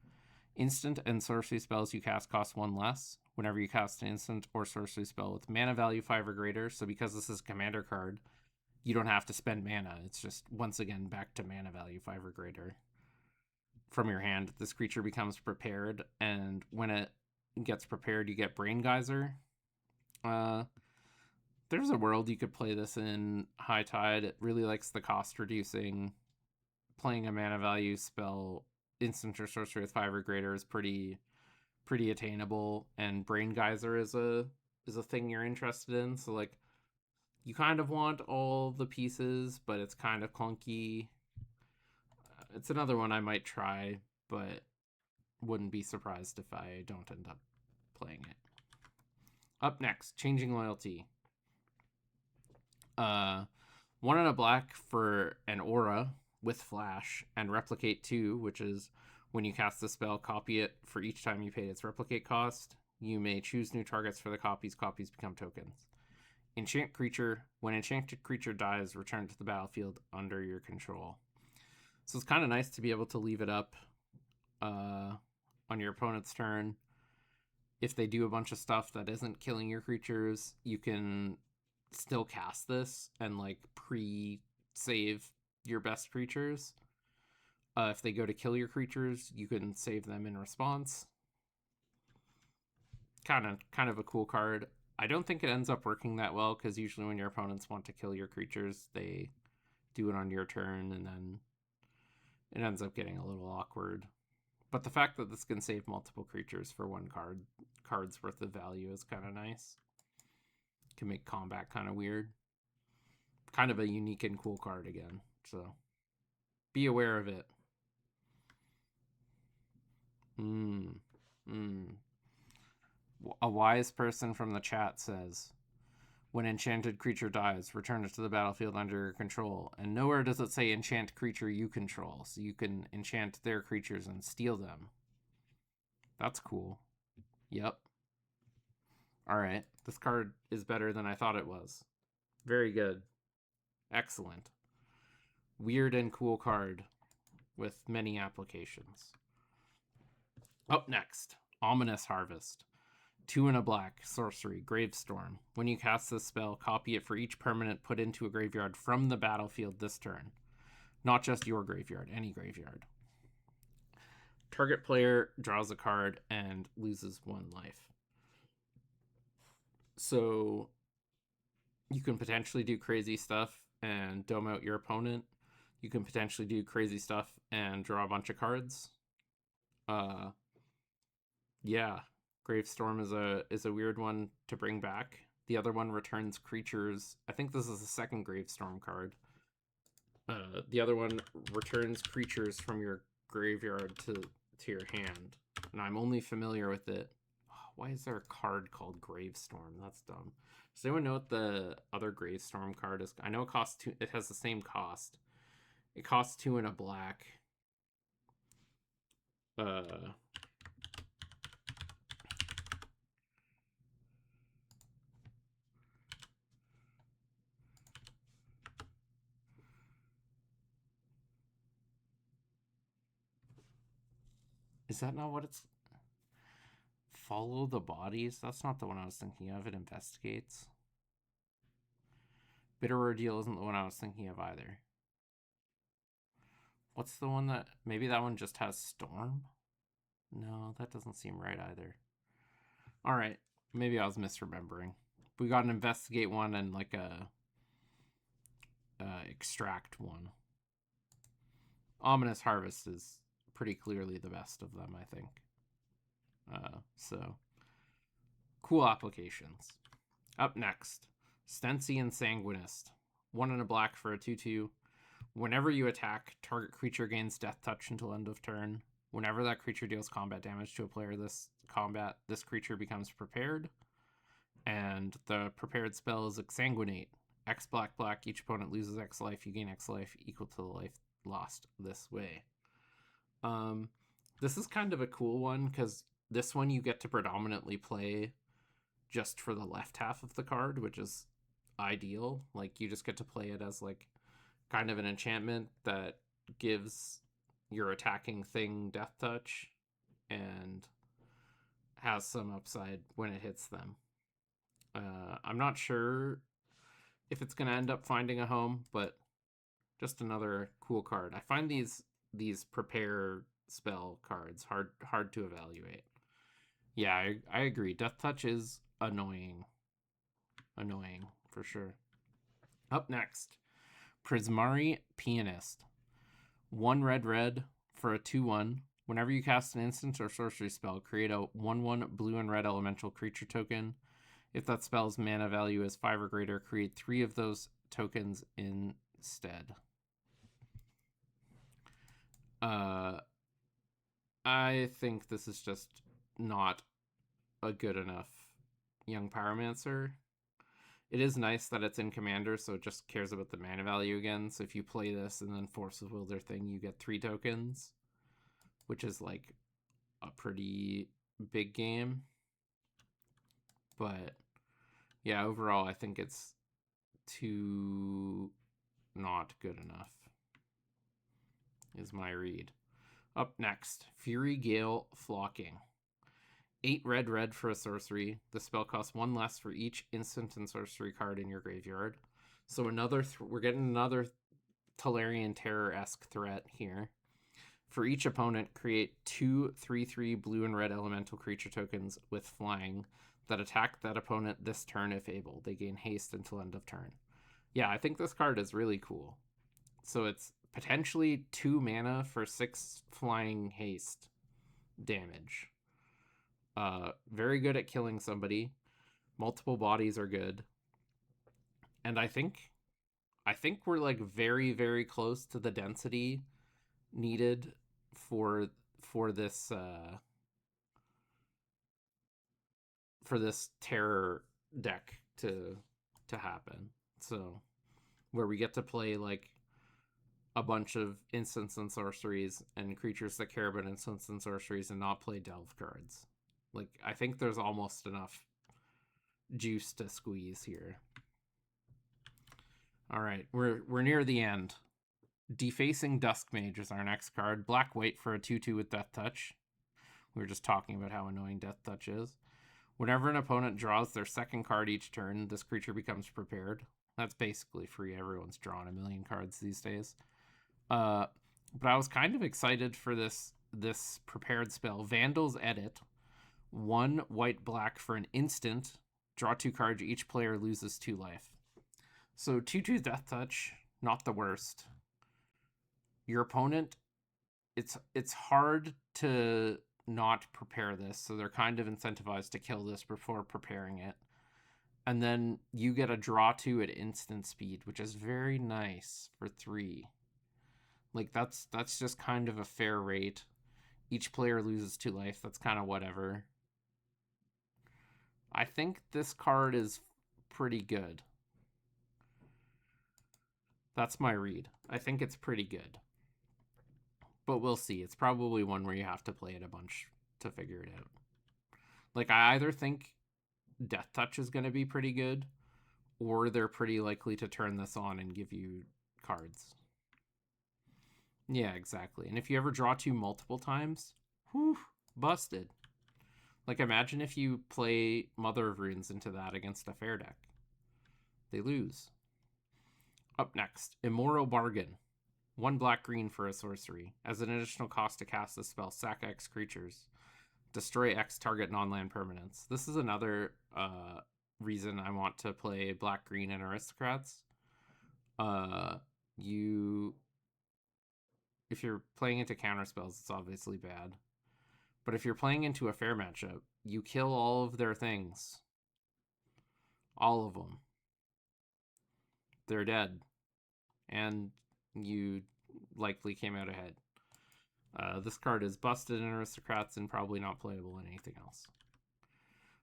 Instant and sorcery spells you cast cost 1 less. Whenever you cast an instant or sorcery spell with mana value 5 or greater, so because this is a commander card, you don't have to spend mana. It's just, once again, back to mana value 5 or greater. From your hand, this creature becomes prepared, and when it gets prepared, you get Brain Geyser. There's a world you could play this in High Tide. It really likes the cost reducing. Playing a mana value spell, instant or sorcery with 5 or greater, is pretty attainable, and Brain Geyser is a thing you're interested in. So like, you kind of want all the pieces, but it's kind of clunky. it's another one I might try, but wouldn't be surprised if I don't end up playing it. Up next, Changing Loyalty. 1 and a black for an aura with flash, and replicate 2, which is when you cast the spell, copy it for each time you paid its replicate cost. You may choose new targets for the copies. Copies become tokens. Enchant creature. When enchanted creature dies, return to the battlefield under your control. So it's kind of nice to be able to leave it up on your opponent's turn. If they do a bunch of stuff that isn't killing your creatures, you can still cast this and like pre-save your best creatures. If they go to kill your creatures, you can save them in response. Kind of a cool card. I don't think it ends up working that well, because usually when your opponents want to kill your creatures, they do it on your turn, and then it ends up getting a little awkward. But the fact that this can save multiple creatures for one card's worth of value is kind of nice. Can make combat kind of weird. Kind of a unique and cool card again, so be aware of it. A wise person from the chat says, when enchanted creature dies, return it to the battlefield under your control. And nowhere does it say enchant creature you control, so you can enchant their creatures and steal them. That's cool. Yep. Alright, this card is better than I thought it was. Very good. Excellent. Weird and cool card with many applications. Up next, Ominous Harvest. 2 and a black, sorcery, Gravestorm. When you cast this spell, copy it for each permanent put into a graveyard from the battlefield this turn. Not just your graveyard, any graveyard. Target player draws a card and loses 1 life. So you can potentially do crazy stuff and dome out your opponent. You can potentially do crazy stuff and draw a bunch of cards. Yeah. Gravestorm is a weird one to bring back. The other one returns creatures. I think this is the second Gravestorm card. The other one returns creatures from your graveyard to your hand. And I'm only familiar with it. Why is there a card called Gravestorm? That's dumb. Does anyone know what the other Gravestorm card is? I know it costs 2. It has the same cost. It costs 2 and a black. Is that not what it's... Follow the Bodies? That's not the one I was thinking of. It investigates. Bitter Ordeal isn't the one I was thinking of either. What's the one that... Maybe that one just has Storm? No, that doesn't seem right either. Alright, maybe I was misremembering. We got an Investigate one and like a... Extract one. Ominous Harvest is pretty clearly the best of them, I think. So, cool applications. Up next, Stensian Sanguinist. 1 and a black for a 2/2. Whenever you attack, target creature gains Death Touch until end of turn. Whenever that creature deals combat damage to a player this creature becomes prepared. And the prepared spell is Exsanguinate. X black black, each opponent loses X life, you gain X life equal to the life lost this way. This is kind of a cool one, because this one you get to predominantly play just for the left half of the card, which is ideal. Like, you just get to play it as like kind of an enchantment that gives your attacking thing Death Touch and has some upside when it hits them. I'm not sure if it's going to end up finding a home, but just another cool card. I find these prepare spell cards hard to evaluate. Yeah, I agree. Death Touch is annoying. Annoying, for sure. Up next, Prismari Pianist. 1 red for a 2/1. Whenever you cast an instant or sorcery spell, create a 1/1 blue and red elemental creature token. If that spell's mana value is 5 or greater, create 3 of those tokens instead. I think this is just not a good enough young pyromancer. It is nice that it's in commander, so it just cares about the mana value again. So if you play this and then force of will their thing, you get 3 tokens, which is like a pretty big game. But yeah, overall I think it's too not good enough is my read. Up next, Fury Gale Flocking. 8 red for a sorcery. The spell costs 1 less for each instant and sorcery card in your graveyard. So we're getting another Tolarian Terror-esque threat here. For each opponent, create 2 3/3 blue and red elemental creature tokens with flying that attack that opponent this turn if able. They gain haste until end of turn. Yeah, I think this card is really cool. So it's potentially 2 mana for 6 flying haste damage. Very good at killing somebody. Multiple bodies are good. And I think we're like very, very close to the density needed for this terror deck to happen. So where we get to play like a bunch of instants and sorceries and creatures that care about instants and sorceries and not play delve cards. Like, I think there's almost enough juice to squeeze here. All right, we're near the end. Defacing Duskmage is our next card. Black-white for a 2/2 with Death Touch. We were just talking about how annoying Death Touch is. Whenever an opponent draws their second card each turn, this creature becomes prepared. That's basically free. Everyone's drawn a million cards these days. But I was kind of excited for this prepared spell. Vandal's Edit. 1 white-black for an instant. Draw 2 cards. Each player loses 2 life. So 2/2 Death Touch, not the worst. Your opponent, it's hard to not prepare this, so they're kind of incentivized to kill this before preparing it. And then you get a draw 2 at instant speed, which is very nice for 3. Like, that's just kind of a fair rate. Each player loses 2 life. That's kind of whatever. I think this card is pretty good. That's my read. I think it's pretty good. But we'll see. It's probably one where you have to play it a bunch to figure it out. Like, I either think Death Touch is going to be pretty good, or they're pretty likely to turn this on and give you cards. Yeah, exactly. And if you ever draw 2 multiple times, whew, busted. Like, imagine if you play Mother of Runes into that against a fair deck. They lose. Up next, Immoral Bargain. 1 black-green for a sorcery. As an additional cost to cast this spell, sack X creatures. Destroy X target non-land permanents. This is another reason I want to play black-green and Aristocrats. If you're playing into counterspells, it's obviously bad. But if you're playing into a fair matchup, you kill all of their things. All of them. They're dead. And you likely came out ahead. This card is busted in Aristocrats and probably not playable in anything else.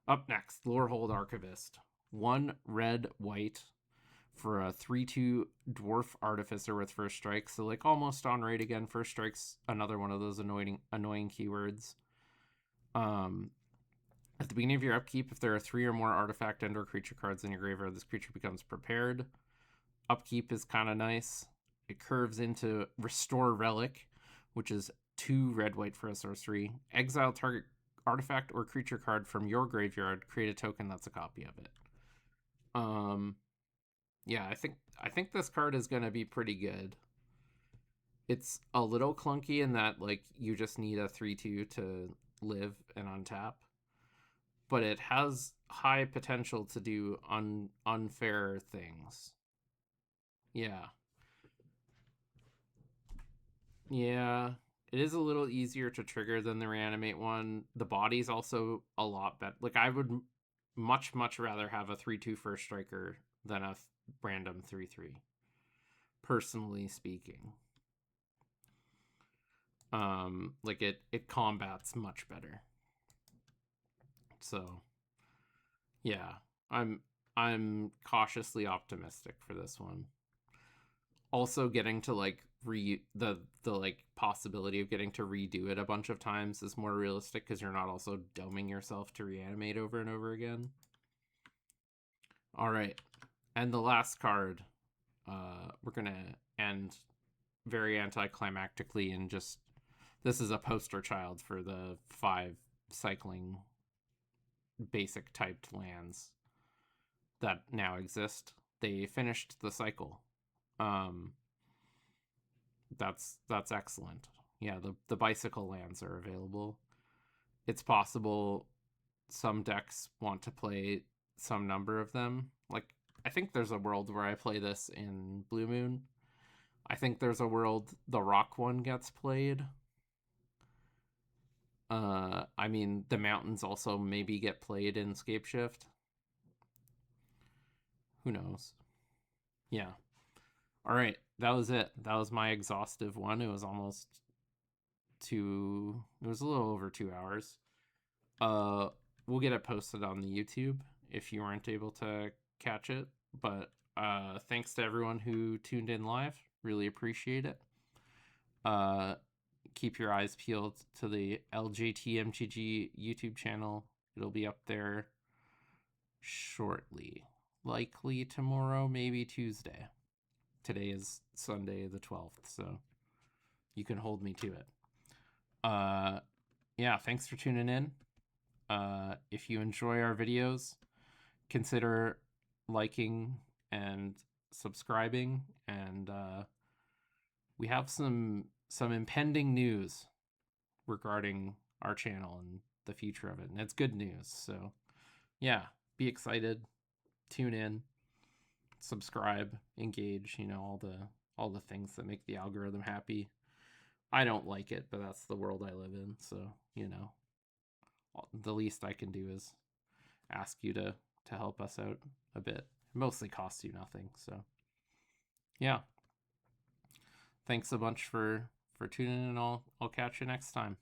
Up next, Lorehold Archivist. 1 red-white for a 3/2 Dwarf Artificer with first strike. So, like, almost on rate again. First strike's another one of those annoying keywords. At the beginning of your upkeep, if there are 3 or more artifact and/or creature cards in your graveyard, this creature becomes prepared. Upkeep is kind of nice. It curves into Restore Relic, which is 2 red-white for a sorcery. Exile target artifact or creature card from your graveyard. Create a token that's a copy of it. Yeah, I think this card is going to be pretty good. It's a little clunky in that, like, you just need a 3/2 to live and untap. But it has high potential to do unfair things. Yeah. Yeah. It is a little easier to trigger than the Reanimate one. The body's also a lot better. Like, I would much, much rather have a 3/2 first striker than a random 3/3. Personally speaking. Like it combats much better. So yeah, I'm cautiously optimistic for this one. Also, getting to like the like possibility of getting to redo it a bunch of times is more realistic because you're not also doming yourself to reanimate over and over again. All right, and the last card, we're gonna end very anticlimactically and just this is a poster child for the 5 cycling basic typed lands that now exist. They finished the cycle. Um, that's excellent. Yeah, the bicycle lands are available. It's possible some decks want to play some number of them. Like I think there's a world where I play this in Blue Moon. I think there's a world the rock one gets played. I mean the mountains also maybe get played in Scapeshift. Who knows? Yeah. All right, that was it. That was my exhaustive one. It was almost it was a little over 2 hours. Uh, we'll get it posted on the YouTube if you weren't able to catch it. But thanks to everyone who tuned in live. Really appreciate it. Uh, keep your eyes peeled to the LJT MTG YouTube channel. It'll be up there shortly. Likely tomorrow, maybe Tuesday. Today is Sunday the 12th, so you can hold me to it. Yeah, thanks for tuning in. If you enjoy our videos, consider liking and subscribing. And we have some impending news regarding our channel and the future of it, and it's good news. So yeah, be excited, tune in, subscribe, engage. You know, all the things that make the algorithm happy. I don't like it, but that's the world I live in. So you know, the least I can do is ask you to help us out a bit. It mostly costs you nothing. So yeah, thanks a bunch for tuning in. I'll catch you next time.